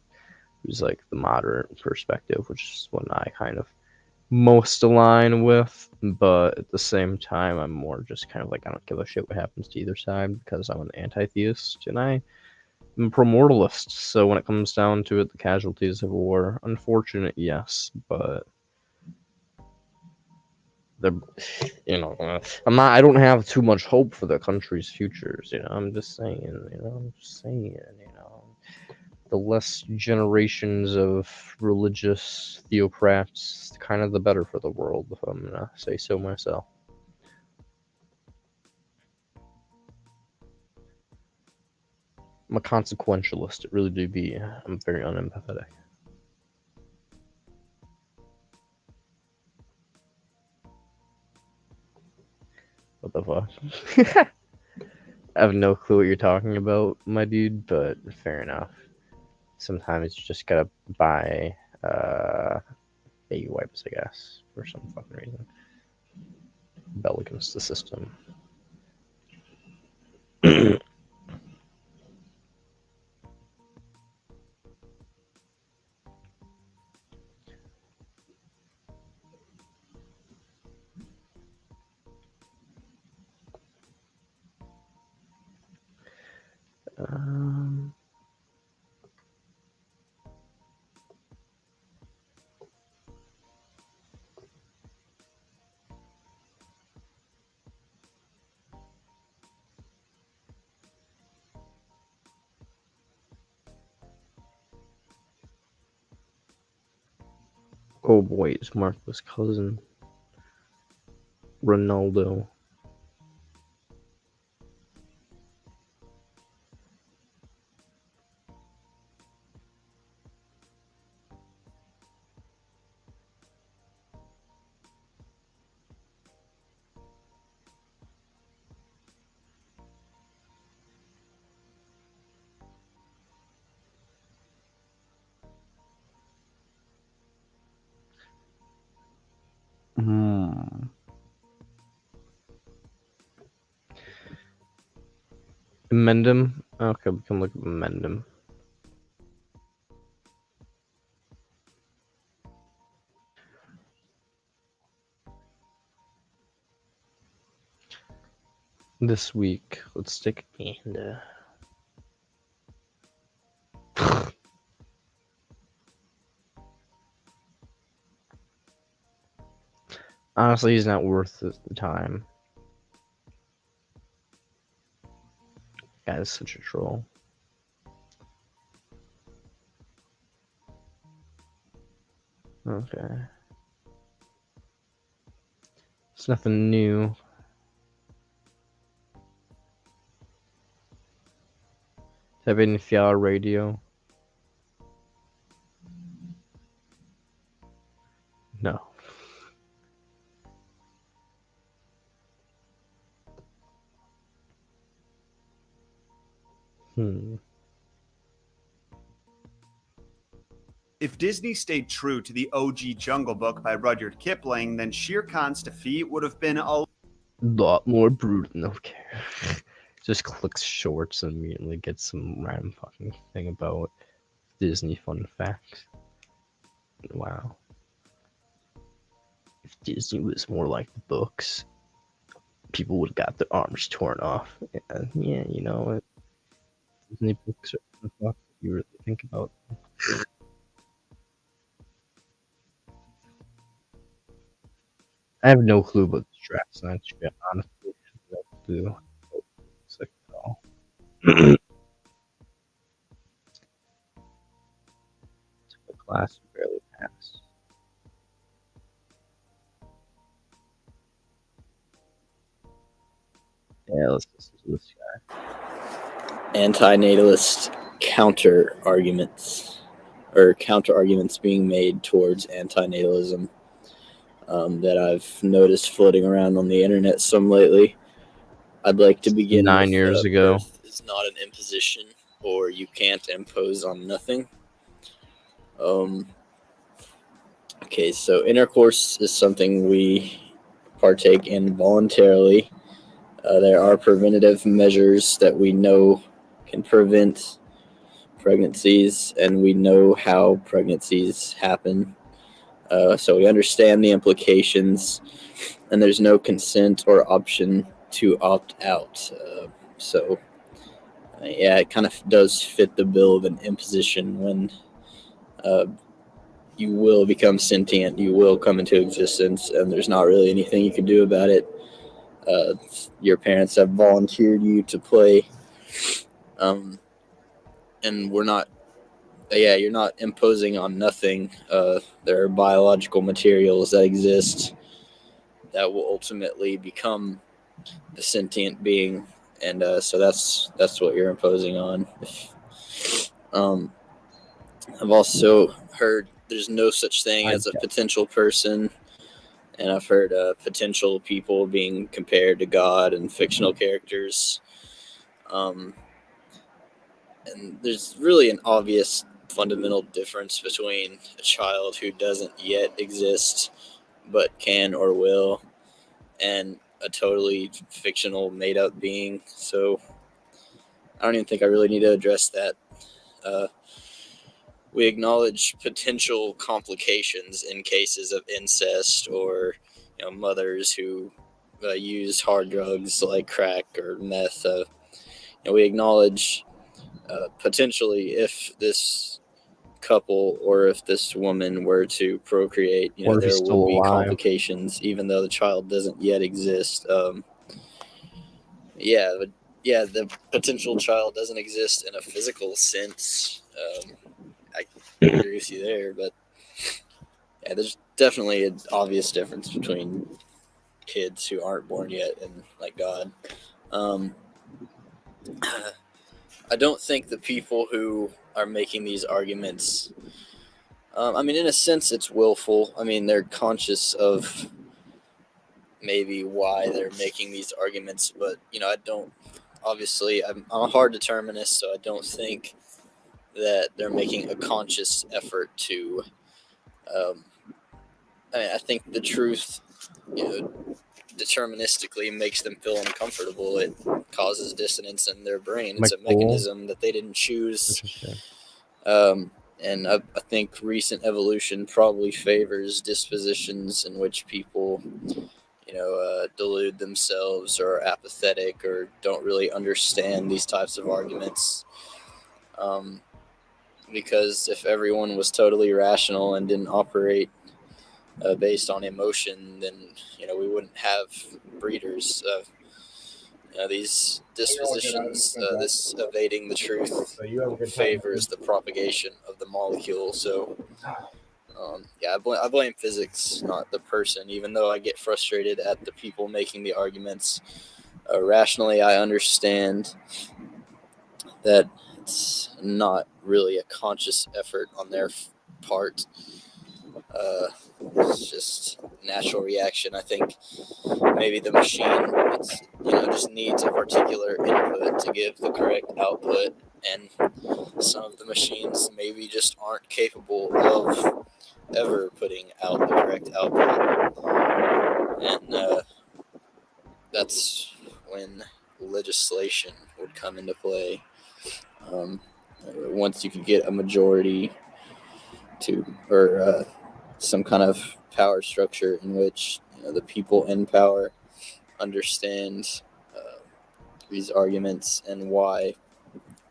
who's like the moderate perspective, which is one I kind of most align with, but at the same time, I'm more just kind of like, I don't give a shit what happens to either side because I'm an anti-theist and I'm a pro-mortalist. So when it comes down to it, the casualties of war, unfortunate, yes, but they're, you know, I don't have too much hope for the country's futures, you know, I'm just saying, you know, the less generations of religious theocrats, kind of the better for the world, if I'm gonna say so myself. I'm a consequentialist, it really do be. I'm very unempathetic. What the fuck? I have no clue what you're talking about, my dude, but fair enough. Sometimes you just gotta buy baby wipes, I guess, for some fucking reason. rebel against the system. Oh boy, it's Marco's cousin, Ronaldo. Amendum? Okay, we can look at Amendum. This week, let's take Amanda. Honestly, he's not worth the time. Guy is such a troll. Okay. It's nothing new. Type in Fiala Radio. No. If Disney stayed true to the OG Jungle Book by Rudyard Kipling, then Shere Khan's defeat would have been a lot more brutal. Okay. Just clicks shorts and immediately gets some random fucking thing about Disney fun fact. Wow. If Disney was more like the books, people would have got their arms torn off. Yeah, you know, Disney books are fun fuck if you really think about them. I have no clue about the draft science shit, honestly. I have no clue. It's like, no. Took a class and barely passed. Yeah, let's listen to this guy. Anti-natalist counter arguments being made towards anti-natalism that I've noticed floating around on the internet some lately. I'd like to begin 9 years ago. Birth is not an imposition, or you can't impose on nothing. Okay, so intercourse is something we partake in voluntarily. There are preventative measures that we know can prevent pregnancies, and we know how pregnancies happen. So we understand the implications, and there's no consent or option to opt out. Yeah, it kind of does fit the bill of an imposition when you will become sentient, you will come into existence, and there's not really anything you can do about it. Your parents have volunteered you to play, and you're not imposing on nothing. There are biological materials that exist that will ultimately become the sentient being, and so that's what you're imposing on. I've also heard there's no such thing as a potential person, and I've heard potential people being compared to God and fictional characters. And there's really an obvious fundamental difference between a child who doesn't yet exist but can or will, and a totally fictional, made-up being. So I don't even think I really need to address that. We acknowledge potential complications in cases of incest or mothers who use hard drugs like crack or meth. We acknowledge potentially if this couple or if this woman were to procreate, Or if he's there still would be alive. complications even though the child doesn't yet exist. The potential child doesn't exist in a physical sense. I agree with you there, but yeah, there's definitely an obvious difference between kids who aren't born yet and like God. I don't think the people who are making these arguments, in a sense, it's willful. They're conscious of maybe why they're making these arguments, but I don't. Obviously, I'm a hard determinist, so I don't think that they're making a conscious effort to. I think the truth, deterministically makes them feel uncomfortable. It causes dissonance in their brain. It's a mechanism that they didn't choose. And I think recent evolution probably favors dispositions in which people, delude themselves or are apathetic or don't really understand these types of arguments. Because if everyone was totally rational and didn't operate based on emotion, then we wouldn't have breeders. These dispositions, this evading the truth, favors the propagation of the molecule. So, I blame physics, not the person. Even though I get frustrated at the people making the arguments, rationally, I understand that it's not really a conscious effort on their part. It's just natural reaction. I think maybe the machine just needs a particular input to give the correct output, and some of the machines maybe just aren't capable of ever putting out the correct output, and that's when legislation would come into play. Once you could get a majority or some kind of power structure in which the people in power understand these arguments and why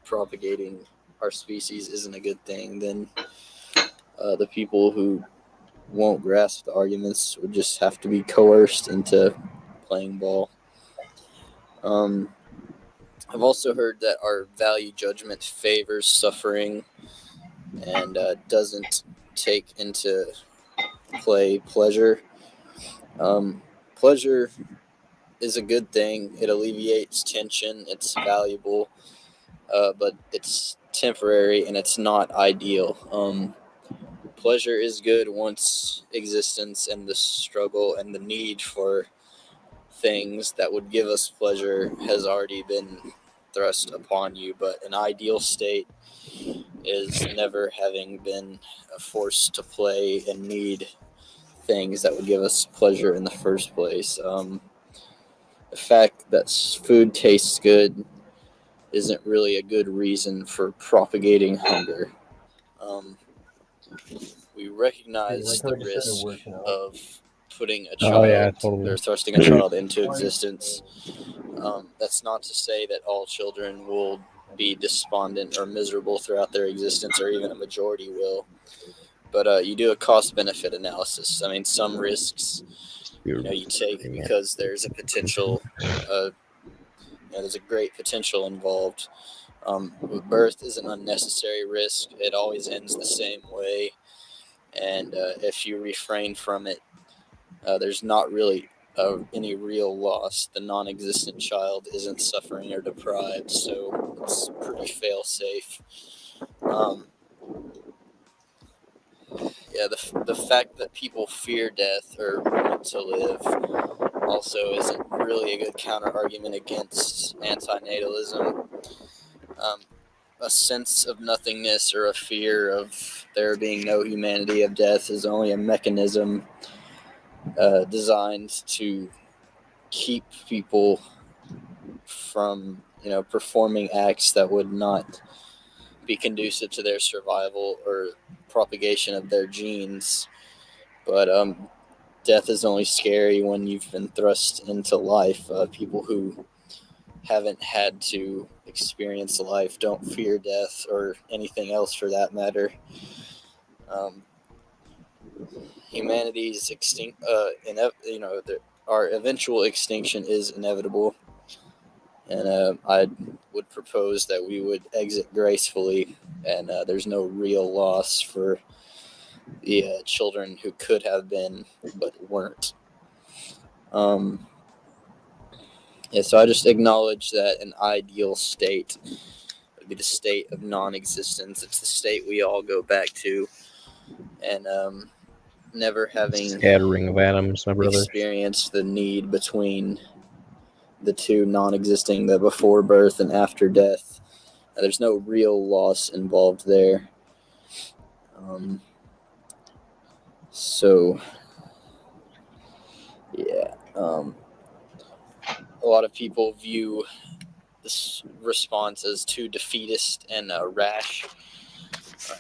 propagating our species isn't a good thing, then the people who won't grasp the arguments would just have to be coerced into playing ball. I've also heard that our value judgment favors suffering and doesn't take into play pleasure. Pleasure is a good thing. It alleviates tension. It's valuable, but it's temporary and it's not ideal. Pleasure is good once existence and the struggle and the need for things that would give us pleasure has already been thrust upon you, but an ideal state is never having been forced to play and need things that would give us pleasure in the first place. The fact that food tastes good isn't really a good reason for propagating hunger. We recognize the risk of putting a child or thrusting a child into existence. That's not to say that all children will be despondent or miserable throughout their existence, or even a majority will. But you do a cost-benefit analysis. Some risks you take because there's a potential, there's a great potential involved. Birth is an unnecessary risk. It always ends the same way. And if you refrain from it, there's not really any real loss. The non-existent child isn't suffering or deprived, so it's pretty fail-safe. The fact that people fear death or want to live also isn't really a good counter-argument against antinatalism. A sense of nothingness or a fear of there being no humanity of death is only a mechanism designed to keep people from, performing acts that would not be conducive to their survival or propagation of their genes. But death is only scary when you've been thrust into life. People who haven't had to experience life don't fear death or anything else for that matter. Humanity's our eventual extinction is inevitable, and I would propose that we would exit gracefully, and there's no real loss for the children who could have been but weren't. So I just acknowledge that an ideal state would be the state of non-existence. It's the state we all go back to, and never having scattering of atoms, my brother. Experienced the need between the two non-existing, the before birth and after death. There's no real loss involved there. So, yeah. A lot of people view this response as too defeatist and rash.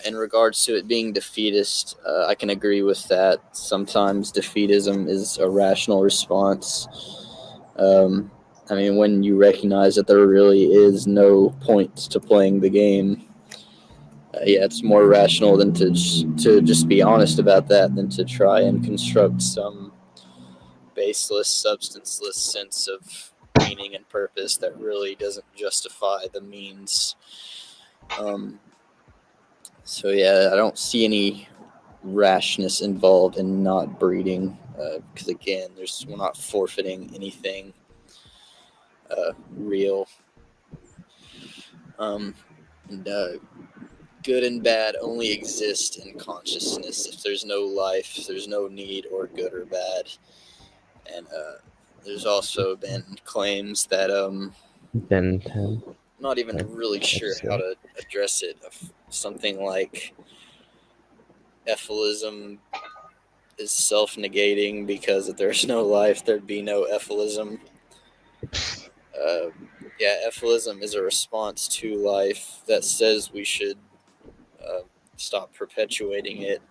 In regards to it being defeatist, I can agree with that. Sometimes defeatism is a rational response. When you recognize that there really is no point to playing the game, it's more rational than to just be honest about that than to try and construct some baseless, substanceless sense of meaning and purpose that really doesn't justify the means. So I don't see any rashness involved in not breeding, because again, we're not forfeiting anything real. Good and bad only exist in consciousness. If there's no life, there's no need or good or bad. And there's also been claims that Ben 10. Not even really sure how to address it. Something like Ephilism is self-negating because if there's no life, there'd be no ephilism. Ephilism is a response to life that says we should stop perpetuating it.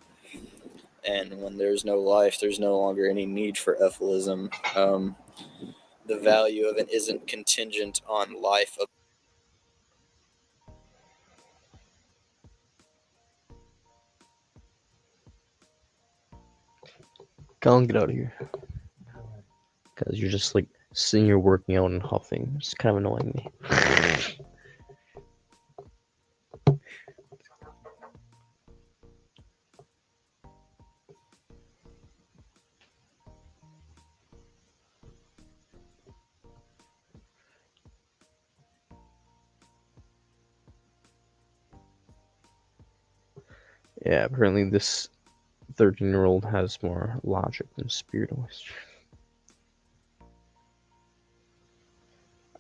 And when there's no life, there's no longer any need for ephilism. The value of it isn't contingent on life. Colin, get out of here. Because you're just like sitting here working out and huffing. It's kind of annoying me. Yeah, apparently this 13-year-old has more logic than spirit.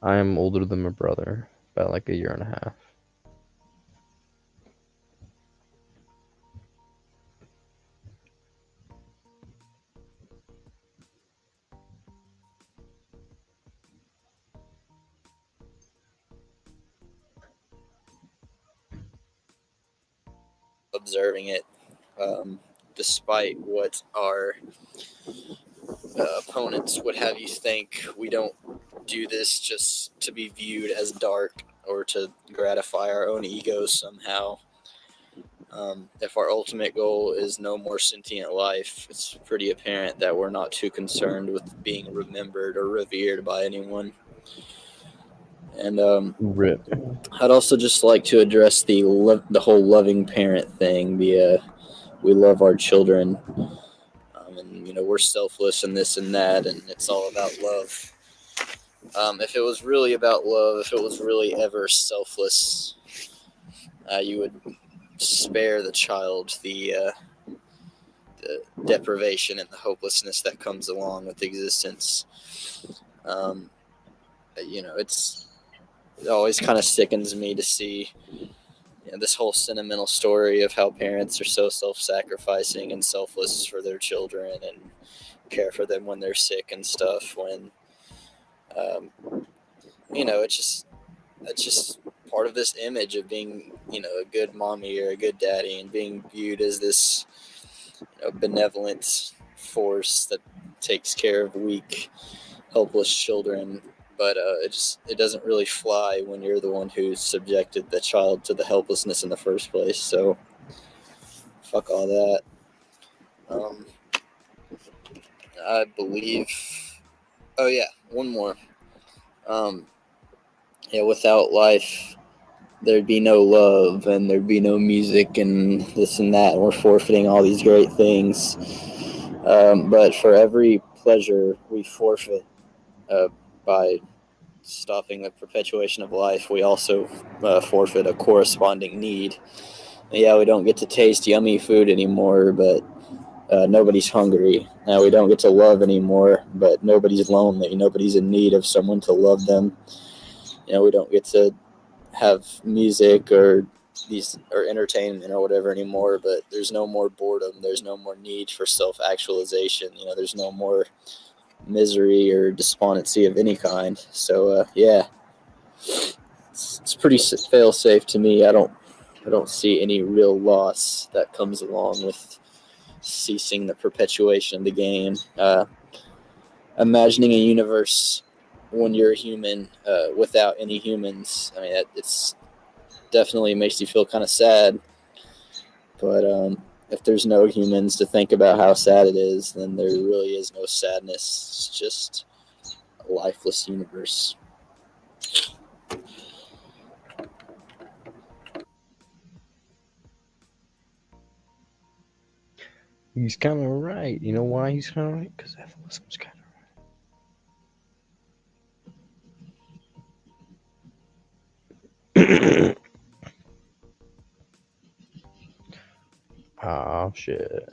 I am older than my brother by like a year and a half. Observing it, despite what our opponents would have you think. We don't do this just to be viewed as dark or to gratify our own egos somehow. If our ultimate goal is no more sentient life, it's pretty apparent that we're not too concerned with being remembered or revered by anyone. And I'd also just like to address the whole loving parent thing. We love our children, and we're selfless and this and that, and it's all about love. If it was really about love, if it was really ever selfless, you would spare the child the deprivation and the hopelessness that comes along with existence. It always kind of sickens me to see this whole sentimental story of how parents are so self-sacrificing and selfless for their children and care for them when they're sick and stuff, when It's just part of this image of being, a good mommy or a good daddy, and being viewed as this benevolent force that takes care of weak, helpless children. But it doesn't really fly when you're the one who subjected the child to the helplessness in the first place. So fuck all that. I believe. Oh yeah, one more. Without life, there'd be no love, and there'd be no music, and this and that. And we're forfeiting all these great things. But for every pleasure we forfeit by stopping the perpetuation of life, we also forfeit a corresponding need. Yeah, we don't get to taste yummy food anymore, but nobody's hungry. Now we don't get to love anymore, but nobody's lonely. Nobody's in need of someone to love them. We don't get to have music or entertainment or whatever anymore, but there's no more boredom. There's no more need for self-actualization. There's no more misery or despondency of any kind. So it's pretty fail safe to me. I don't see any real loss that comes along with ceasing the perpetuation of the game. Imagining a universe when you're a human without any humans, I mean, it's definitely makes you feel kind of sad. But if there's no humans to think about how sad it is, then there really is no sadness. It's just a lifeless universe. He's kind of right. You know why he's kind of right? Because Evangelism's kind of right. Oh, shit.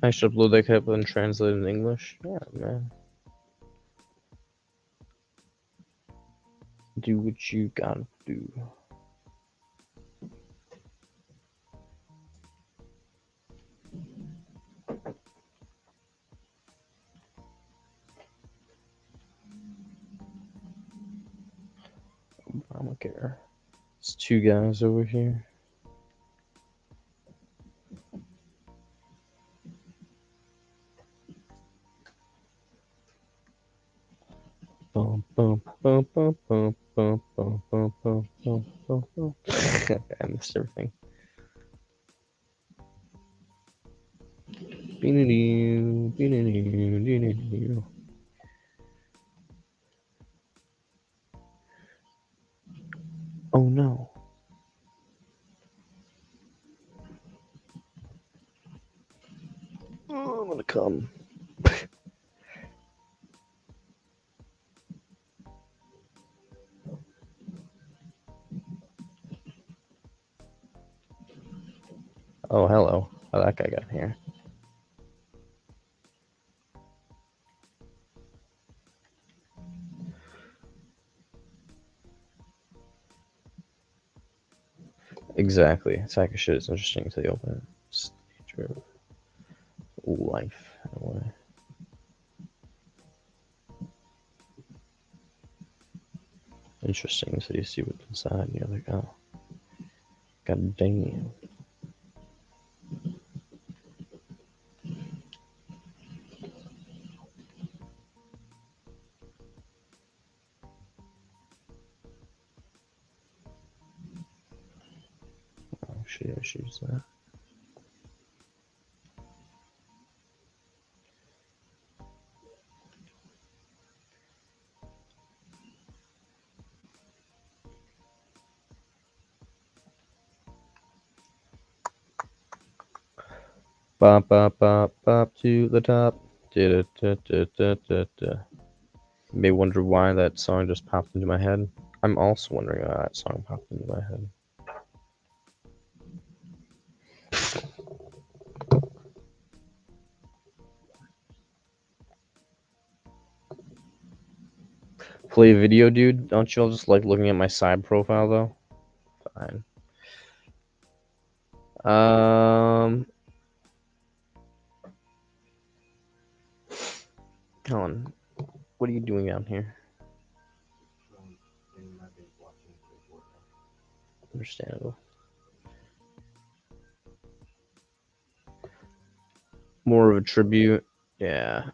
I should upload that clip and translate it in English. Yeah, man. Do what you gotta do. Obamacare. It's two guys over here. Bum, bum, bum, bum, bum, bum, bum, bum, bum, bum, bum, bum. I missed everything. Beanie-doo, beanie-doo, beanie-doo. Oh no. Oh, I'm gonna come. Oh, hello. How that guy got here? Exactly. Sack of shit is interesting until you open it. Stage of life, in a way. Interesting until you see what's inside and you're like, oh. God damn. Oh shit, I should use that. Bop, bop, bop, bop to the top. You may wonder why that song just popped into my head. I'm also wondering why that song popped into my head. play video, dude? Don't you all just like looking at my side profile though? Fine. Colin, what are you doing down here? Understandable. More of a tribute, yeah.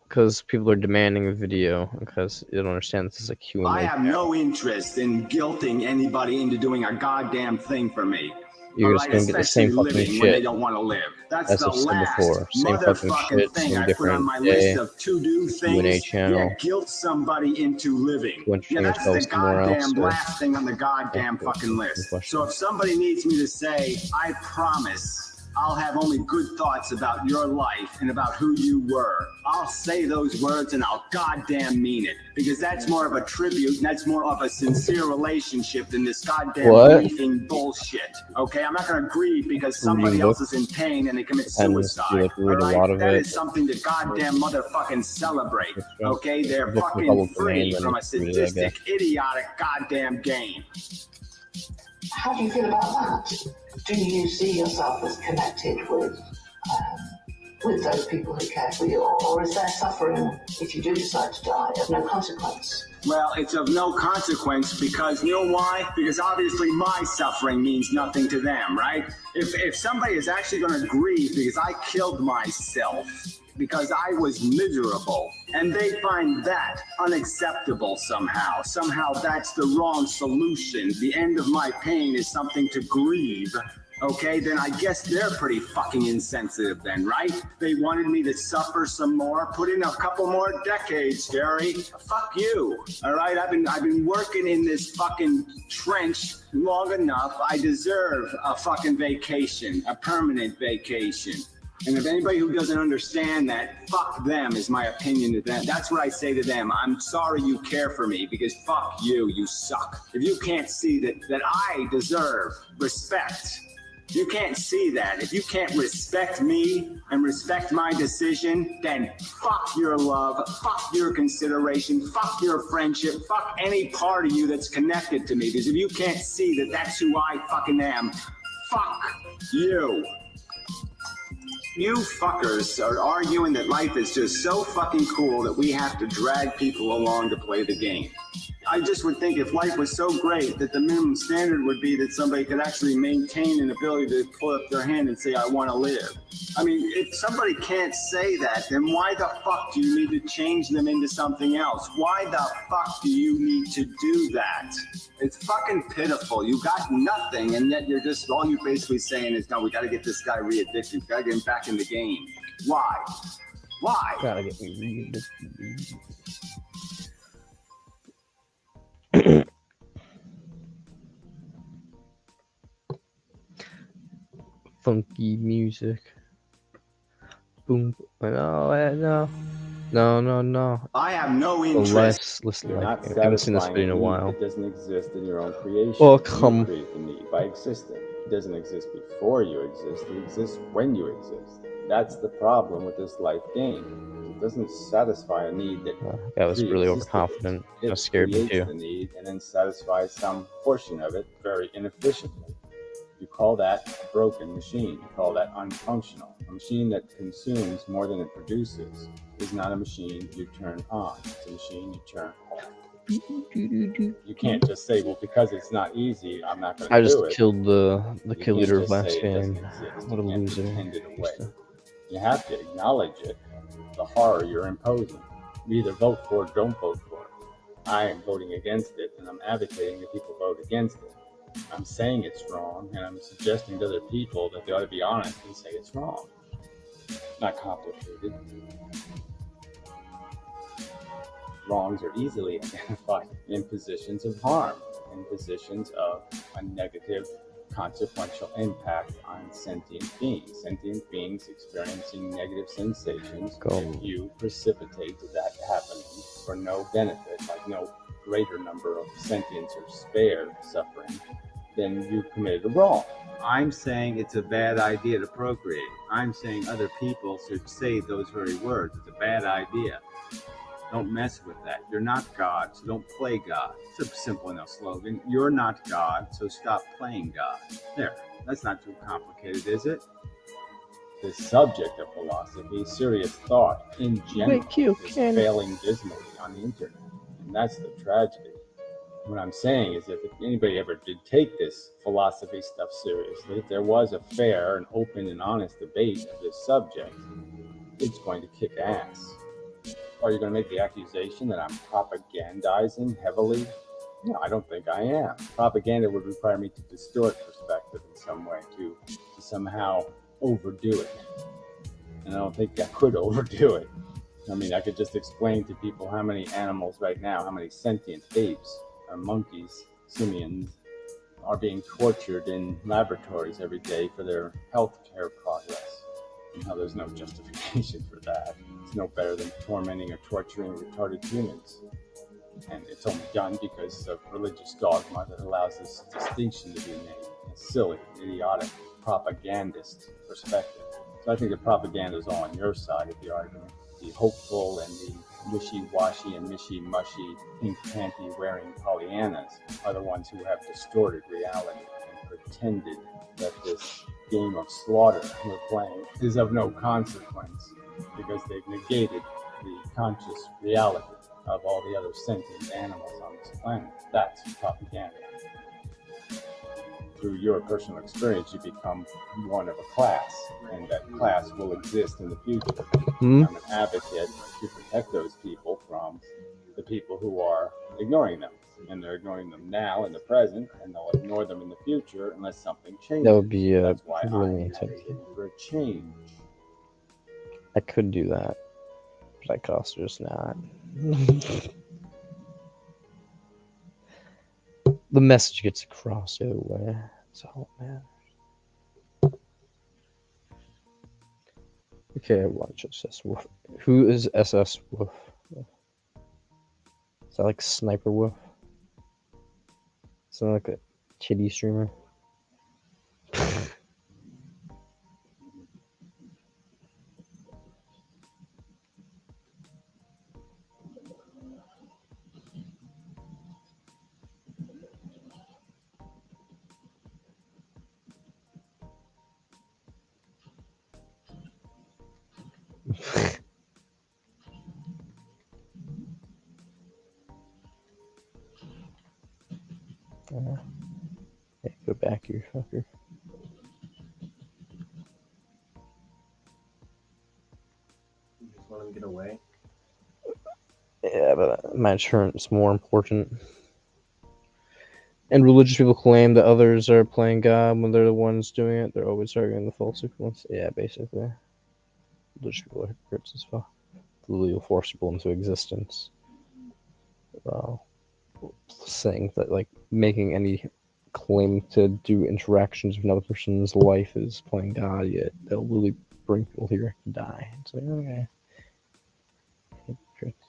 Because people are demanding a video, because they don't understand this is a Q&A. I have no interest in guilting anybody into doing a goddamn thing for me. You're just gonna get the same fucking living shit. when they don't want to live. That's As the I've said last before, same fucking motherfucking shit, thing same I put on different my day. list of to-do Q&A things. channel. Yeah, guilt somebody into living. Quenching Yeah, that's the yourself somewhere goddamn else, or last thing on the goddamn fucking list. So if somebody needs me to say, I promise I'll have only good thoughts about your life and about who you were, I'll say those words and I'll goddamn mean it. Because that's more of a tribute and that's more of a sincere relationship than this goddamn grieving bullshit. Okay, I'm not gonna grieve because somebody else is in pain and they commit suicide. All right, that is something to goddamn motherfucking celebrate. Okay, they're fucking free from a sadistic, idiotic goddamn game. How do you feel about that? Do you see yourself as connected with those people who care for you, or is there suffering if you do decide to die of no consequence? Well, it's of no consequence because, you know why? Because obviously my suffering means nothing to them, right? If somebody is actually going to grieve because I killed myself, because I was miserable, and they find that unacceptable somehow. Somehow that's the wrong solution. The end of my pain is something to grieve. Okay, then I guess they're pretty fucking insensitive then, right? They wanted me to suffer some more, put in a couple more decades, Gary. Fuck you. All right, I've been working in this fucking trench long enough. I deserve a fucking vacation, a permanent vacation. And if anybody who doesn't understand that, fuck them is my opinion to them. That's what I say to them. I'm sorry you care for me because fuck you, you suck. If you can't see that I deserve respect, you can't see that. If you can't respect me and respect my decision, then fuck your love, fuck your consideration, fuck your friendship, fuck any part of you that's connected to me. Because if you can't see that that's who I fucking am, fuck you. You fuckers are arguing that life is just so fucking cool that we have to drag people along to play the game. I just would think if life was so great that the minimum standard would be that somebody could actually maintain an ability to pull up their hand and say, I want to live. I mean, if somebody can't say that, then why the fuck do you need to change them into something else? Why the fuck do you need to do that? It's fucking pitiful. You got nothing, and yet all you're basically saying is, no, we got to get this guy re-addicted. We got to get him back in the game. Why? Why? Gotta get me re-addicted. Funky music. Boom. No. I have no interest. Listen, I haven't seen this video in a while. It doesn't exist in your own creation. Well, come. You create the need by existing. It doesn't exist before you exist. It exists when you exist. That's the problem with this life game. It doesn't satisfy a need that was really overconfident. That scared me too. The need and then satisfies some portion of it very inefficiently. You call that a broken machine. You call that unfunctional. A machine that consumes more than it produces is not a machine you turn on. It's a machine you turn off. You can't just say, well, because it's not easy, I'm not going to do it. I just killed the kill leader of last game. What a loser. You have to acknowledge it, the horror you're imposing. You either vote for it or don't vote for it. I am voting against it, and I'm advocating that people vote against it. I'm saying it's wrong, and I'm suggesting to other people that they ought to be honest and say it's wrong. Not complicated. Wrongs are easily identified in positions of harm, in positions of a negative consequential impact on sentient beings. Sentient beings experiencing negative sensations, if you precipitate that happening for no benefit, like no greater number of sentients are spared suffering, then you committed a wrong. I'm saying it's a bad idea to procreate. I'm saying other people should say those very words. It's a bad idea. Don't mess with that. You're not God, so don't play God. It's a simple enough slogan. You're not God, so stop playing God. There. That's not too complicated, is it? The subject of philosophy, serious thought in general, is failing dismally on the internet. And that's the tragedy. What I'm saying is that if anybody ever did take this philosophy stuff seriously, if there was a fair and open and honest debate of this subject, it's going to kick ass. Are you going to make the accusation that I'm propagandizing heavily? No, I don't think I am. Propaganda would require me to distort perspective in some way, to somehow overdo it. And I don't think I could overdo it. I mean, I could just explain to people how many animals right now, how many sentient apes or monkeys, simians, are being tortured in laboratories every day for their healthcare progress. And how there's no justification for that. It's no better than tormenting or torturing retarded humans. And it's only done because of religious dogma that allows this distinction to be made. A silly, idiotic, propagandist perspective. So I think the propaganda is all on your side of the argument. The hopeful and the wishy-washy and mishy-mushy pink panty-wearing Pollyannas are the ones who have distorted reality and pretended that this game of slaughter we're playing is of no consequence because they've negated the conscious reality of all the other sentient animals on this planet. That's propaganda. Through your personal experience, you become one of a class, and that class will exist in the future. I'm an advocate to protect those people from the people who are ignoring them. And they're ignoring them now in the present, and they'll ignore them in the future unless something changes. That would be That's why really I'm advocating for a change. I could do that, but I could also just not. The message gets across either way. That's all that matters. Okay, watch SS Wolf. Who is SS Wolf? Is that like Sniper Wolf? Sound like a kitty streamer? Hey, go back, you fucker. You just let him get away. Yeah, but my insurance is more important. And religious people claim that others are playing God when they're the ones doing it. They're always arguing the false equivalence. Yeah, basically. Religious people are hypocrites as well. Literally will force people into existence. Saying that, like, making any claim to do interactions with another person's life is playing God, yet they'll really bring people here to die. It's like, okay. Hypocrites.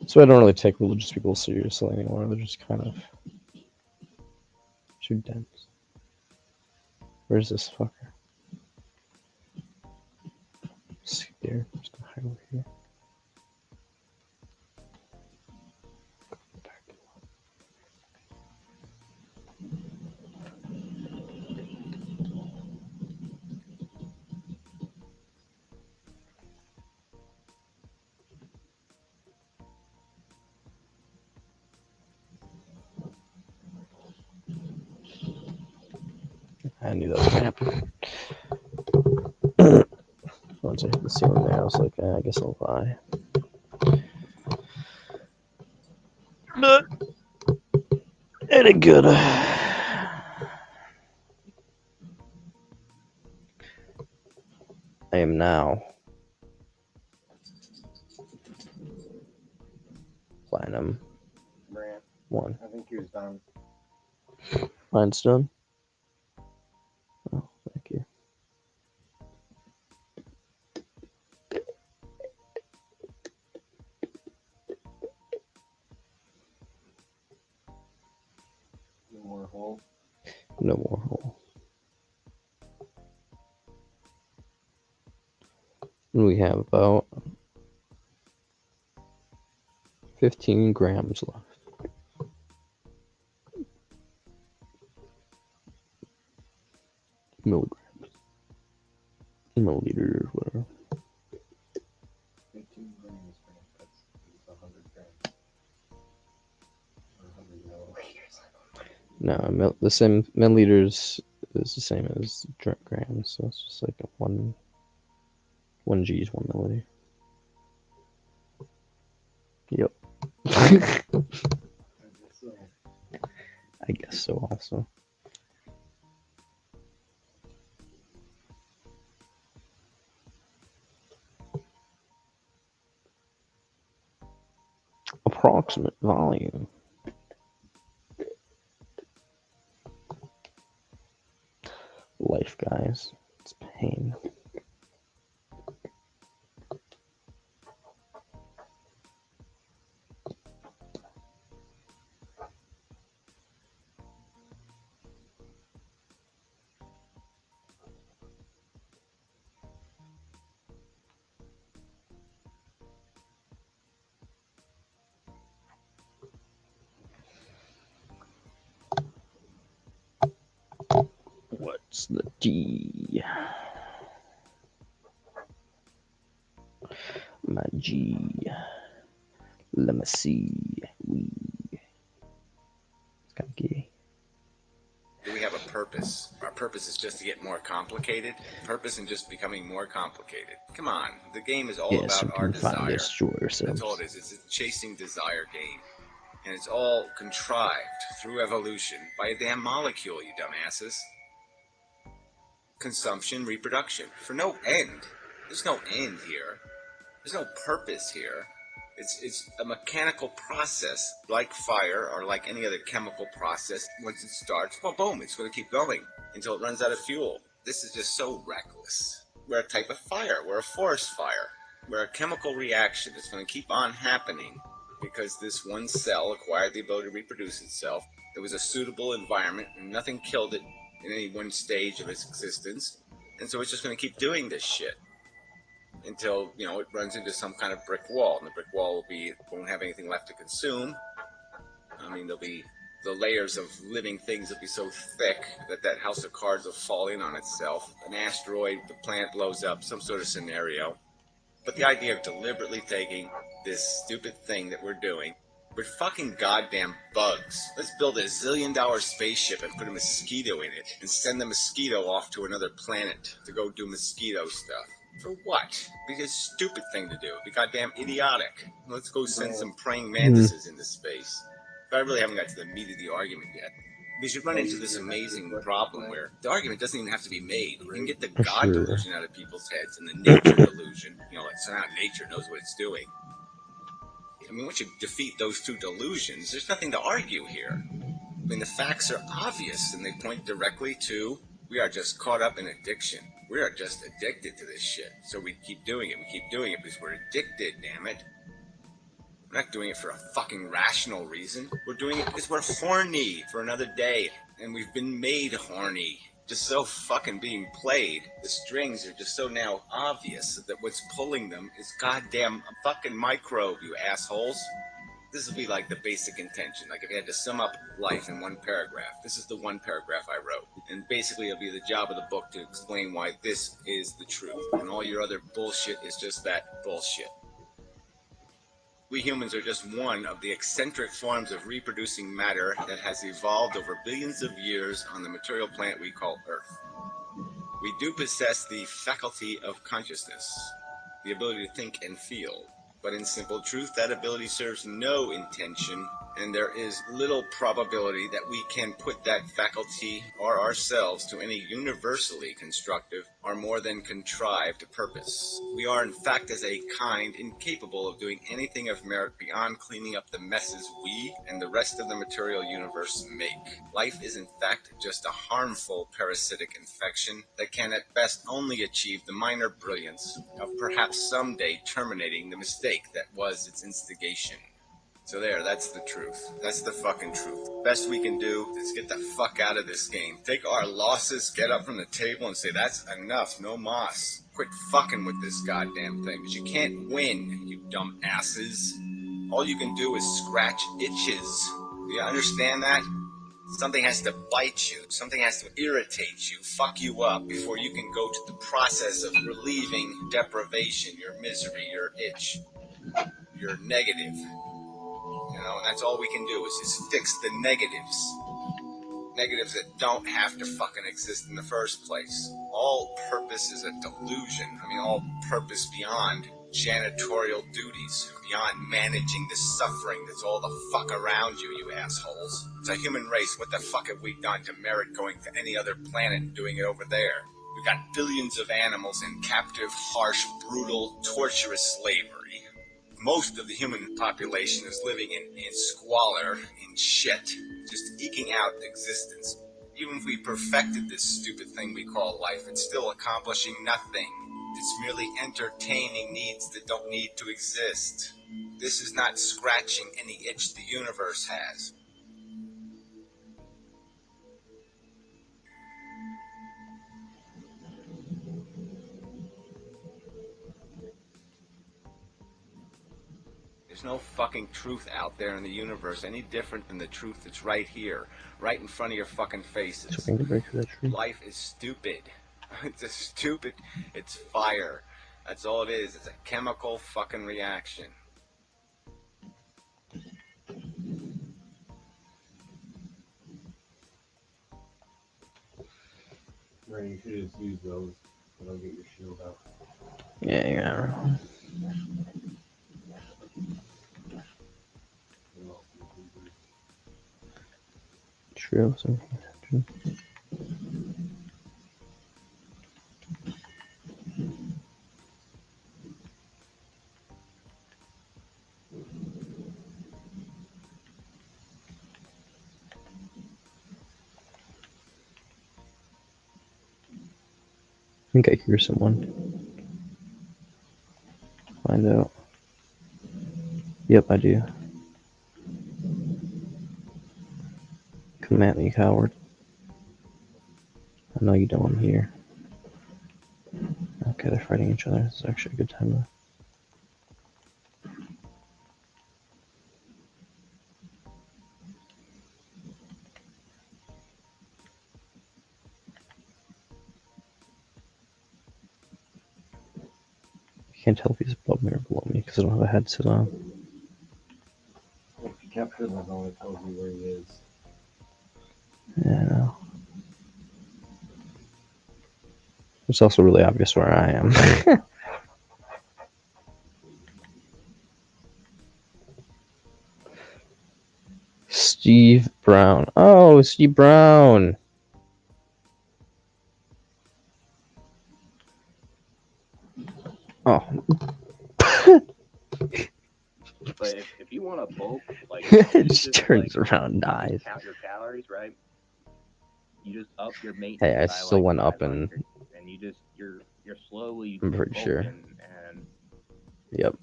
So I don't really take religious people seriously anymore. They're just kind of too dense. Where's this fucker? Scared. I'm just gonna hide over here. I knew that was gonna happen. Once I hit the ceiling there, I was like, I guess I'll lie. But it ain't good. I am now Platinum Brant, 1. I think he was done. Mine's done. Oh, thank you. No more hole. No more hole. We have about 15 grams left. Milligrams. Milliliters, whatever. 15 grams, that's 100 grams. Or 100 milliliters. No, the same milliliters is the same as grams, so it's just like 1 G is 1 milliliter. Yep. I guess so also. Approximate volume. Life, guys. It's pain. What's the G? My G. Let me see. It's kind of gay. Do we have a purpose? Our purpose is just to get more complicated? Purpose in just becoming more complicated. Come on, the game is all Yes, about we our can finally desire. destroy ourselves. That's all it is. It's a chasing desire game. And it's all contrived through evolution by a damn molecule, you dumbasses. Consumption, reproduction, for no end. There's no end here. There's no purpose here. It's a mechanical process, like fire or like any other chemical process. Once it starts, well, boom, it's going to keep going until it runs out of fuel. This is just so reckless. We're a type of fire. We're a forest fire. We're a chemical reaction that's going to keep on happening because this one cell acquired the ability to reproduce itself. There was a suitable environment and nothing killed it in any one stage of its existence. And so it's just going to keep doing this shit until, you know, it runs into some kind of brick wall, and the brick wall won't have anything left to consume. I mean, the layers of living things will be so thick that that house of cards will fall in on itself. An asteroid, the planet blows up, some sort of scenario. But the idea of deliberately taking this stupid thing that we're doing, we're fucking goddamn bugs. Let's build a $1 zillion spaceship and put a mosquito in it and send the mosquito off to another planet to go do mosquito stuff. For what? It'd be a stupid thing to do. It'd be goddamn idiotic. Let's go send some praying mantises into space. But I really haven't got to the meat of the argument yet. We should run into this amazing problem where the argument doesn't even have to be made. You can get the For God sure. delusion out of people's heads and the nature delusion. You know, like somehow nature knows what it's doing. I mean, once you defeat those two delusions, there's nothing to argue here. I mean, the facts are obvious, and they point directly to we are just caught up in addiction. We are just addicted to this shit. So we keep doing it. We keep doing it because we're addicted, damn it. We're not doing it for a fucking rational reason. We're doing it because we're horny for another day. And we've been made horny. Just so fucking being played. The strings are just so now obvious that what's pulling them is goddamn fucking microbe, you assholes. This will be like the basic intention. Like if you had to sum up life in one paragraph, this is the one paragraph I wrote. And basically it'll be the job of the book to explain why this is the truth. And all your other bullshit is just that bullshit. We humans are just one of the eccentric forms of reproducing matter that has evolved over billions of years on the material planet we call Earth. We do possess the faculty of consciousness, the ability to think and feel. But in simple truth, that ability serves no intention, and there is little probability that we can put that faculty or ourselves to any universally constructive or more than contrived purpose. We are, in fact, as a kind, incapable of doing anything of merit beyond cleaning up the messes we and the rest of the material universe make. Life is, in fact, just a harmful parasitic infection that can at best only achieve the minor brilliance of perhaps someday terminating the mistake that was its instigation. So there, that's the truth. That's the fucking truth. Best we can do is get the fuck out of this game. Take our losses, get up from the table and say, that's enough, no mas. Quit fucking with this goddamn thing, because you can't win, you dumb asses. All you can do is scratch itches. Do you understand that? Something has to bite you. Something has to irritate you, fuck you up, before you can go to the process of relieving deprivation, your misery, your itch, your negative. You know, and that's all we can do is just fix the negatives. Negatives that don't have to fucking exist in the first place. All purpose is a delusion. I mean, all purpose beyond janitorial duties, beyond managing the suffering that's all the fuck around you, you assholes. It's a human race. What the fuck have we done to merit going to any other planet and doing it over there? We've got billions of animals in captive, harsh, brutal, torturous slavery. Most of the human population is living in squalor, in shit, just eking out existence. Even if we perfected this stupid thing we call life, it's still accomplishing nothing. It's merely entertaining needs that don't need to exist. This is not scratching any itch the universe has. There's no fucking truth out there in the universe any different than the truth that's right here, right in front of your fucking faces. So we can break through that tree. Life is stupid. It's fire. That's all it is. It's a chemical fucking reaction. Ray, you should just use those. That'll get your shield out. Yeah, yeah. True. So, true. I think I hear someone. Find out. Yep, I do. Come at me, coward. I know you don't want me here. Okay, they're fighting each other. This is actually a good time to... I can't tell if he's above me or below me because I don't have a headset on. If you capture the zone, it tells you where he is. Yeah, I know. It's also really obvious where I am. Steve Brown. Oh, Steve Brown. Oh. But if you want to bulk, like It just turns around and dies. count your calories, right? You just up your maintenance. Hey, I by, still like, went up 500, and... and you're slowly. I'm pretty sure. bulking, and Yep,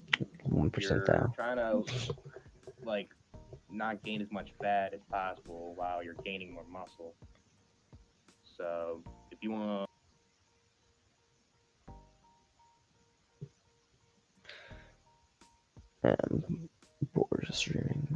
1% you're down. trying to like not gain as much fat as possible while you're gaining more muscle. So if you want Bored of streaming.